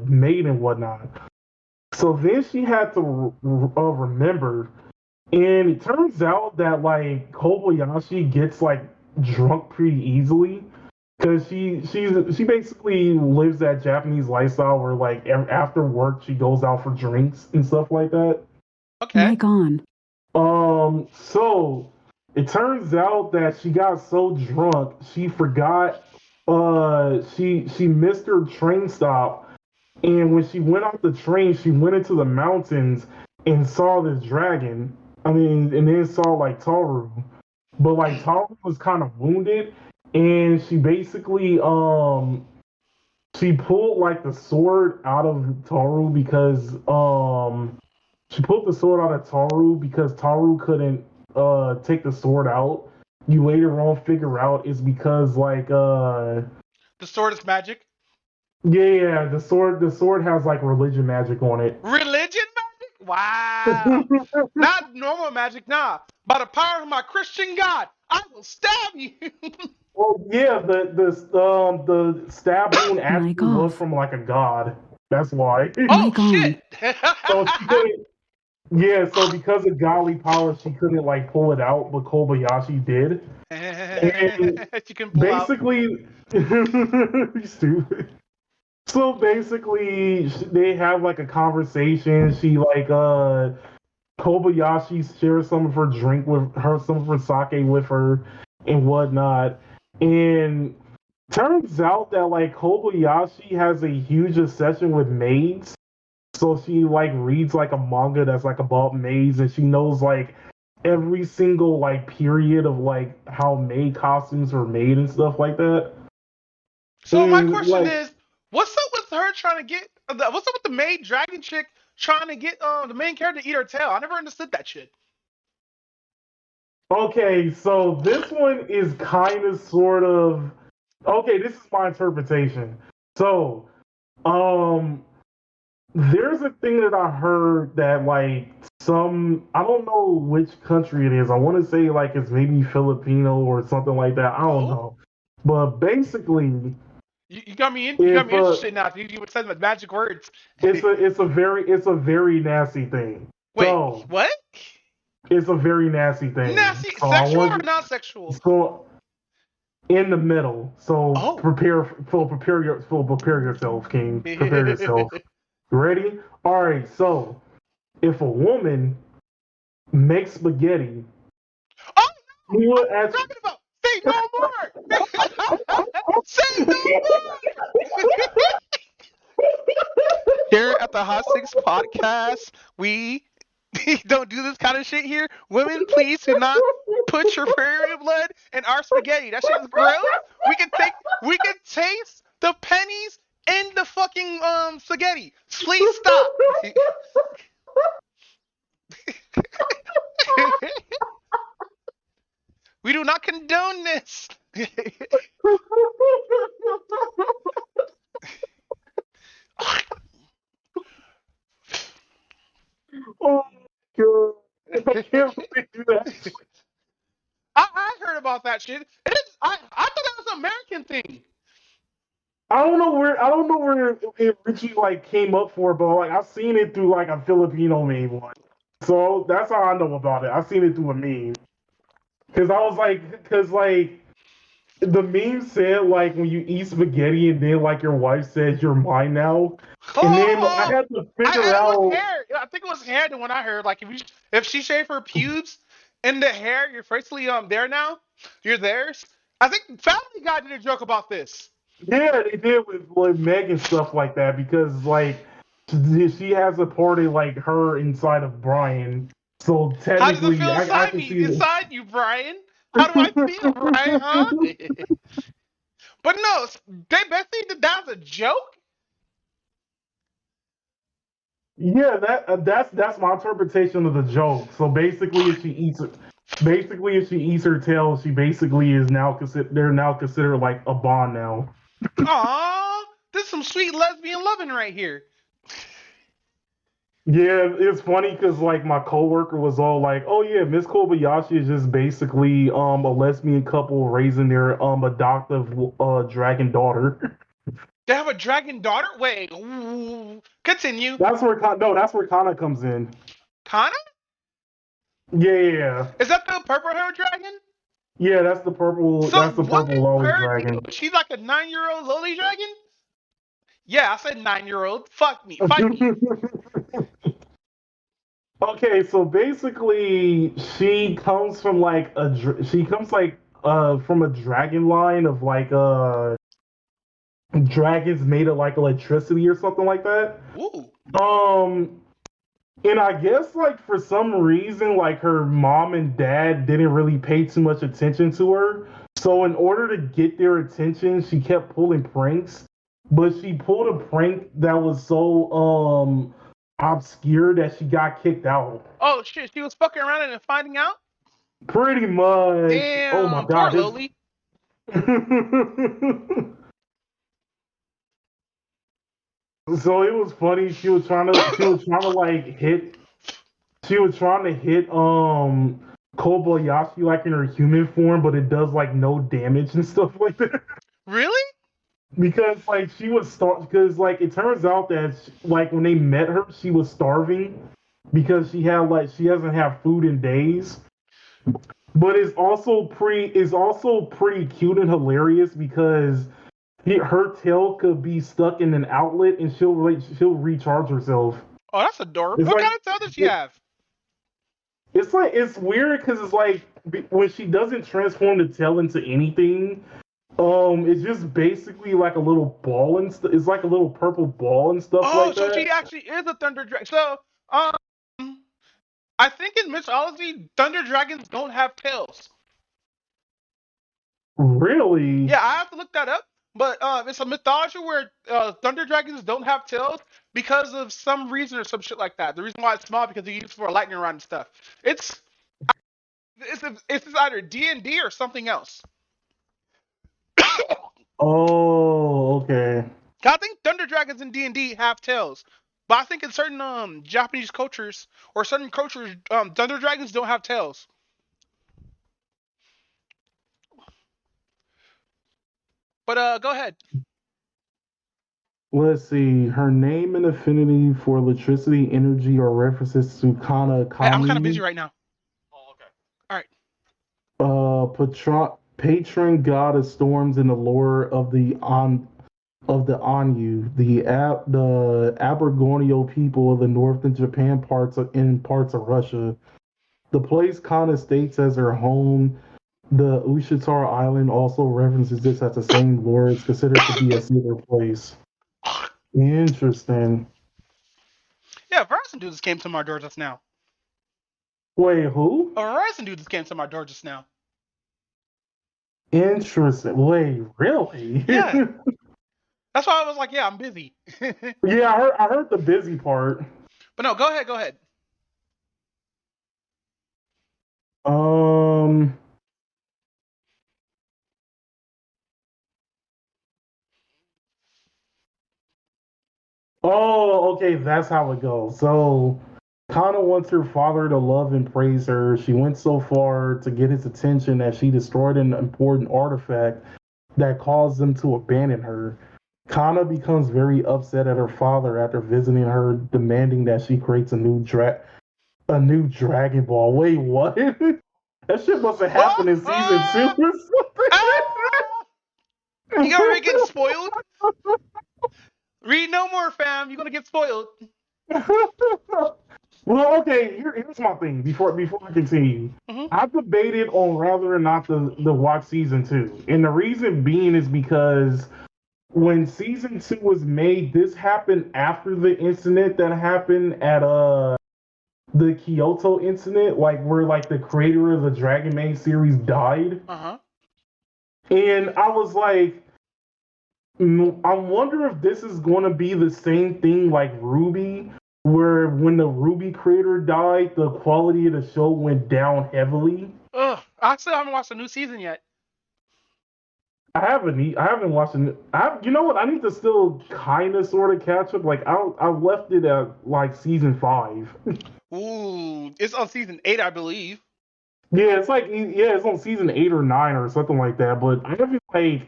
maid and whatnot? So then she had to remember, and it turns out that like Kobayashi gets like drunk pretty easily because she basically lives that Japanese lifestyle where like after work she goes out for drinks and stuff like that. Okay. Mic on. So it turns out that she got so drunk she forgot. She missed her train stop, and when she went off the train, she went into the mountains and saw this dragon. I mean, and then saw like Taru, but like Taru was kind of wounded, and she basically she pulled like the sword out of Taru because she pulled the sword out of Taru because Taru couldn't take the sword out. You later on figure out it's because like The sword is magic. yeah, the sword has like religion magic on it. Religion magic? Wow. Not normal magic, nah. By the power of my Christian God, I will stab you. Well, yeah, the stab wound actually Mic was off. from like a god. That's why. Oh Mic on. shit. So she couldn't. Yeah, so because of godly power, she couldn't like pull it out, but Kobayashi did. And She can pull out. basically, stupid. So basically, they have like a conversation. She like Kobayashi shares some of her drink with her, some of her sake with her, and whatnot. And turns out that like Kobayashi has a huge obsession with maids. So she like reads like a manga that's like about maids, and she knows like every single like period of like how maid costumes were made and stuff like that. So my And question like is, what's up with her trying to get? What's up with the maid dragon chick trying to get the main character to eat her tail? I never understood that shit. okay, so this one is kind of sort of okay, this is my interpretation. So, um there's a thing that I heard that like some I don't know which country it is. I want to say like it's maybe Filipino or something like that. I don't Oh, know. But basically, you got me in. You got if me interested now. You would say the magic words. it's a very nasty thing. Wait, So what? it's a very nasty thing. Nasty, So I sexual want or you non-sexual? so in the middle. So Oh. prepare yourself, King. Prepare yourself. Ready? All right. So if a woman makes spaghetti, Oh no! you I know would what ask. you're talking about. Say no more. Say no more. Here at the Hotsticks Podcast, we don't do this kind of shit here. Women, please do not put your prairie blood in our spaghetti. That shit is gross. We can taste the pennies in the fucking spaghetti. Please stop. We do not condone this. Oh my god! I can't believe that. I heard about that shit. I thought that was an American thing. I don't know where it originally like came up for, but like I've seen it through like a Filipino meme one. So that's how I know about it. I've seen it through a meme. Because the meme said like when you eat spaghetti and then like your wife says you're mine now, and then I Oh, had to figure it was out. hair. I think it was hair. The one I heard, like if she shaved her pubes and the hair, you're basically there now. You're theirs. I think Family Guy did a joke about this. Yeah, they did with like Meg and stuff like that because like she has a party like her inside of Brian. So How does it technically, feel I inside can me, see it. inside you, Brian? How do I feel, Brian? Huh? But no, they basically did that as a joke. Yeah, that's my interpretation of the joke. So basically if she eats her tail, she basically is now they're now considered like a bond now. Aw, this is some sweet lesbian loving right here. Yeah, it's funny because like my coworker was all like, "Oh yeah, Miss Kobayashi is just basically a lesbian couple raising their adoptive dragon daughter." They have a dragon daughter? Wait. Ooh. Continue. That's where Kana comes in. Kana? Yeah, Is that the purple hair dragon? yeah, that's the purple. So That's the what? purple lolly Her? dragon. She's like a 9-year-old lowly dragon? Yeah, I said 9-year-old. Fuck me. Fight me. Okay, so basically, she comes from like she comes like from a dragon line of like dragons made of like electricity or something like that. Ooh. Um, and I guess like for some reason, like her mom and dad didn't really pay too much attention to her. So in order to get their attention, she kept pulling pranks. But she pulled a prank that was so obscure that she got kicked out. Oh shit, she was fucking around and then finding out? Pretty much. Oh my Damn, poor god, this. lowly. So it was funny. She was trying to hit Kobayashi like in her human form, but it does like no damage and stuff like that. Really? Because like because like it turns out that like when they met her, she was starving because she hasn't had food in days. But it's also pretty cute and hilarious because her tail could be stuck in an outlet and she'll recharge herself. Oh, that's adorable. It's What like kind of tail does she have? it's weird because it's like when she doesn't transform the tail into anything, it's just basically like a little ball and it's like a little purple ball and stuff Oh, like so that. she actually is a thunder dragon. So, I think in mythology, thunder dragons don't have tails. Really? Yeah, I have to look that up. But it's a mythology where thunder dragons don't have tails because of some reason or some shit like that. The reason why it's small because they use it for a lightning rod and stuff. It's it's either D&D or something else. Oh, okay. I think thunder dragons in D&D have tails, but I think in certain Japanese cultures or certain cultures, thunder dragons don't have tails. But go ahead. Let's see. Her name and affinity for electricity, energy, or references to Kana Hey, I'm kind of busy Kami. right now. Oh, okay. All right. Patron god of storms in the lore of the Anyu, the Aboriginal people of the northern Japan parts of Russia. The place Kana states as her home. The Ushitar Island also references this as the same lore. It's considered to be a sacred place. Interesting. Yeah, Verizon dude just came to my door just now. Wait, who? A Verizon dude just came to my door just now. Interesting. Wait, really? Yeah. That's why I was like, yeah, I'm busy. Yeah, I heard the busy part. But no, go ahead, go ahead. Um. Oh, okay, that's how it goes. So, Kana wants her father to love and praise her. She went so far to get his attention that she destroyed an important artifact that caused them to abandon her. Kana becomes very upset at her father after visiting her, demanding that she creates a new Dragon Ball. Wait, what? That shit must have happened in season 2 or Ah! You ever getting spoiled? Read no more, fam. You're gonna get spoiled. something. Well, okay. Here's my thing. Before I continue, I've debated on whether or not to watch season 2, and the reason being is because when season 2 was made, this happened after the incident that happened at the Kyoto incident, like where like the creator of the Dragon Maid series died. And I was like, I wonder if this is going to be the same thing like Ruby, where when the Ruby creator died, the quality of the show went down heavily. Ugh, I still haven't watched the new season yet. I haven't watched it. You know what? I need to still kind of sort of catch up. Like I left it at like season 5. Ooh, it's on season 8, I believe. Yeah, it's on season 8 or 9 or something like that. But I haven't like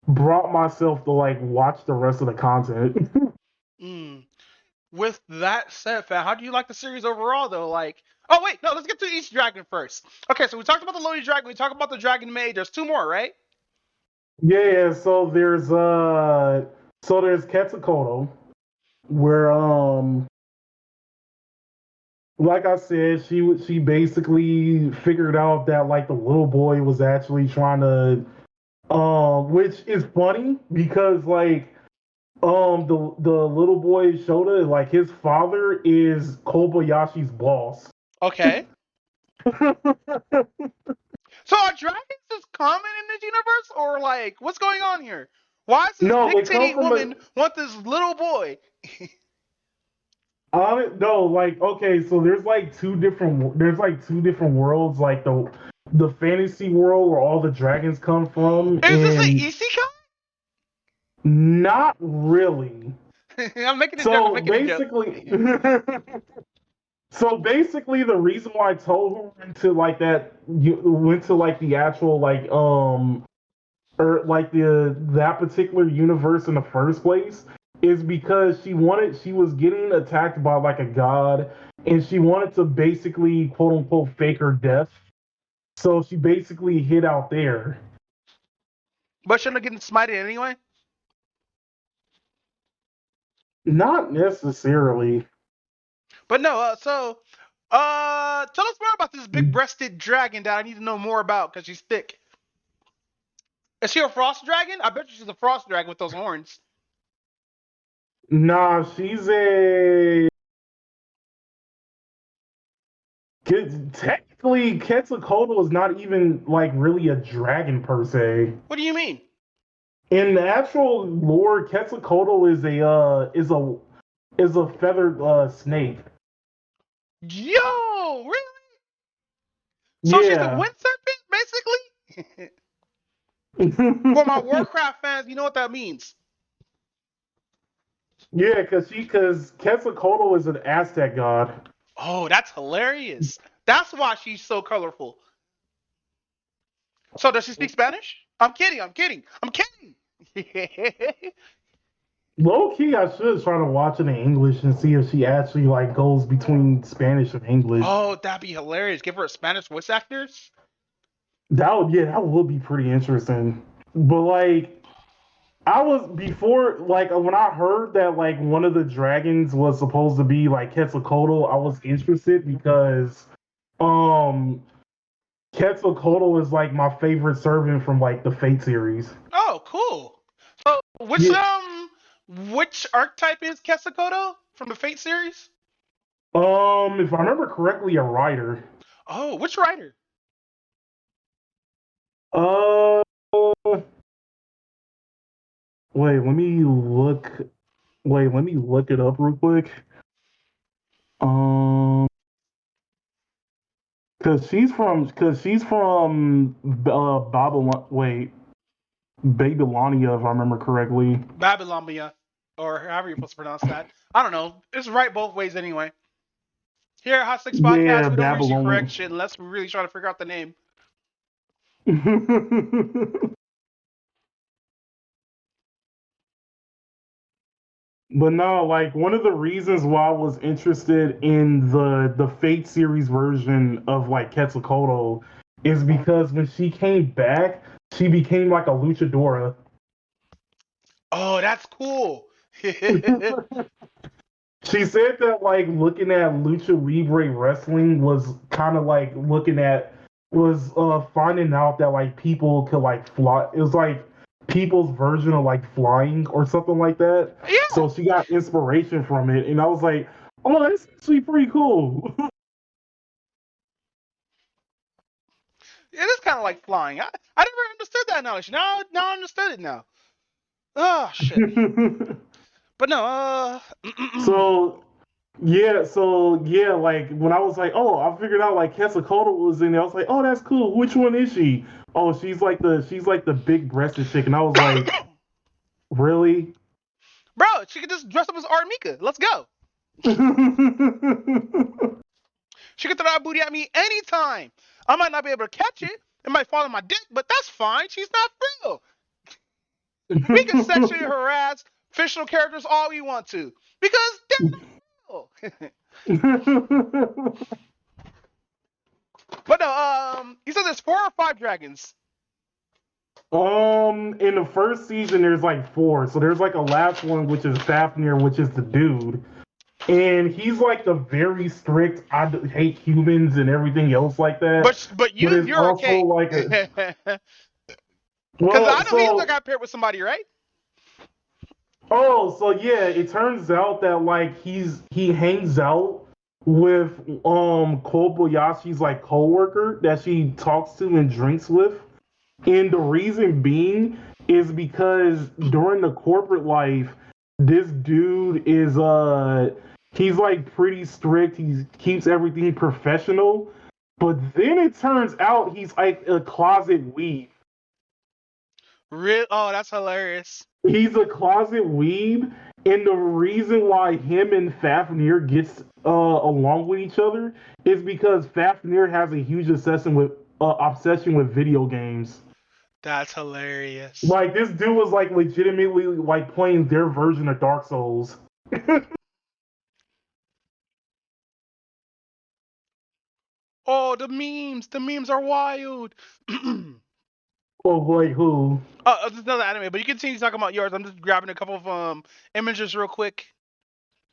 brought myself to like watch the rest of the content. Mm. With that said, Fat, how do you like the series overall, though? Like, oh wait, no, let's get to each dragon first. Okay, so we talked about the Lodi dragon. We talked about the dragon maid. There's 2 more, right? Yeah, so there's Quetzalcoatl, where like I said, she basically figured out that like the little boy was actually trying to which is funny because like the little boy Shota, like his father is Kobayashi's boss. Okay. So are dragons just common in this universe, or like, what's going on here? Why is this No, big they come titty from a woman want this little boy? no, like okay, so there's like two different worlds, like the fantasy world where all the dragons come from, Is this an and isekai? not really. I'm making a joke. I'm So making a joke. basically, the reason why Toho went to like the actual like or like that particular universe in the first place is because she was getting attacked by like a god, and she wanted to basically quote unquote fake her death. So she basically hid out there. But shouldn't have getting smited anyway. Not necessarily. But no. Tell us more about this big-breasted dragon that I need to know more about because she's thick. Is she a frost dragon? I bet you she's a frost dragon with those horns. Nah, technically Quetzalcoatl is not even like really a dragon per se. What do you mean? In the actual lore, Quetzalcoatl is a feathered snake. Yo, really? So she's a Yeah. wind serpent, basically? For my Warcraft fans, you know what that means. Yeah, because Quetzalcoatl is an Aztec god. Oh, that's hilarious. That's why she's so colorful. So does she speak Spanish? I'm kidding. I'm kidding. I'm kidding. Low key, I should try to watch it in English and see if she actually like goes between Spanish and English. Oh, that'd be hilarious. Give her a Spanish voice actors. That would be pretty interesting. But like, I was before like when I heard that like one of the dragons was supposed to be like Quetzalcoatl, I was interested because um Quetzalcoatl is like my favorite servant from like the Fate series. Oh, cool. So Yeah. which archetype is Quetzalcoatl from the Fate series? If I remember correctly, a writer. Oh, which writer? Uh, wait, let me look. Wait, let me look it up real quick. Um, cause she's from Babylon. Wait, Babylonia, if I remember correctly. Babylonia, or however you're supposed to pronounce that. I don't know. It's right both ways anyway. Here at Hotsticks Yeah, Podcast, we don't usually Babylonian. correct shit unless we're really trying to figure out the name. But no, like one of the reasons why I was interested in the Fate series version of like Quetzalcoatl is because when she came back, she became like a luchadora. Oh, that's cool. She said that like looking at lucha libre wrestling was kind of like finding out that like people could like fly. It was like people's version of like flying or something like that. Yeah. So she got inspiration from it, and I was like, oh, that's actually pretty cool. It is kind of like flying. I never understood that knowledge. Now I understood it now. Oh shit. But no. So yeah, like when I was like, oh, I figured out like Quetzalcoatl was in there. I was like, oh, that's cool. Which one is she? oh, she's like the big breasted chick, and I was like, really? Bro, she could just dress up as Armika. Let's go. She could throw that booty at me anytime. I might not be able to catch it. It might fall on my dick, but that's fine. She's not real. We can sexually harass fictional characters all we want to because they're not real. But no, he said there's 4 or 5 dragons. In the first season, there's like 4. So there's like a last one, which is Fafnir, which is the dude. And he's like the very strict, I hate humans and everything else like that. But you're okay. Like because well, I know he's got paired with somebody, right? Oh, so yeah, it turns out that like he hangs out with Kobayashi's like coworker that she talks to and drinks with. And the reason being is because during the corporate life, this dude is he's like pretty strict. He keeps everything professional. But then it turns out he's like a closet weeb. Real? Oh, that's hilarious. He's a closet weeb, and the reason why him and Fafnir gets along with each other is because Fafnir has a huge obsession with video games. That's hilarious. Like this dude was like legitimately like playing their version of Dark Souls. Oh, the memes! The memes are wild. Oh boy, who? Oh, there's another anime, but you continue talking about yours. I'm just grabbing a couple of images real quick.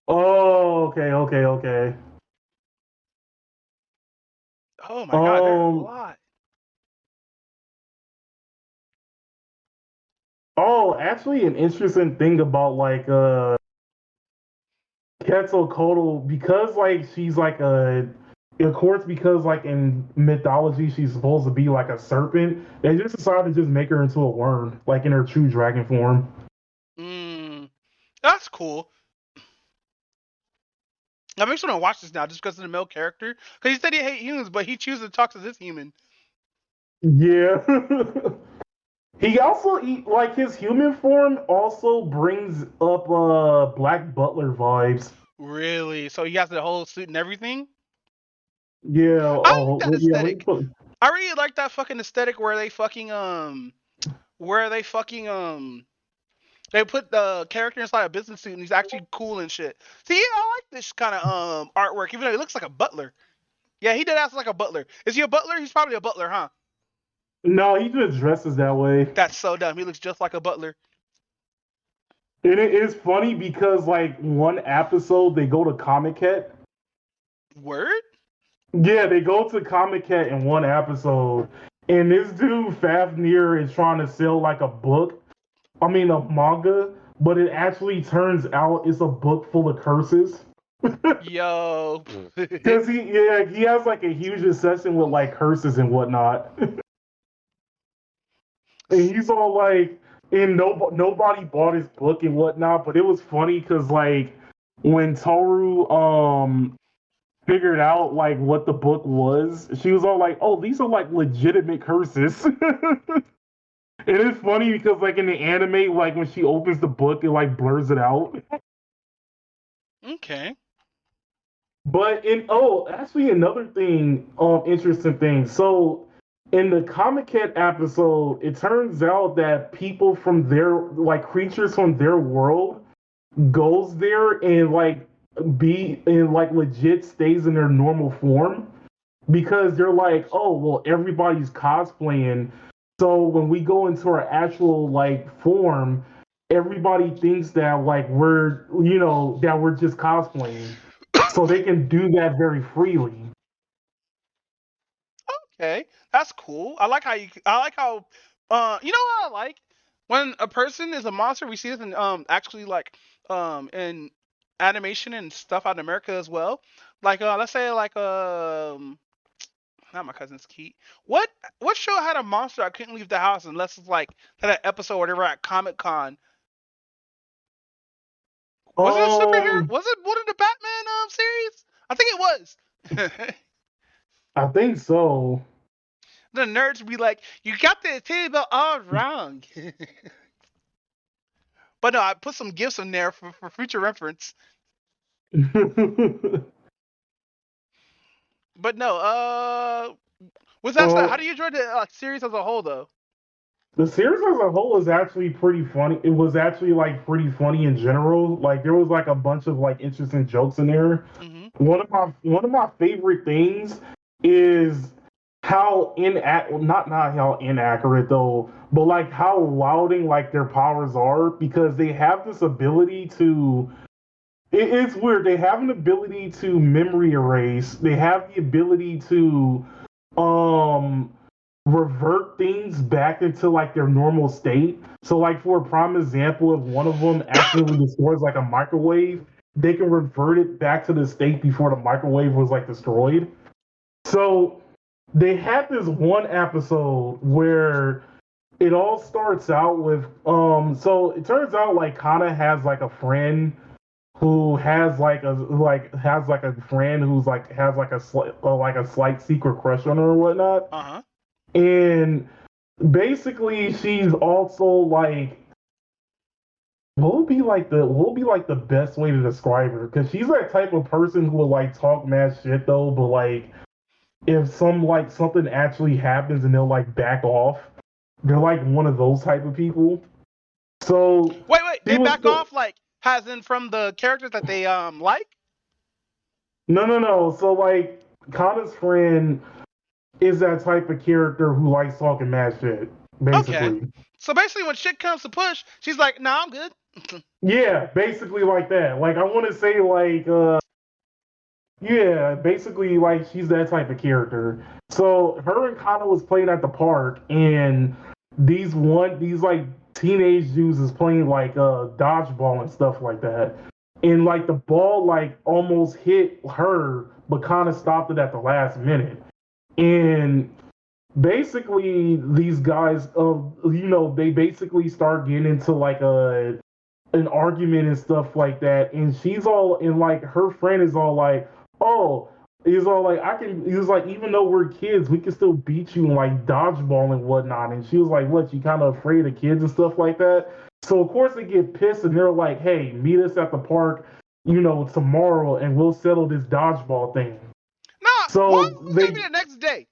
Oh, okay. Oh my god, there's a lot. Oh, actually, an interesting thing about like Quetzalcoatl, because like she's like of course, because like in mythology she's supposed to be like a serpent, they just decided to just make her into a worm, like in her true dragon form. That's cool. That makes me want to watch this now just because of the male character. Because he said he hates humans, but he chooses to talk to this human. Yeah. He also like his human form also brings up Black Butler vibes. Really? So he has the whole suit and everything? Yeah. I like that aesthetic. Yeah. I really like that fucking aesthetic where they fucking they put the character inside a business suit and he's actually cool and shit. See, yeah, I like this kind of artwork, even though he looks like a butler. Yeah, he did act like a butler. Is he a butler? He's probably a butler, huh? No, he just dresses that way. That's so dumb. He looks just like a butler. And it is funny because like one episode they go to Comic Cat. Word? Yeah, they go to Comic Cat in one episode, and this dude Fafnir is trying to sell like a manga, but it actually turns out it's a book full of curses. Yo. Because he has like a huge obsession with like curses and whatnot. And he's all like, and nobody bought his book and whatnot, but it was funny because like when Toru figured out like what the book was, she was all like, "Oh, these are like legitimate curses." And it's funny because like in the anime, like when she opens the book, it like blurs it out. Okay. But actually another thing, interesting thing. So in the Comic Cat episode, it turns out that people from their like creatures from their world goes there and like legit stays in their normal form because they're like, oh well, everybody's cosplaying, so when we go into our actual like form, everybody thinks that like we're just cosplaying, so they can do that very freely. Okay, that's cool. I like how you know what I like? When a person is a monster, we see this in actually like in animation and stuff out in America as well. Like let's say like not My Cousin's Keat. What show had a monster I couldn't leave the house unless it's like that episode or whatever at Comic Con? Was it a superhero? Was it one of the Batman series? I think it was. I think so. the nerds be like, you got the table all wrong. But no, I put some gifs in there for future reference. But no, with that said, how do you enjoy the series as a whole, though? The series as a whole is actually pretty funny. It was actually like pretty funny in general. Like there was like a bunch of like interesting jokes in there. Mm-hmm. One of my favorite things is how not how inaccurate though, but like how lauding like their powers are because they have this ability to. It's weird. They have an ability to memory erase. They have the ability to um revert things back into like their normal state. So like for a prime example, if one of them accidentally destroys like a microwave, they can revert it back to the state before the microwave was like destroyed. So they had this one episode where it all starts out with so it turns out like Kana has like a friend who has like a friend who's like has like a slight secret crush on her or whatnot. Uh-huh. And basically she's also like what would be like the best way to describe her? Because she's that type of person who will like talk mad shit though, but like if something actually happens and they'll like back off. They're like one of those type of people. So Wait, they back off like as in from the characters that they like? No. So like Kana's friend is that type of character who likes talking mad shit, basically. Okay. So basically when shit comes to push, she's like, nah, I'm good. Yeah, basically like that. Like I want to say like yeah, basically like she's that type of character. So her and Kana was playing at the park and these like teenage dudes is playing like dodgeball and stuff like that. And like the ball like almost hit her, but Kana stopped it at the last minute. And basically these guys they basically start getting into like an argument and stuff like that, and she's all and like her friend is all like, oh, he's all like, he was like, even though we're kids, we can still beat you in like dodgeball and whatnot. And she was like, what, you kind of afraid of kids and stuff like that? So of course they get pissed and they're like, hey, meet us at the park, tomorrow and we'll settle this dodgeball thing. Nah, so why would be the next day?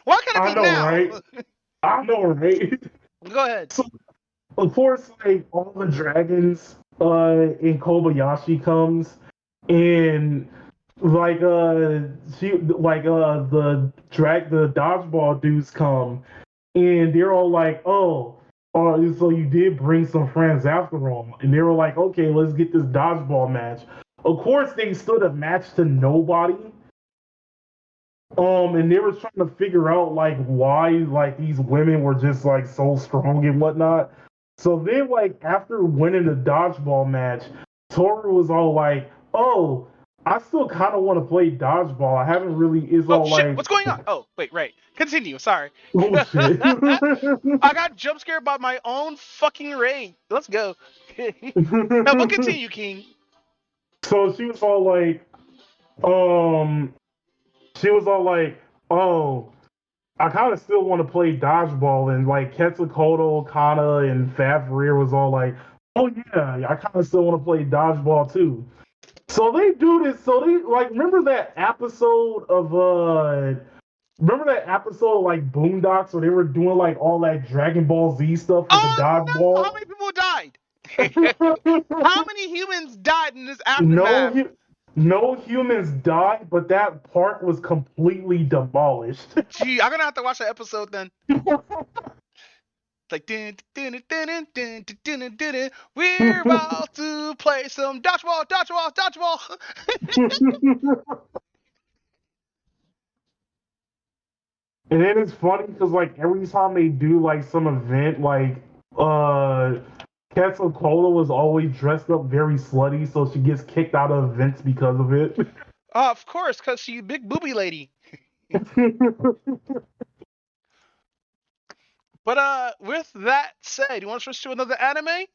Why can't it be now? Right? I know, right? Go ahead. So, of course, like all the dragons in Kobayashi comes and like the dodgeball dudes come and they're all like, oh, so you did bring some friends after all. And they were like, okay, let's get this dodgeball match. Of course they stood a match to nobody. And they were trying to figure out like why like these women were just like so strong and whatnot. So then like after winning the dodgeball match, Toru was all like, oh, I still kind of want to play dodgeball. I haven't really. All shit, like, what's going on? Oh, wait, right. Continue. Sorry. Oh shit. I got jump scared by my own fucking raid. Let's go. Now we'll continue, King. So she was all like, oh, I kind of still want to play dodgeball, and like Quetzalcoatl, Kana, and FAFO was all like, oh yeah, I kind of still want to play dodgeball too. So they do this. So they like remember that episode like Boondocks where they were doing like all that Dragon Ball Z stuff with the dodgeball? No. How many people died? How many humans died in this aftermath? No humans died, but that park was completely demolished. Gee, I'm gonna have to watch that episode then. Like, we're about to play some dodgeball. And then it's funny because like every time they do like some event, like Quetzalcoatl was always dressed up very slutty, so she gets kicked out of events because of it. Of course, because she's a big booby lady. But with that said, you want to switch to another anime?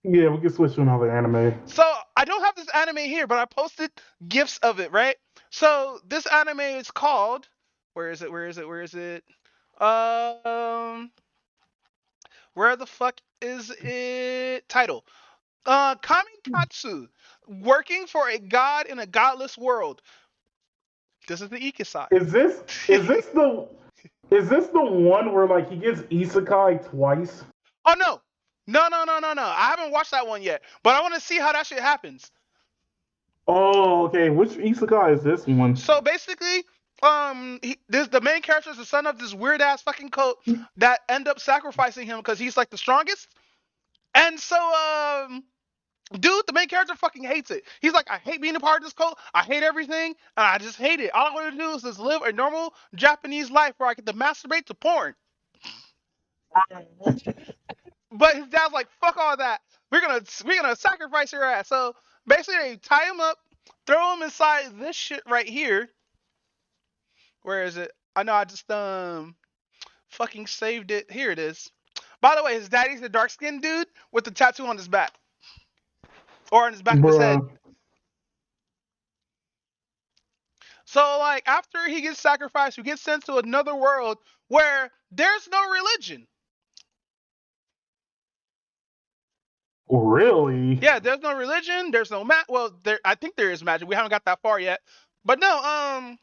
Yeah, we can switch to another anime. So I don't have this anime here, but I posted GIFs of it, right? So this anime is called, where is it? Um, where the fuck is it? Title. Kamikatsu, working for a god in a godless world. This is the Ikisai. Is this is this the is this the one where like he gets isekai twice? Oh no. No, no, no, no, no. I haven't watched that one yet, but I want to see how that shit happens. Oh, okay. Which isekai is this one? So basically, the main character is the son of this weird ass fucking cult that end up sacrificing him because he's like the strongest. And so, dude, the main character fucking hates it. He's like, I hate being a part of this cult. I hate everything, and I just hate it. All I want to do is just live a normal Japanese life where I get to masturbate to porn. But his dad's like, fuck all that. We're gonna sacrifice your ass. So basically, they tie him up, throw him inside this shit right here. Where is it? I know I just fucking saved it. Here it is. By the way, his daddy's the dark skinned dude with the tattoo on his back. Or on his back of his head. Bruh. So like after he gets sacrificed, he gets sent to another world where there's no religion. Really? Yeah, there's no religion, there's no I think there is magic. We haven't got that far yet. But no,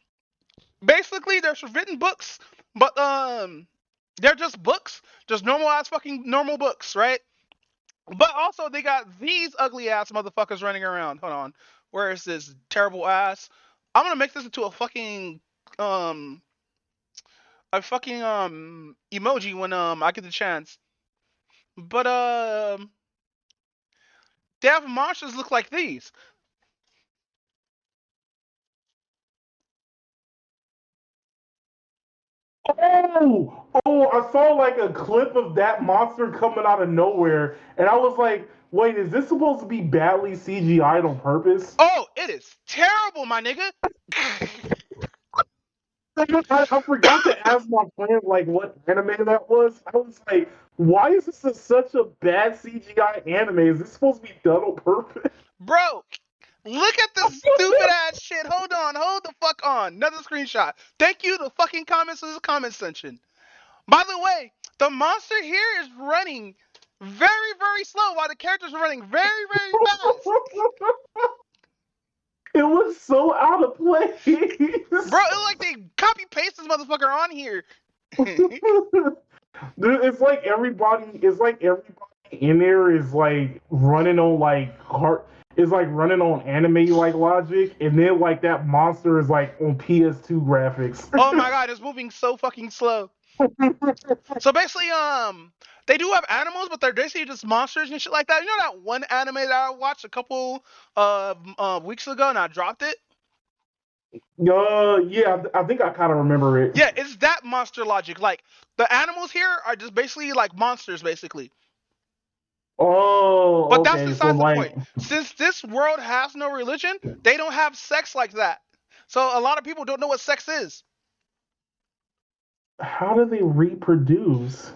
basically there's written books, but they're just books, just normal ass fucking normal books, right? But also they got these ugly ass motherfuckers running around. Hold on. Where is this terrible ass? I'm gonna make this into um a fucking emoji when I get the chance. But they have monsters look like these. Oh, I saw like a clip of that monster coming out of nowhere, and I was like, wait, is this supposed to be badly CGI'd on purpose? Oh, it is terrible, my nigga. I forgot to ask my friend like what anime that was. I was like, why is this such a bad CGI anime? Is this supposed to be done on purpose? Bro, look at this stupid ass shit. Hold on, hold the fuck on. Another screenshot. Thank you to fucking comments in this comment section. By the way, the monster here is running very, very slow while the characters are running very, very fast. It looks so out of place. Bro, it looks like they copy paste this motherfucker on here. Dude, it's like everybody in there is like running on like heart is like running on anime like logic, and then like that monster is like on PS2 graphics. Oh my god, it's moving so fucking slow. So basically, they do have animals, but they're basically just monsters and shit like that. You know that one anime that I watched a couple weeks ago and I dropped it? Yeah, I think I kind of remember it. Yeah, it's that monster logic. Like, the animals here are just basically like monsters, basically. Oh, But okay. that's besides the like, point. Since this world has no religion, they don't have sex like that. So a lot of people don't know what sex is. how do they reproduce?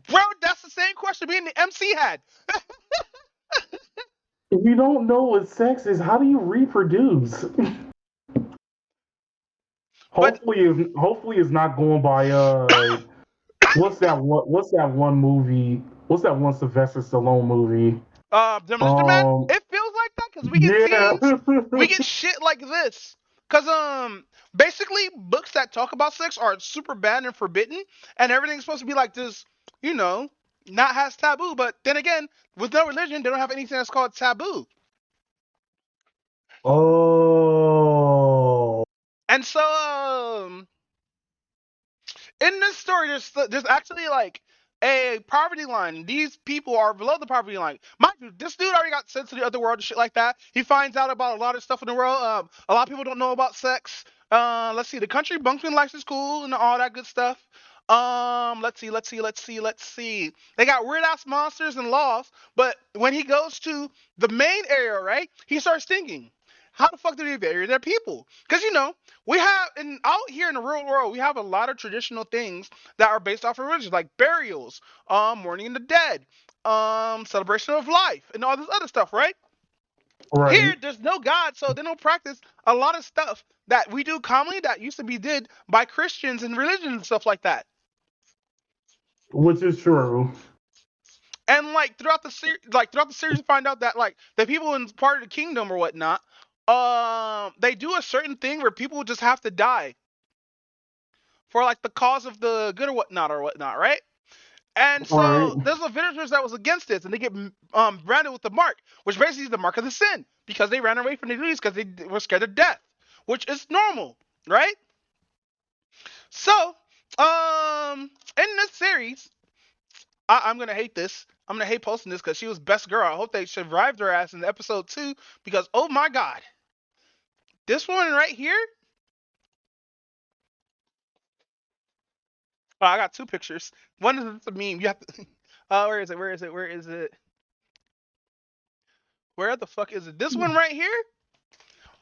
Bro, that's the same question me and the MC had. If you don't know what sex is, how do you reproduce? But hopefully it's not going by what's that one movie? What's that one Sylvester Stallone movie? Demolition Man, it feels like that because we get scenes, we get shit like this. Cause basically books that talk about sex are super bad and forbidden, and everything's supposed to be like this, you know, not has taboo. But then again, with no religion, they don't have anything that's called taboo. Oh. And so in this story, there's actually like a poverty line. These people are below the poverty line. Mind you, this dude already got sent to the other world and shit like that. He finds out about a lot of stuff in the world. A lot of people don't know about sex. Let's see. The country bunkering life is cool and all that good stuff. Let's see. They got weird ass monsters and laws, but when he goes to the main area, right, he starts thinking, how the fuck do they bury their people? Because you know, we have out here in the real world, we have a lot of traditional things that are based off of religion, like burials, mourning the dead, celebration of life, and all this other stuff, right? Right. Here, there's no God, so they don't practice a lot of stuff that we do commonly that used to be did by Christians and religion and stuff like that. Which is true. And like throughout the series, you find out that like the people in part of the kingdom or whatnot, they do a certain thing where people just have to die for like the cause of the good or whatnot, right? And Right. so there's a villagers that was against this, and they get branded with the mark, which basically is the mark of the sin, because they ran away from the duties because they were scared of death, which is normal, right? So, in this series, I'm gonna hate this. I'm gonna hate posting this because she was best girl. I hope they survived her ass in episode 2 because oh my god, this one right here. Oh, I got 2 pictures. One is a meme. You have to. Where is it? Where is it? Where is it? Where the fuck is it? This one right here.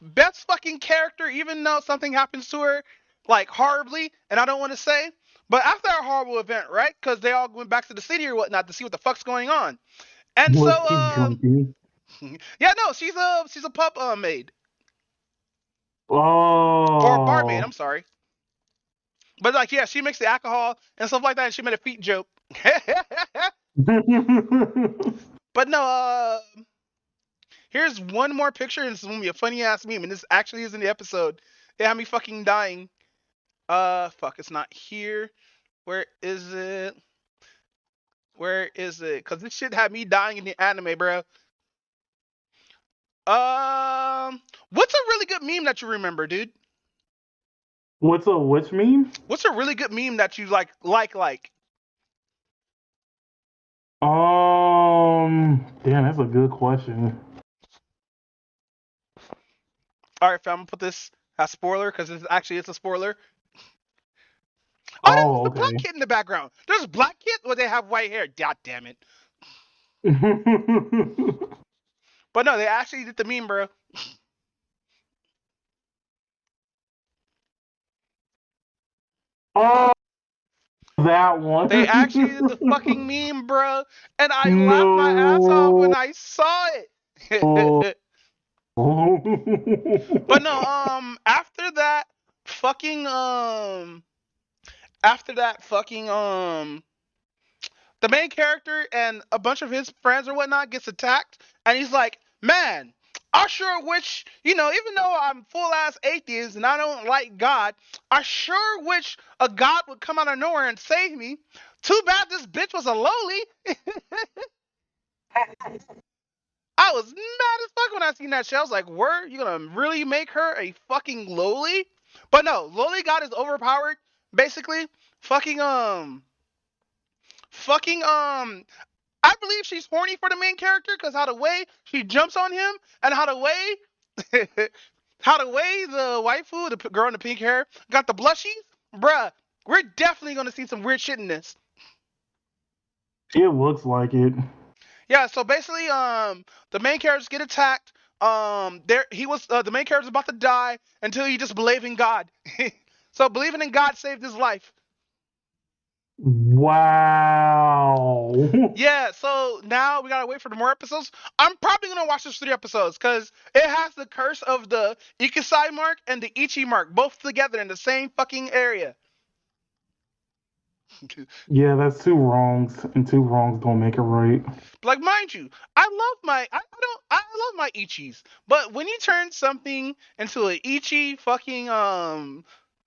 Best fucking character, even though something happens to her, like horribly, and I don't want to say, but after a horrible event, right? Because they all went back to the city or whatnot to see what the fuck's going on. And so, Was he drinking? yeah, no, she's a pup maid or barmaid. Oh. I'm sorry, but like, yeah, she makes the alcohol and stuff like that, and she made a feet joke. But no, here's one more picture, and this is gonna be a funny ass meme, and this actually is in the episode. It had me fucking dying. Fuck, it's not here. Where is it? Where is it? Cause this shit had me dying in the anime, bro. What's a really good meme that you remember, dude? What's a which meme? What's a really good meme that you like? Damn, that's a good question. All right, fam, I'm gonna put this as spoiler because it's a spoiler. Oh, there's Oh, the black okay. kid in the background. There's a black kid, or they have white hair. God damn it! But no, they actually did the meme, bro. Oh, that one. They actually did the fucking meme, bro, and I laughed my ass off when No. I saw it. But no, after that fucking the main character and a bunch of his friends or whatnot gets attacked, and he's like, man, I sure wish, even though I'm full ass atheist and I don't like God, I sure wish a God would come out of nowhere and save me. Too bad this bitch was a lowly. I was mad as fuck when I seen that shit. I was like, word, you gonna really make her a fucking lowly? But no, lowly God is overpowered, basically. Fucking I believe she's horny for the main character because how the way she jumps on him and how the way the waifu, the girl in the pink hair, got the blushies, bruh. We're definitely gonna see some weird shit in this. It looks like it. Yeah, so basically, the main characters get attacked. The main character's about to die until he just believed in God. So believing in God saved his life. Wow. Yeah, so now we gotta wait for the more episodes. I'm probably gonna watch those 3 episodes because it has the curse of the Ikisai mark and the Ichi mark both together in the same fucking area. Yeah, that's 2 wrongs, and 2 wrongs don't make it right. Like, mind you, I love my Ichis, but when you turn something into an Ichi fucking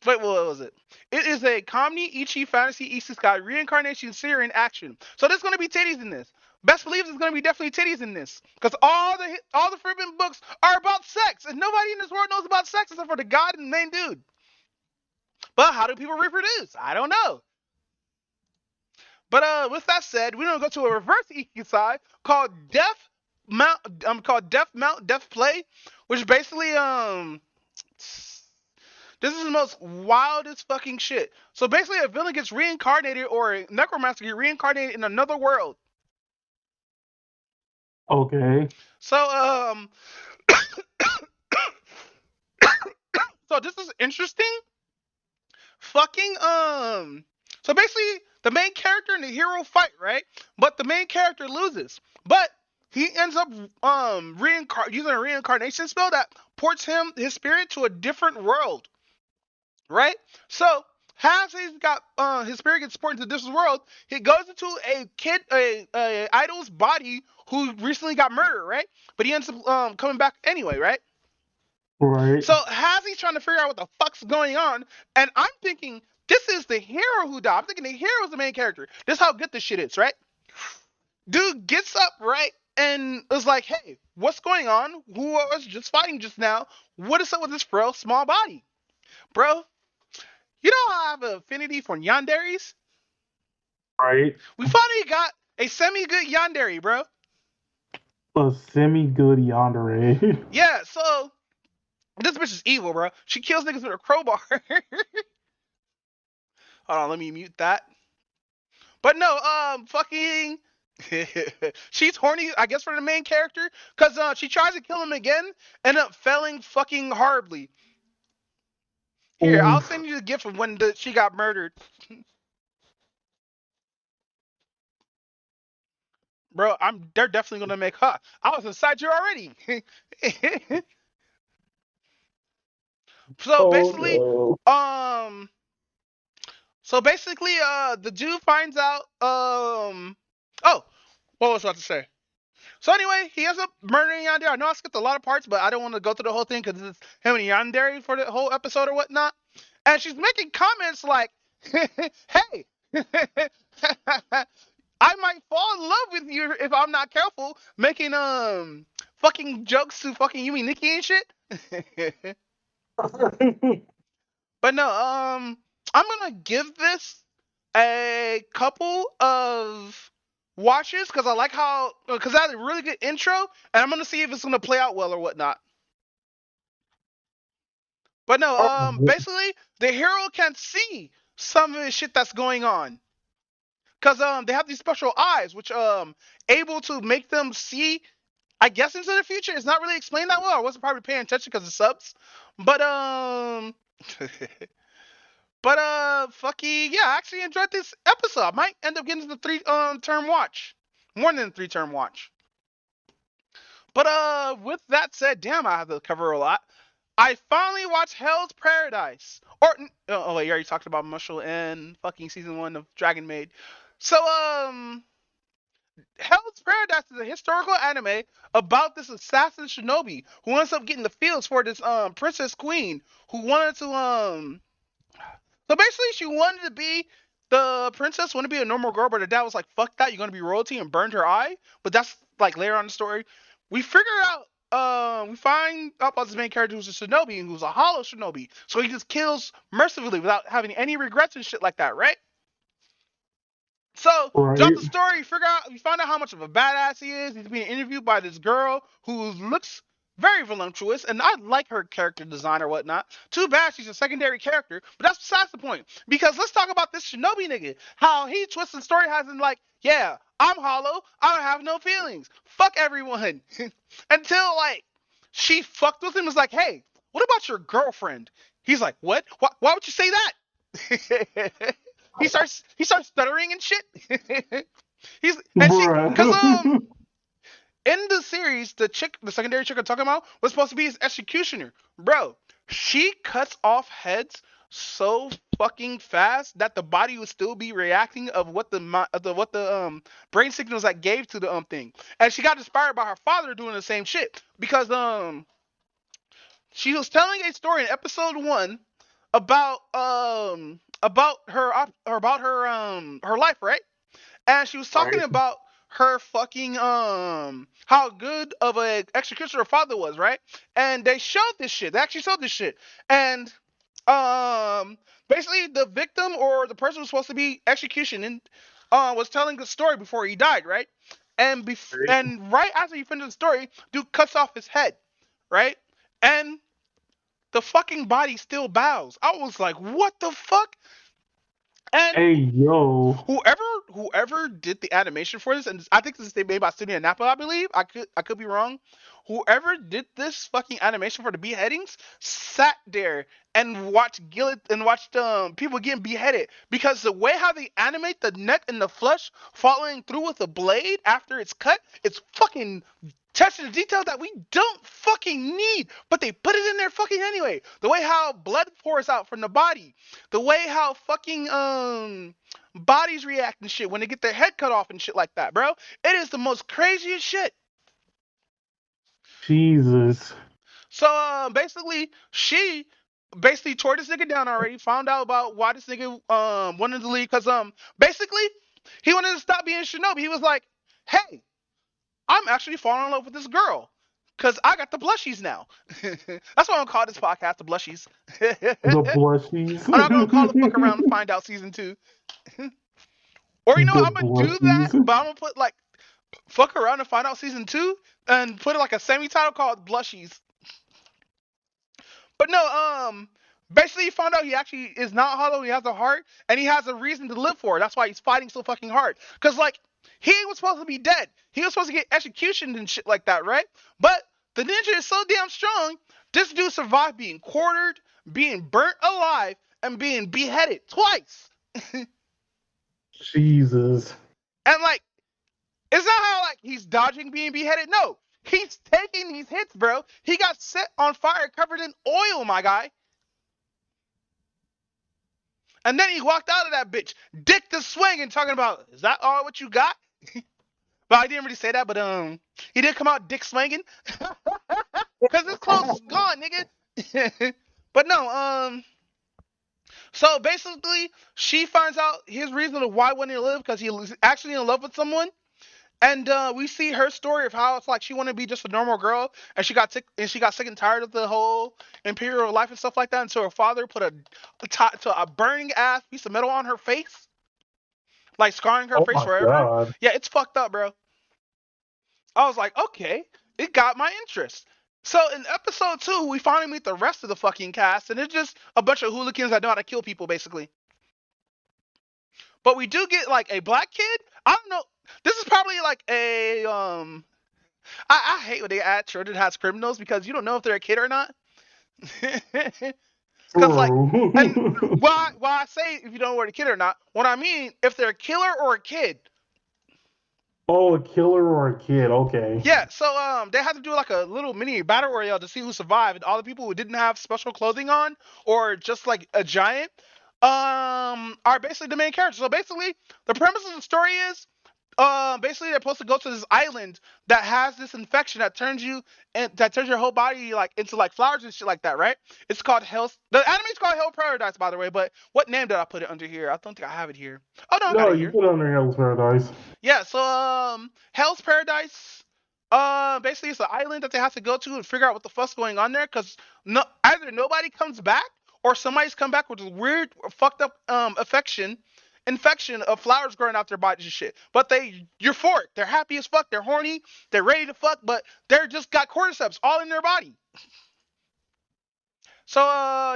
wait, what was it? It is a comedy Ichi fantasy isekai reincarnation series in action. So there's gonna be titties in this. Best believe there's gonna be definitely titties in this, because all the forbidden books are about sex, and nobody in this world knows about sex except for the god and the main dude. But how do people reproduce? I don't know. But with that said, we're gonna go to a reverse Isekai called Death Mount Death Play, which basically this is the most wildest fucking shit. So basically, a villain gets reincarnated, or a necromancer gets reincarnated in another world. Okay. So so this is interesting. Fucking So basically, the main character and the hero fight, right? But the main character loses. But he ends up using a reincarnation spell that ports his spirit to a different world. Right? So Has he's got his spirit gets ported into this world. He goes into a idol's body who recently got murdered, right? But he ends up coming back anyway, right? Right. So Hazi's trying to figure out what the fuck's going on, and I'm thinking this is the hero who died. I'm thinking the hero is the main character. This is how good this shit is, right? Dude gets up, right, and is like, hey, what's going on? Who I was just fighting just now? What is up with this frail small body? Bro, you know how I have an affinity for yanderis? Right. We finally got a semi-good yandere, bro. A semi-good yandere. Yeah, so this bitch is evil, bro. She kills niggas with a crowbar. Hold on, let me mute that. But no, fucking... she's horny, I guess, for the main character, because she tries to kill him again, end up failing fucking horribly. Here, I'll send you the gift of when she got murdered. Bro, they're definitely gonna make her. I was inside you already. So basically, no. the dude finds out, oh, what was I about to say? So anyway, he ends up murdering Yandere. I know I skipped a lot of parts, but I don't want to go through the whole thing because it's him and Yandere for the whole episode or whatnot. And she's making comments like, hey, I might fall in love with you if I'm not careful, making fucking jokes to fucking Yumi Nikki and shit. But no, I'm gonna give this a couple of watches because I like how, because that had a really good intro, and I'm gonna see if it's gonna play out well or whatnot. But no, basically the hero can see some of the shit that's going on, because they have these special eyes which able to make them see, I guess, into the future. It's not really explained that well. I wasn't probably paying attention because of subs, but fucking yeah, I actually enjoyed this episode. I might end up getting the 3-term watch. More than 3-term watch. But with that said, damn, I have to cover a lot. I finally watched Hell's Paradise. Oh wait, you already talked about Muscle and fucking season 1 of Dragon Maid. So Hell's Paradise is a historical anime about this assassin shinobi who ends up getting the fields for this princess queen who wanted to So basically, she wanted to be the princess, wanted to be a normal girl, but her dad was like, "Fuck that, you're gonna be royalty," and burned her eye. But that's like later on in the story. We figure out, we find out about this main character who's a shinobi and who's a hollow shinobi. So he just kills mercifully without having any regrets and shit like that, right? So, throughout the story, we find out how much of a badass he is. He's being interviewed by this girl who looks very voluptuous, and I like her character design or whatnot. Too bad she's a secondary character, but that's besides the point. Because let's talk about this shinobi nigga. How he twists the story has him like, yeah, I'm hollow, I don't have no feelings. Fuck everyone. Until, like, she fucked with him and was like, hey, what about your girlfriend? He's like, what? Why would you say that? He starts stuttering and shit. Because in the series, the secondary chick I'm talking about, was supposed to be his executioner. Bro, she cuts off heads so fucking fast that the body would still be reacting of what the brain signals that gave to the thing. And she got inspired by her father doing the same shit because she was telling a story in episode 1 about her life, right? And she was talking about her fucking how good of a executioner her father was, right? And they showed this shit. They actually showed this shit. And basically the victim or the person who was supposed to be executioned was telling the story before he died, right? And right after he finished the story, dude cuts off his head, right? And the fucking body still bows. I was like, what the fuck? And hey, yo. Whoever did the animation for this, and I think this is made by Studio Napa, I believe. I could be wrong. Whoever did this fucking animation for the beheadings sat there and watched people getting beheaded, because the way how they animate the neck and the flesh following through with the blade after it's cut, it's fucking attention to detail that we don't fucking need, but they put it in there fucking anyway. The way how blood pours out from the body, the way how fucking bodies react and shit when they get their head cut off and shit like that, bro. It is the most craziest shit. Jesus. So basically, she basically tore this nigga down already. Found out about why this nigga wanted to leave because basically he wanted to stop being Shinobi. He was like, hey, I'm actually falling in love with this girl because I got the blushies now. That's why I'm gonna call this podcast the blushies. The blushies. I'm not gonna call the fuck around and find out season 2. Or you know what, The I'm gonna do that, blushies. but I'm gonna put like fuck around and find out season 2 and put it like a semi-title called blushies. But no, basically he found out he actually is not hollow, he has a heart, and he has a reason to live for it. That's why he's fighting so fucking hard. Cause like, he was supposed to be dead. He was supposed to get executioned and shit like that, right? But the ninja is so damn strong, this dude survived being quartered, being burnt alive, and being beheaded twice. Jesus. And like, it's not how like he's dodging being beheaded. No, he's taking these hits, bro. He got set on fire, covered in oil, my guy. And then he walked out of that bitch, dick to swing, and talking about, is that all what you got? Well, I didn't really say that, but he did come out dick swinging, cause his clothes is gone, nigga. But no, so basically, she finds out his reason of why wanting to live, because he was actually in love with someone. And we see her story of how it's like she wanted to be just a normal girl, and she got sick and tired of the whole imperial life and stuff like that. And so her father put a burning ass piece of metal on her face, like scarring her Oh face my forever. God. Yeah, it's fucked up, bro. I was like, okay, it got my interest. So in episode 2, we finally meet the rest of the fucking cast, and it's just a bunch of hooligans that know how to kill people, basically. But we do get like a black kid. I don't know. This is probably like a I hate when they add children as criminals because you don't know if they're a kid or not. Because like, and True. why I say if you don't know whether a kid or not, what I mean if they're a killer or a kid. Oh, a killer or a kid? Okay. Yeah, so they had to do like a little mini battle royale to see who survived, and all the people who didn't have special clothing on or just like a giant are basically the main characters. So basically, the premise of the story is basically they're supposed to go to this island that has this infection that turns you and that turns your whole body like into like flowers and shit like that, right? It's called Hell. The anime's called Hell Paradise, by the way. But what name did I put it under here? I don't think I have it here. Oh no, I got No, it you here. put it under Hell's Paradise. Yeah, so Hell's Paradise. Basically it's an island that they have to go to and figure out what the fuck's going on there, because either nobody comes back or somebody's come back with a weird fucked up infection of flowers growing out their bodies and shit. But you're for it. They're happy as fuck. They're horny. They're ready to fuck, but they're just got cordyceps all in their body. So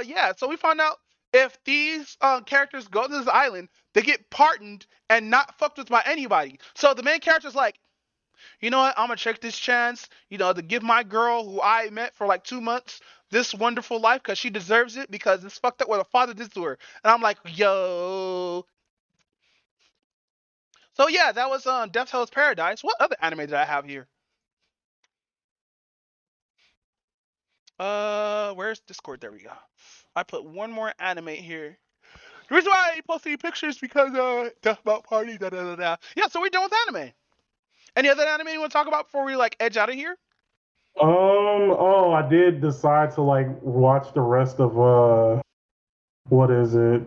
yeah, so we found out if these characters go to this island, they get pardoned and not fucked with by anybody. So the main character's like, you know what? I'm gonna take this chance, to give my girl who I met for like 2 months this wonderful life because she deserves it because it's fucked up what her father did to her. And I'm like, yo. So yeah, that was Death Hell's Paradise. What other anime did I have here? Where's Discord? There we go. I put one more anime here. The reason why I ain't posting any pictures because death about party, da da da da. Yeah, so we're done with anime. Any other anime you want to talk about before we like edge out of here? Oh, I did decide to like watch the rest of what is it?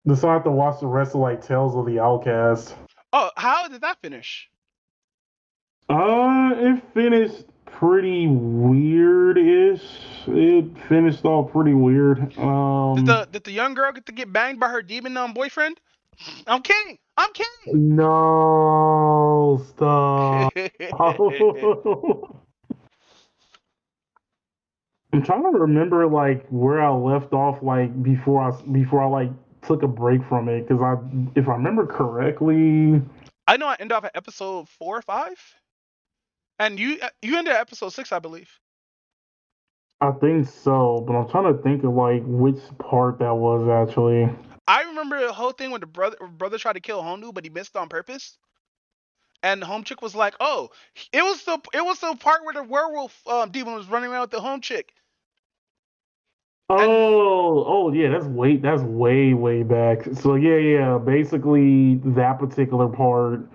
Decide to watch the rest of like Tales of the Outcast. Oh, how did that finish? It finished pretty weird-ish. It finished off pretty weird. Did the young girl get to get banged by her demon boyfriend? I'm kidding. No, stop. I'm trying to remember like where I left off like before I like took a break from it because if I remember correctly, I know I ended off at episode 4 or 5, and you ended at episode 6, I believe. I think so, but I'm trying to think of like which part that was actually. I remember the whole thing when the brother tried to kill Hondu, but he missed on purpose. and the home chick was like, "Oh, it was the part where the werewolf demon was running around with the home chick." And Oh, yeah, that's way back. So yeah. Basically, that particular part,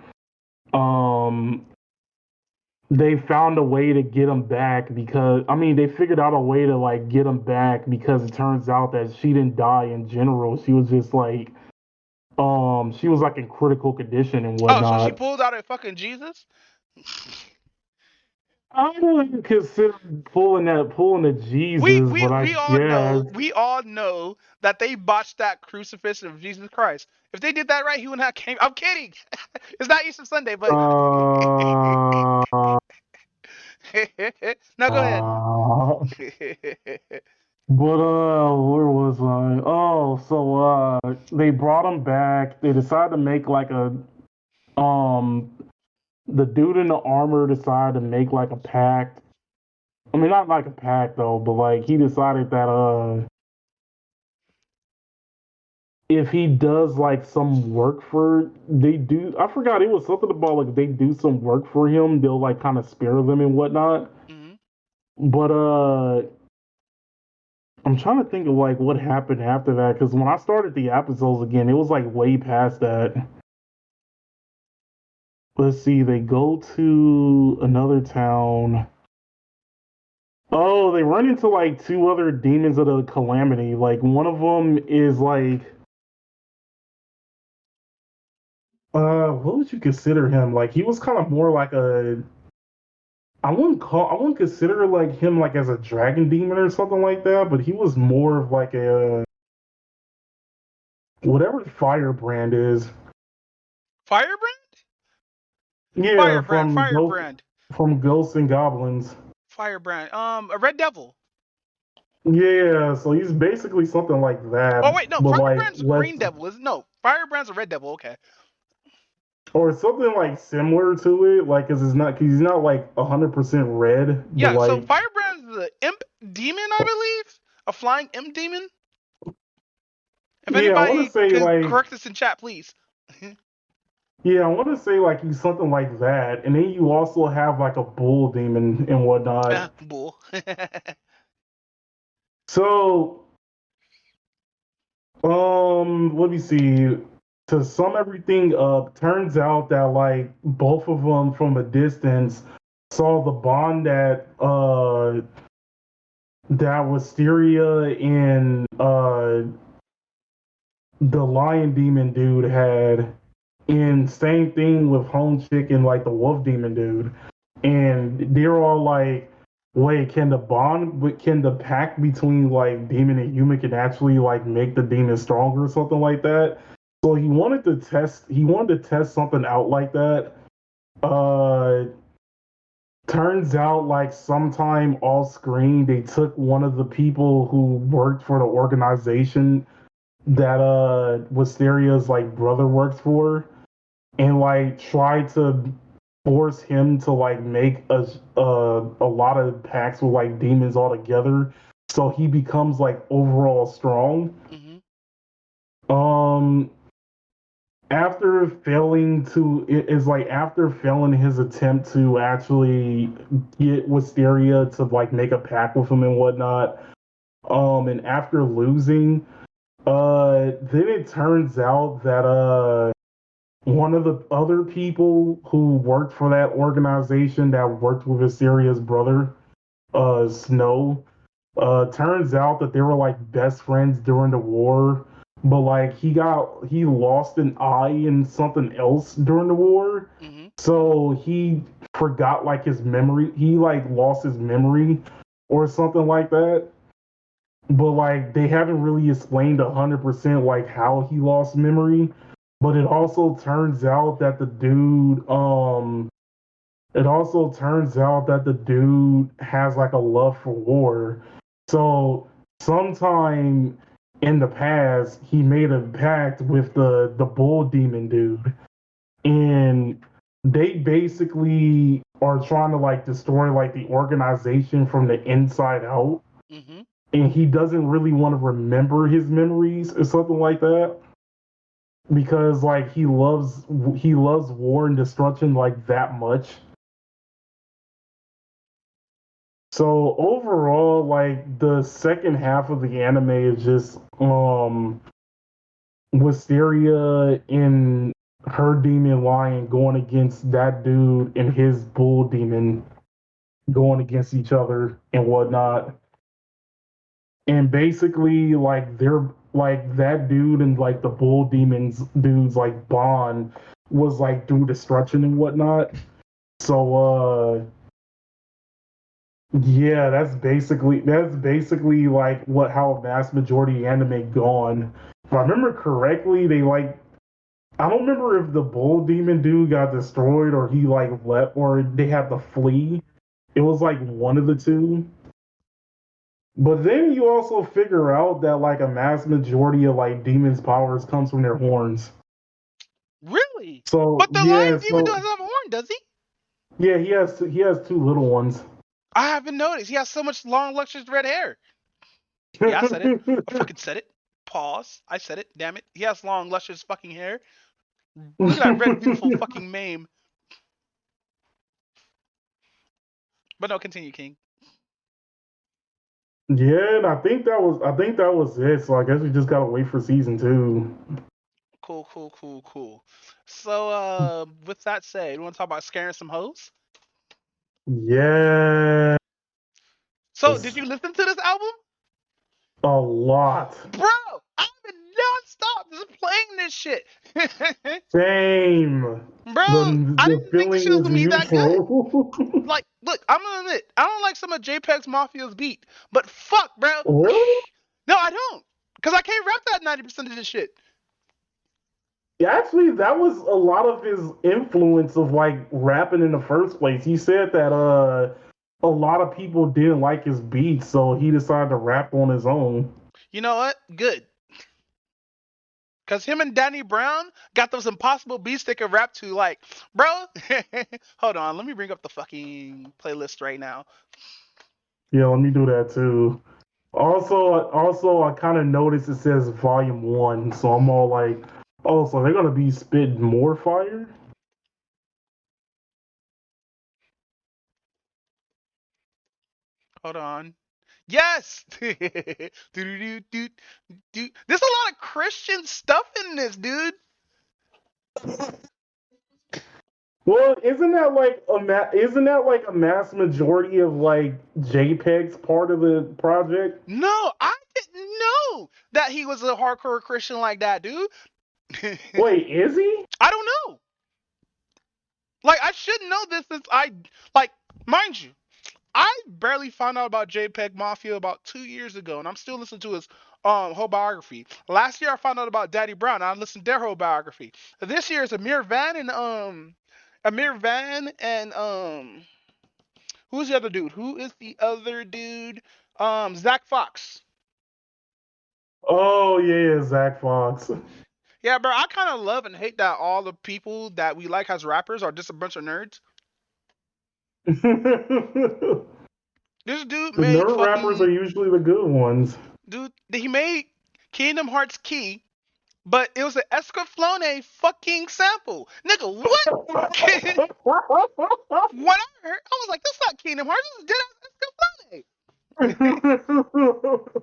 um, they found a way to get him back because I mean they figured out a way to like get him back because it turns out that she didn't die in general. She was just like she was like in critical condition and oh, so she whatnot. pulled out a fucking Jesus. I wouldn't consider pulling a We Jesus, we but I we all guess know that they botched that crucifixion of Jesus Christ. If they did that right, he would not came. I'm kidding. It's not Easter Sunday, but uh, now go ahead. uh but where was I? Oh, so they brought him back. They decided to make like a um the dude in the armor decided to make like a pact. I mean, not like a pact though, but like he decided that if he does like some work for they do I forgot it was something about like they do some work for him, they'll like kind of spare them and whatnot. Hmm. But I'm trying to think of like what happened after that because when I started the episodes again, it was like way past that. Let's see, they go to another town. Oh, they run into like two other demons of the calamity. Like one of them is like what would you consider him? Like he was kind of more like a I wouldn't consider like him like as a dragon demon or something like that, but he was more of like a whatever firebrand is. Firebrand, Yeah, firebrand, firebrand, from Ghosts and Goblins. firebrand. A red devil. Yeah, so he's basically something like Oh that, wait, no, but like firebrand's a less green devil, isn't? No, firebrand's a red devil. Okay. or something like similar to it, like cause he's not like 100% red, but Yeah. So like firebrand's the imp demon, I believe, a flying imp demon. If yeah, I want anybody to say can like correct us in chat, please. yeah, I want to say like he's something like that, and then you also have like a bull demon and whatnot. Bull. So let me see. To sum everything up, turns out that like both of them from a distance saw the bond that Wisteria and the lion demon dude had, and same thing with Home Chick and like the wolf demon dude. And they're all like, wait, can the pact between like demon and human can actually like make the demon stronger or something like that? So he wanted to test something out like that. Uh Turns out like sometime off screen they took one of the people who worked for the organization that Wisteria's like brother works for and like tried to force him to like make a lot of pacts with like demons all together so he becomes like overall strong. Hmm. Um after failing to it is like after failing his attempt to actually get Wisteria to like make a pact with him and whatnot, and after losing, then it turns out that one of the other people who worked for that organization that worked with Assyria's brother, Snow, turns out that they were like best friends during the war, but like he lost an eye and something else during the war, Hmm. so he forgot like his memory. He like lost his memory or something like that. But like they haven't really explained 100% like how he lost memory. But it also turns out that the dude has like a love for war. So sometime in the past he made a pact with the bull demon dude, and they basically are trying to like destroy like the organization from the inside out, Hmm. and he doesn't really want to remember his memories or something like that. because like he loves war and destruction like that much. So overall, like the second half of the anime is just Wisteria in her demon lion going against that dude and his bull demon going against each other and whatnot. And basically, like they're like that dude and like the bull demons dudes like bond was like do destruction and whatnot. So yeah, that's basically like what how a vast majority of anime gone. If I remember correctly, they like I don't remember if the bull demon dude got destroyed or he like left or they had to flee. It was like one of the two. But then you also figure out that like a mass majority of like demons' powers comes from their horns. Really? So But the yeah, lion demon so doesn't have a horn, does he? yeah, he has two little ones. I haven't noticed. He has so much long, luscious red hair. Yeah, I said it. I fucking said it. Pause. I said it. Damn it. He has long, luscious fucking hair. Look at that red, beautiful fucking mane. But no, continue, King. Yeah, and I think that was it. So I guess we just gotta wait for season two. Cool, cool, cool, cool. So, with that said, you want to talk about scaring some hoes? Yes, So, did you listen to this album? a lot. Bro, I've been nonstop just playing this shit. Same. Bro, I The didn't think the feeling shit was is gonna be that good. mutual. Like, look, I'm gonna admit, I don't like some of JPEG's Mafia's beat, but fuck, bro. Really? No, I don't. Because I can't rap that 90% of this shit. Yeah, actually, that was a lot of his influence of like rapping in the first place. He said that a lot of people didn't like his beats, so he decided to rap on his own. You know what? Good. Because him and Danny Brown got those impossible beats they could rap to. Like, bro, hold on. Let me bring up the fucking playlist right now. Yeah, let me do that too. Also, I kind of noticed it says Volume One, so I'm all like, oh, so they're gonna be spitting more fire? Hold on. Yes! Do-do-do-do-do. There's a lot of Christian stuff in this, dude. Well, isn't that like a mass majority of like JPEG's part of the project? No, I didn't know that he was a hardcore Christian like that, dude. Wait, is he? I don't know. Like, I should know this since like, mind you, I barely found out about JPEG Mafia about 2 years ago, and I'm still listening to his whole biography. Last year, I found out about Daddy Brown, and I listened to their whole biography. This year is Amir Van and who's the other dude? Who is the other dude? Zach Fox. Oh yeah, Zach Fox. Yeah, bro, I kind of love and hate that all the people that we like as rappers are just a bunch of nerds. The This dude made nerd rappers are fucking usually the good ones. dude. He made Kingdom Hearts Key, but it was an Escaflowne fucking sample. Nigga, what? When I heard, I was like, that's not Kingdom Hearts. This is dead ass Escaflowne.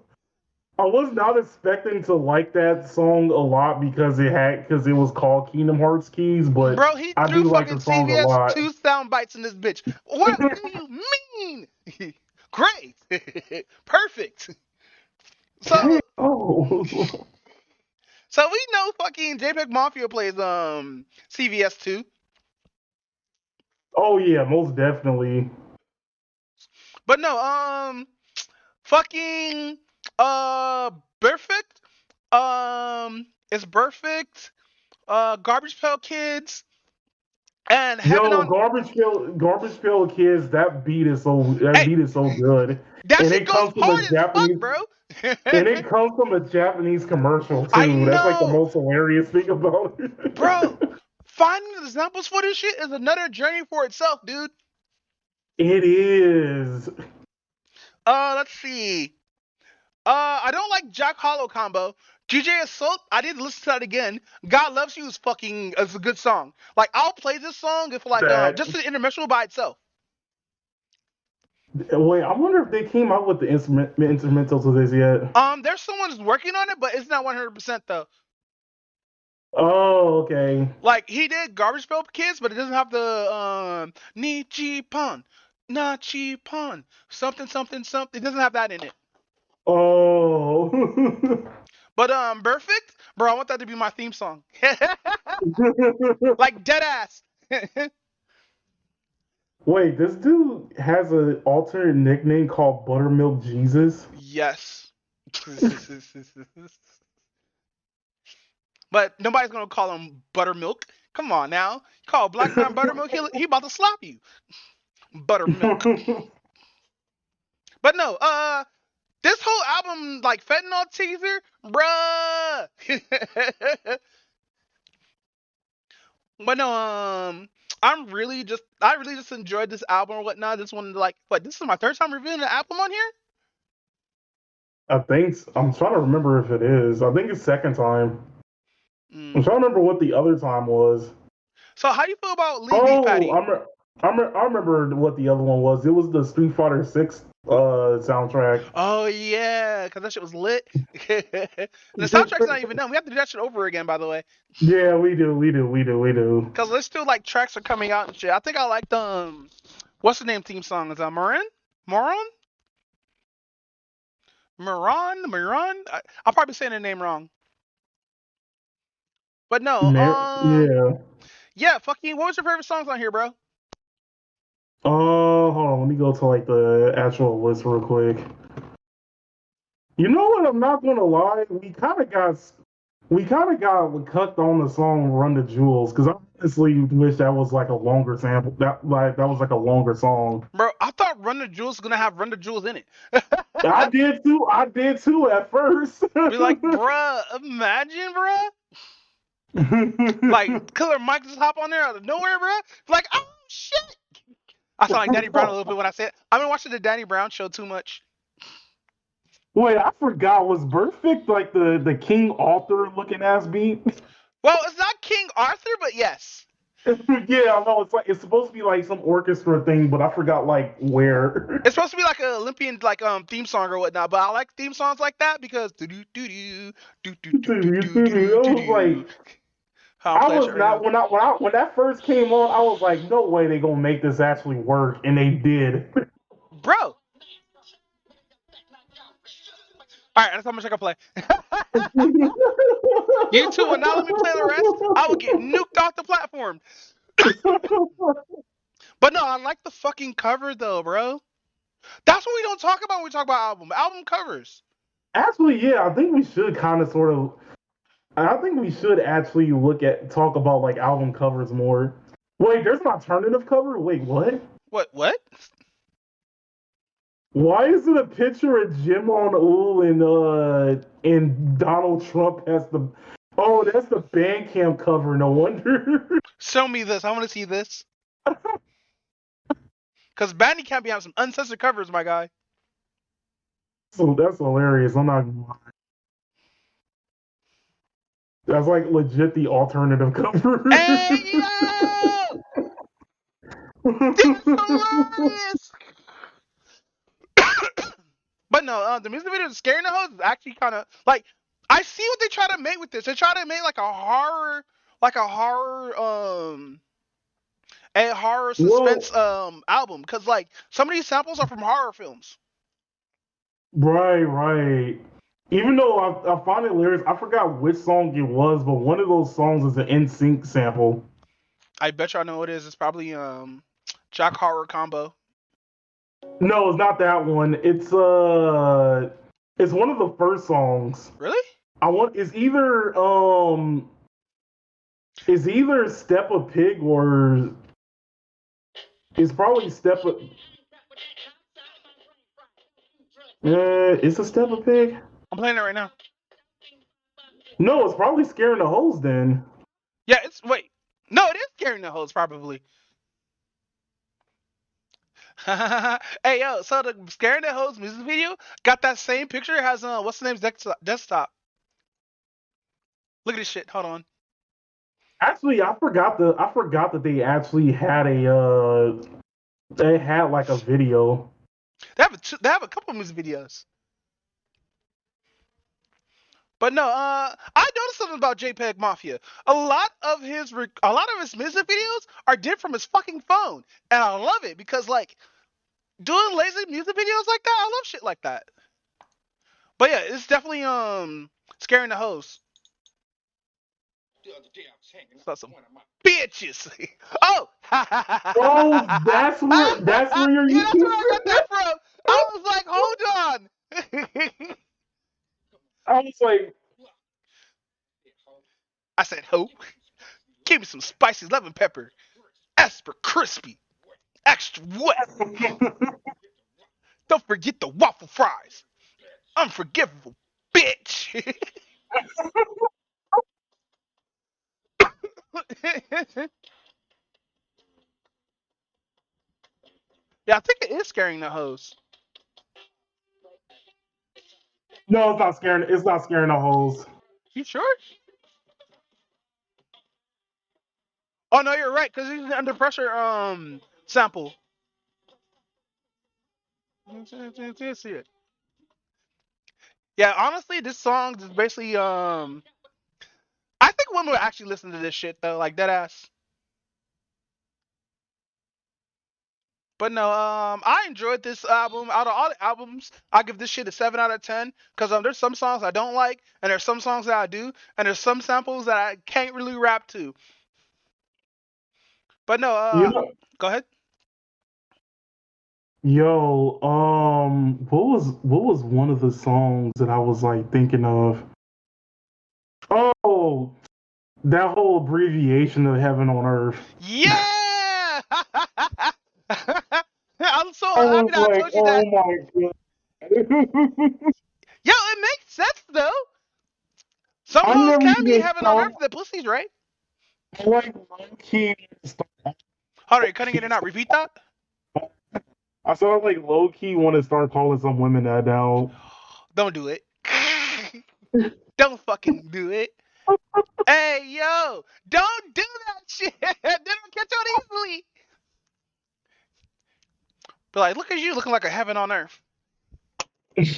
I was not expecting to like that song a lot because it was called Kingdom Hearts Keys, but Bro, he I do threw like fucking the song a CVS lot. 2 sound bites in this bitch. What do you mean? Great. Perfect. So, Oh, so we know fucking JPEG Mafia plays CVS 2. oh yeah, most definitely. But no, fucking perfect. It's perfect. Garbage Pail Kids and Heaven Yo, on. Garbage Pail Kids. That Hey, beat is so good, that and shit it goes comes from hard a as fuck, Japanese bro. and it comes from a Japanese commercial I too. That's like the know, most hilarious thing about it. bro. Finding the examples for this shit is another journey for itself, dude. It is. Let's see. I don't like Jack Hollow combo. DJ Assault, I did listen to that again. God Loves You is fucking is a good song. Like I'll play this song if like That just the intermission by itself. wait, I wonder if they came out with the instrumental to this yet. There's someone who's working on it, but it's not 100% though. Oh, okay. Like he did Garbage Pail Kids, but it doesn't have the Nichipon, Nachipon, something something something. It doesn't have that in it. Oh. But Perfect, bro, I want that to be my theme song. Like dead ass. Wait, this dude has an alternate nickname called Buttermilk Jesus. Yes. But nobody's gonna call him Buttermilk. Come on now. You call a black man Buttermilk, he about to slap you. Buttermilk. But no, this whole album, like Fentanyl teaser, bruh. But no, I really just enjoyed this album or whatnot. This one, like, what? This is my third time reviewing an album on here. I think I'm trying to remember if it is. I think it's second time. I'm trying to remember what the other time was. So how do you feel about Lean Beef Patty? I remember what the other one was. It was the Street Fighter 6 soundtrack. Oh yeah, because that shit was lit. The soundtrack's not even done. We have to do that shit over again, by the way. Yeah, we do. Because there's still like tracks are coming out and shit. I think I like the what's the name theme song? Is that Moran? I'm probably saying the name wrong. But no, yeah, fucking. What was your favorite songs on here, bro? Hold on. Let me go to like the actual list real quick. You know what? I'm not gonna lie. We kind of got cut on the song "Run the Jewels" because I honestly wish that was like a longer sample. That was like a longer song. Bro, I thought "Run the Jewels" was gonna have "Run the Jewels" in it. I did too at first. Be like, bruh, imagine, bruh. Like Killer Mike just hop on there out of nowhere, bruh. Like, oh shit. I sound like Danny Brown a little bit when I say it. I've been watching the Danny Brown show too much. Wait, I forgot. Was Perfect like the King Arthur looking ass beat? Well, it's not King Arthur, but yes. Yeah, I know. It's supposed to be like some orchestra thing, but I forgot like where. It's supposed to be like an Olympian like theme song or whatnot, but I like theme songs like that because I was like, I was not when that first came on. I was like, no way they gonna make this actually work, and they did. Bro. All right, that's how much I can play. You two will not let me play the rest. I will get nuked off the platform. But no, I like the fucking cover though, bro. That's what we don't talk about when we talk about album covers. Actually, yeah, I think we should kind of sort of. I think we should actually talk about like album covers more. Wait, there's an alternative cover? Wait, what? What? Why is it a picture of Jim On-ul and Donald Trump as the? Oh, that's the Bandcamp cover. No wonder. Show me this. I want to see this. Because Bandcamp be having some uncensored covers, my guy. So that's hilarious. I'm not gonna lie. That's like legit the alternative cover. Hey yo! That's hilarious. But no, the music video "Scaring the Hoes" is actually kind of like I see what they try to make with this. They try to make like a horror suspense album because like some of these samples are from horror films. Right. Even though I found it hilarious, I forgot which song it was, but one of those songs is an NSYNC sample. I bet you I know what it is. It's probably Jack Horror Combo. No, it's not that one. It's one of the first songs. Really? It's either Step a Pig or it's probably Step a. It's a Step a Pig. I'm playing it right now. No, it's probably Scaring the Hoes then. Yeah, no, it is Scaring the Hoes probably. Hey yo, so the Scaring the Hoes music video got that same picture. It has what's the name's desktop. Look at this shit. Hold on. Actually, I forgot that they actually had they had like a video. They have a couple music videos. But no, I noticed something about JPEG Mafia. A lot of his music videos are different from his fucking phone, and I love it because like doing lazy music videos like that, I love shit like that. But yeah, it's definitely Scaring the Hoes. The other day I was hanging So out some with one of my bitches. Oh, Oh, that's where you're yeah, that's using. where I got that from. I was like, hold on. I was like, I said, ho, give me some spicy lemon pepper, extra crispy, extra wet. Don't forget the waffle fries. Unforgivable, bitch. Yeah, I think it is Scaring the Hoes. no, it's not scaring. It's not scaring the holes. You sure? Oh no, you're right, because he's under pressure sample. See it. Yeah, honestly, this song is basically I think women would actually listen to this shit though, like dead ass. But no, I enjoyed this album. Out of all the albums, I give this shit a 7 out of 10 because there's some songs I don't like, and there's some songs that I do, and there's some samples that I can't really rap to. But no, You know, go ahead. yo, what was one of the songs that I was like thinking of? Oh, that whole abbreviation of Heaven on Earth. Yeah! I'm so I happy was that I like, told you oh that. my god. Yo, it makes sense though. Some I hoes never can be even heaven on earth thought for the pussies, right? I like low key. Hold on, you're cutting it in and out. Repeat that. I sort of like low key want to start calling some women that now. Don't do it. Don't fucking do it. Hey, yo, don't do that shit. They don't catch on easily. But like, look at you looking like a heaven on earth. Get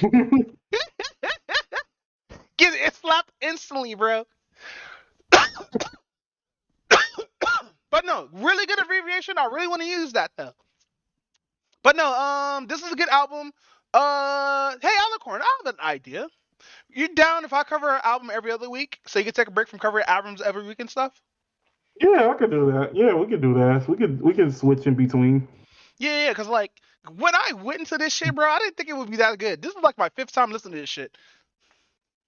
it slapped instantly, bro. But no, really good abbreviation. I really want to use that though. But no, this is a good album. Hey, Alicorn, I have an idea. You down if I cover an album every other week, so you can take a break from covering albums every week and stuff? Yeah, I could do that. Yeah, we could do that. We could switch in between. Yeah, yeah, cause like when I went into this shit, bro, I didn't think it would be that good. This is like my fifth time listening to this shit.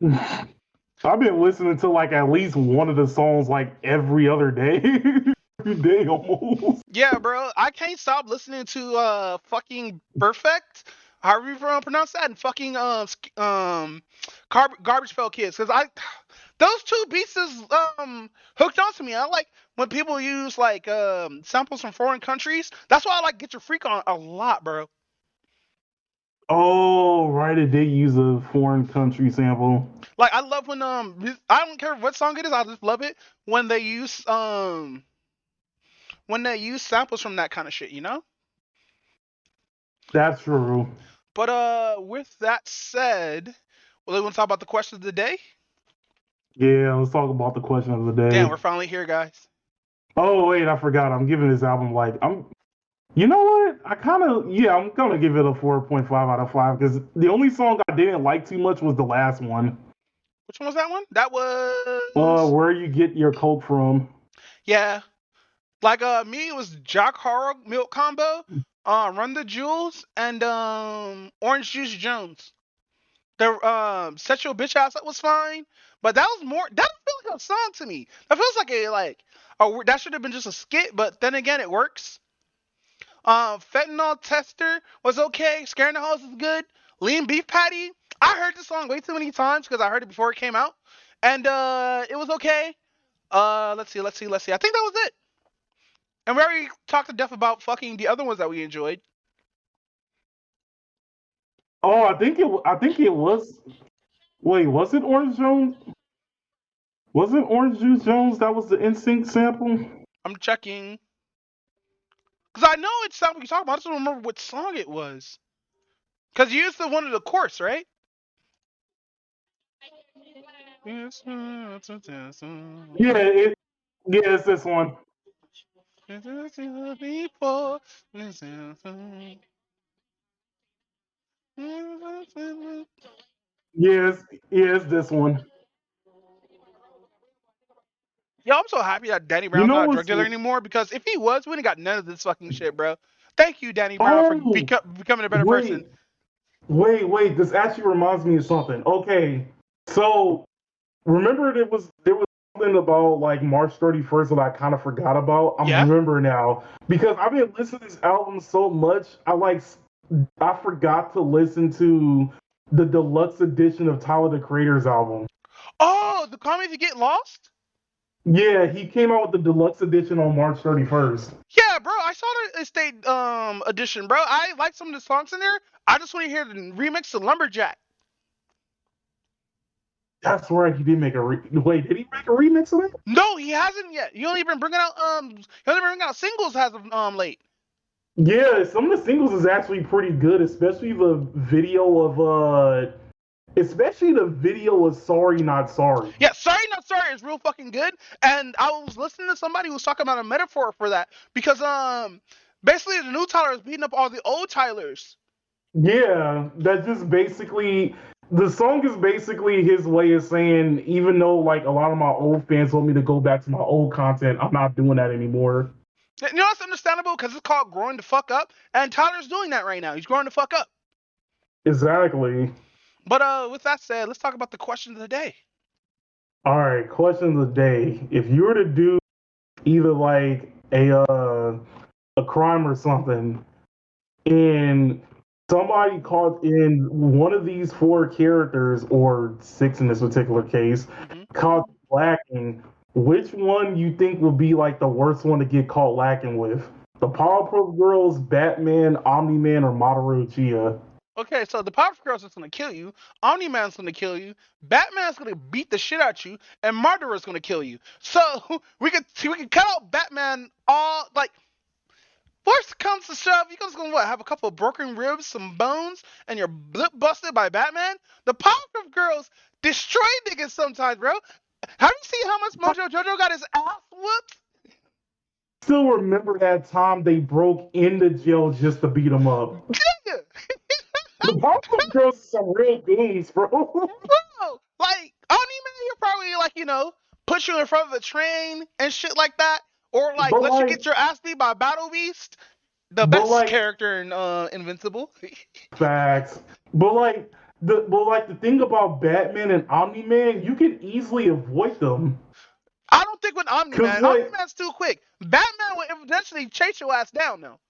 I've been listening to like at least one of the songs like every other day. Every day almost. Yeah, bro, I can't stop listening to fucking Perfect, however you pronounce that, and fucking Garbage Pail Kids, cause I those two beats is hooked onto me. I like when people use like samples from foreign countries. That's why I like Get Your Freak On a lot, bro. Oh, right, it did use a foreign country sample. Like I love when I don't care what song it is, I just love it when they use samples from that kind of shit, you know? That's true. But with that said, well, we want to talk about the question of the day? Yeah, let's talk about the question of the Damn, day. we're finally here, guys. Oh wait, I forgot. I'm giving this album like I'm. You know what? I'm gonna give it a 4.5 out of 5 because the only song I didn't like too much was the last one. Which one was that one? That was Where you get your coke from? yeah. Like me, it was Jack Horror Milk Combo, Run the Jewels, and Orange Juice Jones. The Set Your Bitch Ass Up was fine, but that was more. That feels like a song to me. That feels like that should have been just a skit. But then again, it works. Fentanyl Tester was okay. Scaring the House is good. Lean Beef Patty. I heard this song way too many times because I heard it before it came out, and it was okay. Let's see. I think that was it. And we already talked to death about fucking the other ones that we enjoyed. Oh, I think it was. Wait, was it Orange Jones? Was it Orange Juice Jones that was the NSYNC sample? I'm checking. Because I know it's something you're talking about. I just don't remember what song it was. Because you used the one of the chorus, right? Yeah, it's this one. Yes, it's this one. Yo, I'm so happy that Danny You Brown's know not a drug what's dealer anymore, because if he was, we wouldn't got none of this fucking shit, bro. Thank you, Danny Brown, for oh becoming a better person. wait wait, this actually reminds me of something. Okay, so remember there was something about like March 31st that I kind of forgot about. I'm Yeah. remember now because I've been listening to this album so much. I forgot to listen to the deluxe edition of Tyler the Creator's album. Oh, the Call Me If You Get Lost? Yeah, he came out with the deluxe edition on March 31st. Yeah, bro, I saw the estate edition, bro. I like some of the songs in there. I just want to hear the remix to Lumberjack. That's right. He did make wait. Did he make a remix of it? No, he hasn't yet. He only been bringing out singles as of late. Yeah, some of the singles is actually pretty good, especially the video of Sorry Not Sorry. Yeah, Sorry Not Sorry is real fucking good. And I was listening to somebody who was talking about a metaphor for that, because basically the new Tyler is beating up all the old Tylers. Yeah, that's just basically the song is basically his way of saying, even though like a lot of my old fans want me to go back to my old content, I'm not doing that anymore. You know, that's understandable, because it's called growing the fuck up, and Tyler's doing that right now. He's growing the fuck up. Exactly. But with that said, let's talk about the question of the day. All right, question of the day. If you were to do either like a crime or something, and somebody caught in one of these four characters, or six in this particular case, caught lacking, which one you think would be like the worst one to get caught lacking with? The Powerpuff Girls, Batman, Omni-Man, or Mamoru Chia? Okay, so the Powerpuff Girls is gonna kill you, Omni-Man's gonna kill you, Batman's gonna beat the shit out you, and Murderer's gonna kill you. So we could cut out Batman all like. Worst comes to shove, you just gonna what? Have a couple of broken ribs, some bones, and you're lip busted by Batman? The Powerpuff Girls destroy niggas sometimes, bro. Have you seen how much Mojo Jojo got his ass whooped? Still remember that time they broke into jail just to beat him up? Yeah. The Powerpuff Girls are some real goons, bro. Bro, like, Omni-Man, you're probably like, put you in front of the train and shit like that. Or like, But let you like, get your ass beat by Battle Beast. The but best like, character in Invincible. facts. But the thing about Batman and Omni-Man, you can easily avoid them. I don't think with Omni-Man. 'Cause, like- Omni-Man's too quick. Batman will eventually chase your ass down, though.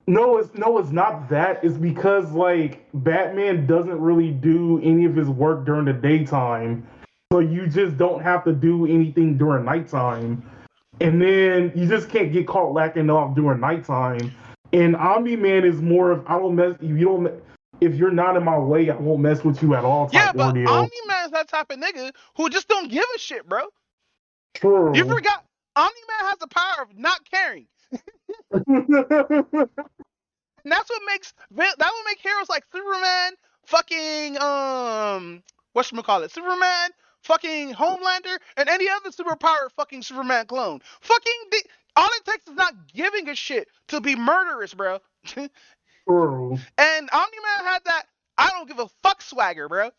No, it's not that. It's because like Batman doesn't really do any of his work during the daytime, so you just don't have to do anything during nighttime, and then you just can't get caught lacking off during nighttime. And Omni-Man is more of I don't mess if you don't if you're not in my way, I won't mess with you at all type Yeah, but ordeal. Omni-Man's that type of nigga who just don't give a shit, bro. True. You forgot Omni-Man has the power of not caring. And that's what makes heroes like Superman, fucking whatchamacallit, Superman, fucking Homelander, and any other superpowered fucking Superman clone. All it takes is not giving a shit to be murderous, bro. True. And Omni-Man had that I don't give a fuck swagger, bro.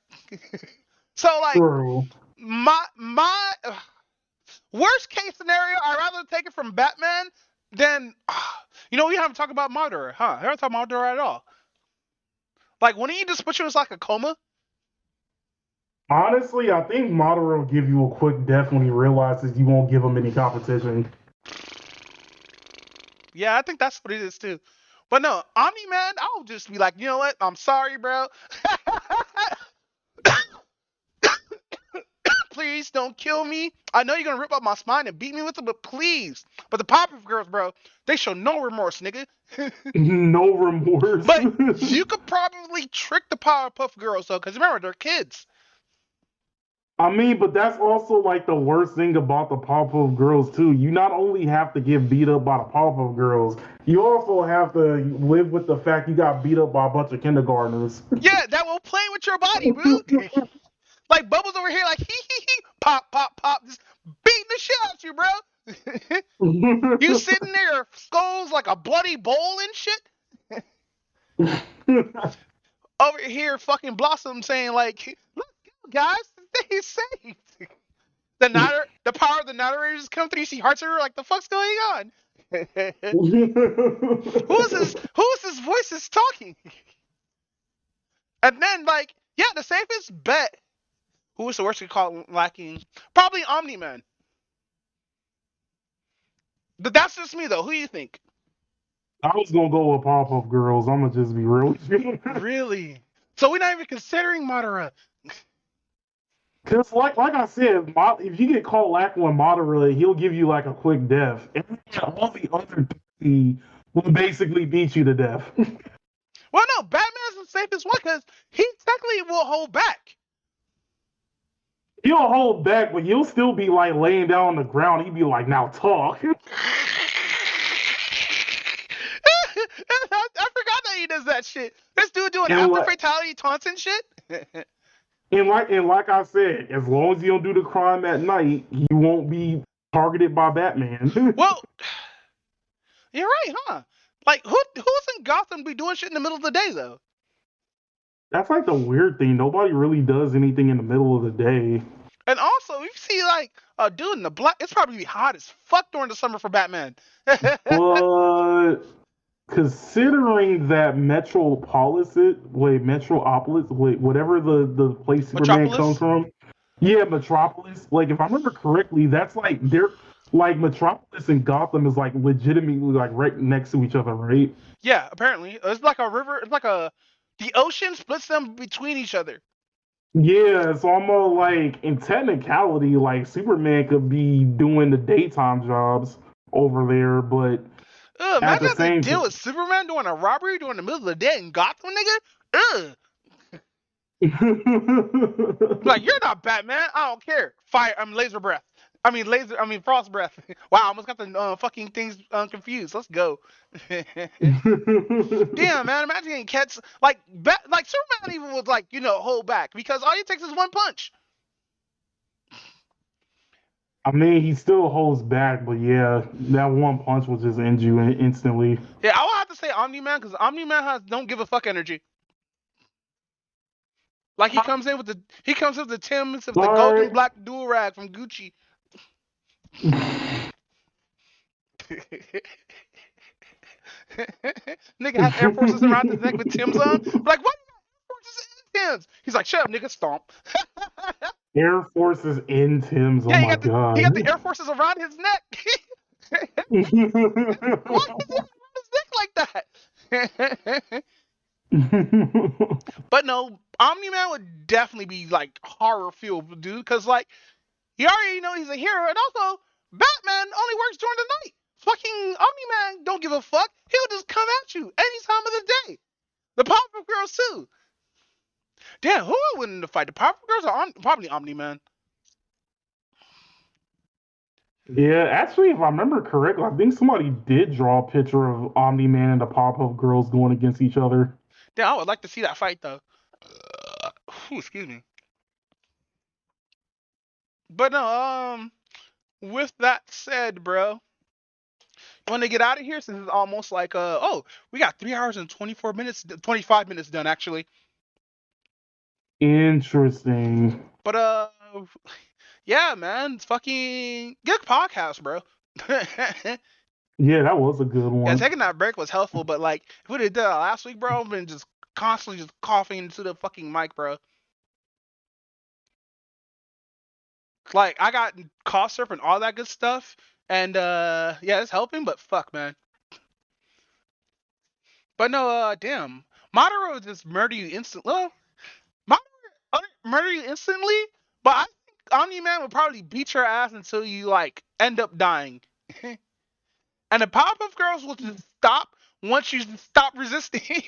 So like, True. my worst case scenario, I'd rather take it from Batman than we haven't talked about Murderer, huh? I haven't talked about Murderer at all. Like, wouldn't he just put you in like a coma? Honestly, I think Madara will give you a quick death when he realizes you won't give him any competition. Yeah, I think that's what it is too. But no, Omni-Man, I'll just be like, you know what? I'm sorry, bro. please don't kill me. I know you're gonna rip up my spine and beat me with it, but please. But the Powerpuff Girls, bro, they show no remorse, nigga. No remorse. But you could probably trick the Powerpuff Girls though, because remember they're kids. I mean, but that's also like the worst thing about the Powerpuff Girls too. You not only have to get beat up by the Powerpuff Girls, you also have to live with the fact you got beat up by a bunch of kindergartners. Yeah, that will play with your body, bro. Like Bubbles over here, like hee, pop, pop, pop, just beating the shit out you, bro. You sitting there, skulls like a bloody bowl and shit. Over here, fucking Blossom saying like, "Look, guys, stay safe." The power of the narrators come through. You see Hearts are like, the fuck's going on? Who is this voice is talking? And then like, yeah, the safest bet. Who is the worst we call lacking? Probably Omni-Man. But that's just me though. Who do you think? I was gonna go with Powerpuff Girls. I'm gonna just be real with you. Really? So we're not even considering Madara. Cause like I said, if you get caught lacking with Madara, he'll give you like a quick death. And all the other three will basically beat you to death. Well, no, Batman's the safest one because he technically will hold back. He'll hold back, but you'll still be like laying down on the ground. He'd be like, "Now talk." I forgot that he does that shit. This dude doing after fatality taunts and shit. And like I said, as long as you don't do the crime at night, you won't be targeted by Batman. Well, you're right, huh? Like who's in Gotham be doing shit in the middle of the day though? That's like the weird thing. Nobody really does anything in the middle of the day. And also, you see like a dude in the black. It's probably be hot as fuck during the summer for Batman. But considering that Metropolis, whatever the place Superman comes from, yeah, Metropolis. Like if I remember correctly, that's like they're like Metropolis and Gotham is like legitimately like right next to each other, right? Yeah, apparently it's like a river. It's like the ocean splits them between each other. Yeah, it's almost like in technicality, like Superman could be doing the daytime jobs over there, but imagine having to deal with Superman doing a robbery during the middle of the day in Gotham, nigga. Like you're not Batman. I don't care. Fire. Laser breath. Frost breath. Wow, I almost got the fucking things confused. Let's go. Damn, man. Imagine getting cats like Superman even was like hold back because all it takes is one punch. I mean, he still holds back, but yeah, that one punch will just end you instantly. Yeah, I will have to say Omni-Man because Omni-Man has don't give a fuck energy. Like he comes in with the Timbs of the golden black dual rag from Gucci. Nigga has Air Forces around his neck with Timbs on. Like, what? Air Forces in Timbs? He's like, shut up, nigga, stomp. Air Forces in Timbs. Oh my god. He got the Air Forces around his neck. Why is he around his neck like that? But no, Omni-Man would definitely be like horror fueled, dude, because like you already know he's a hero, and also Batman only works during the night. Fucking Omni-Man don't give a fuck. He'll just come at you any time of the day. The Powerpuff Girls too. Damn, who would win in the fight? The Powerpuff Girls or probably Omni-Man? Yeah, actually, if I remember correctly, I think somebody did draw a picture of Omni-Man and the Powerpuff Girls going against each other. Yeah, I would like to see that fight though. Excuse me. But no, with that said, bro, you want to get out of here since it's almost like we got 3 hours and 25 minutes done actually. Interesting. But yeah, man, it's fucking good podcast, bro. Yeah, that was a good one. Yeah, taking that break was helpful, but like if we did that last week, bro, I've been just constantly just coughing into the fucking mic, bro. Like I got cough syrup and all that good stuff, and yeah, it's helping, but fuck, man. But no, damn, Madara will just murder you instantly. Well, Madara murder you instantly, but I think Omni-Man will probably beat your ass until you like end up dying. And the Powerpuff Girls will just stop once you stop resisting.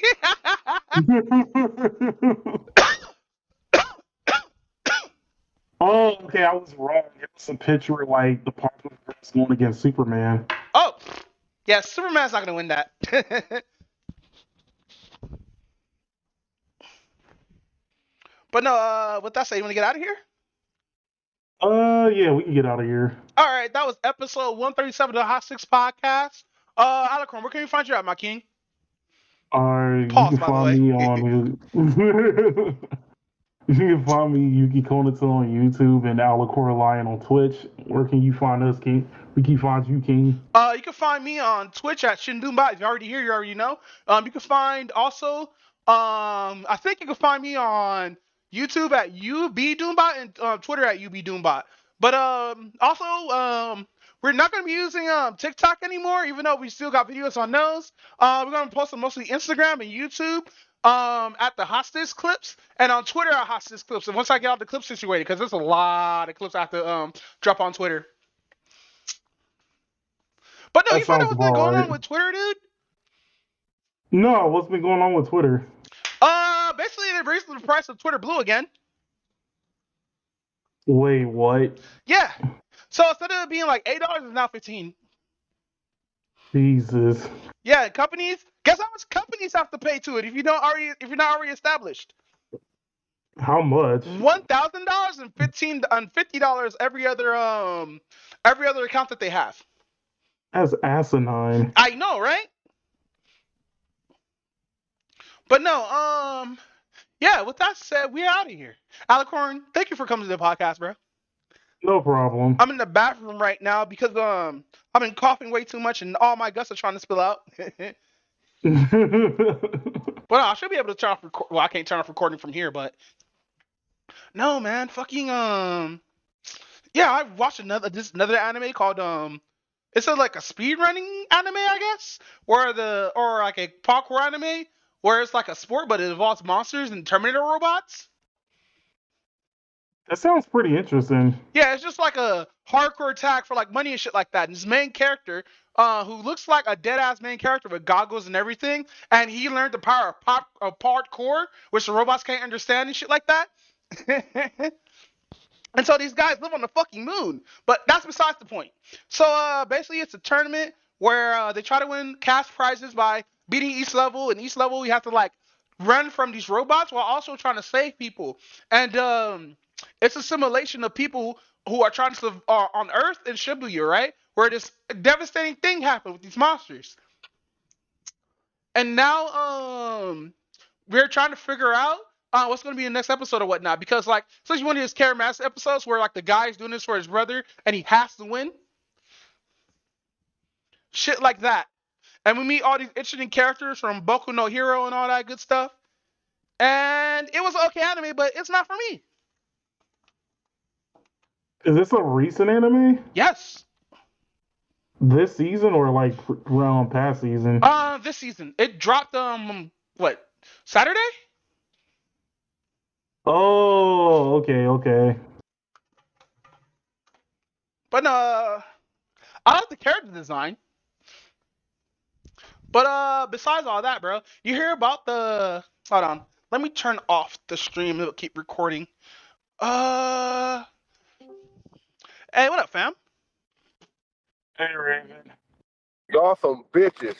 Oh, okay, I was wrong. It was a picture like the Powerpuff Girls going against Superman. Oh, yeah, Superman's not gonna win that. But no, with that said, you wanna get out of here? Yeah, we can get out of here. All right, that was episode 137 of the Hotsticks Podcast. Alucard, where can you find you at, my king? You Pause, can by the find way. me on you can find me Yuki Konato on YouTube and Alucard Lion on Twitch. Where can you find us, King? We can find you, King. You can find me on Twitch at Shindumba. If you're already here, you already know. You can find also, I think you can find me on YouTube at UB Doombot and Twitter at UB Doombot. But also, we're not going to be using TikTok anymore, even though we still got videos on those. We're going to post on mostly Instagram and YouTube at the Hotsticks Clips, and on Twitter at Hotsticks Clips. And once I get all the clips situated, because there's a lot of clips I have to drop on Twitter. But no, That you find out sounds what's been about going on right. with Twitter, dude? No, what's been going on with Twitter? Basically they raised the price of Twitter Blue again. Wait, what? Yeah. So instead of it being like $8, it's now $15. Jesus. Yeah, companies. Guess how much companies have to pay to it if you're not already established? How much? $1,000 and $50 every other account that they have. That's asinine. I know, right? But no, yeah, with that said, we're out of here. Alicorn, thank you for coming to the podcast, bro. No problem. I'm in the bathroom right now because I've been coughing way too much and all my guts are trying to spill out. Well, I should be able to turn off well, I can't turn off recording from here, but no, man, fucking yeah, I watched another anime called it's like a speed running anime, I guess, or like a parkour anime where it's like a sport but it involves monsters and Terminator robots. That sounds pretty interesting. Yeah, it's just like a hardcore attack for like money and shit like that. And this main character, who looks like a dead ass main character with goggles and everything, and he learned the power of parkour, which the robots can't understand and shit like that. And so these guys live on the fucking moon. But that's besides the point. So basically it's a tournament where they try to win cash prizes by beating each level. And each level you have to like run from these robots while also trying to save people. And it's a simulation of people who are trying to live on Earth in Shibuya, right? Where this devastating thing happened with these monsters. And now we're trying to figure out what's going to be the next episode or whatnot. Because, like, especially one of his Care Master episodes where, like, the guy's doing this for his brother and he has to win. Shit like that. And we meet all these interesting characters from Boku no Hero and all that good stuff. And it was okay anime, but it's not for me. Is this a recent anime? Yes. This season or like around past season? This season. It dropped, what, Saturday? Oh, okay. But I like the character design. But besides all that, bro, you hear about the hold on. Let me turn off the stream, it'll keep recording. Hey, what up, fam? Hey, Raven. Y'all some bitches.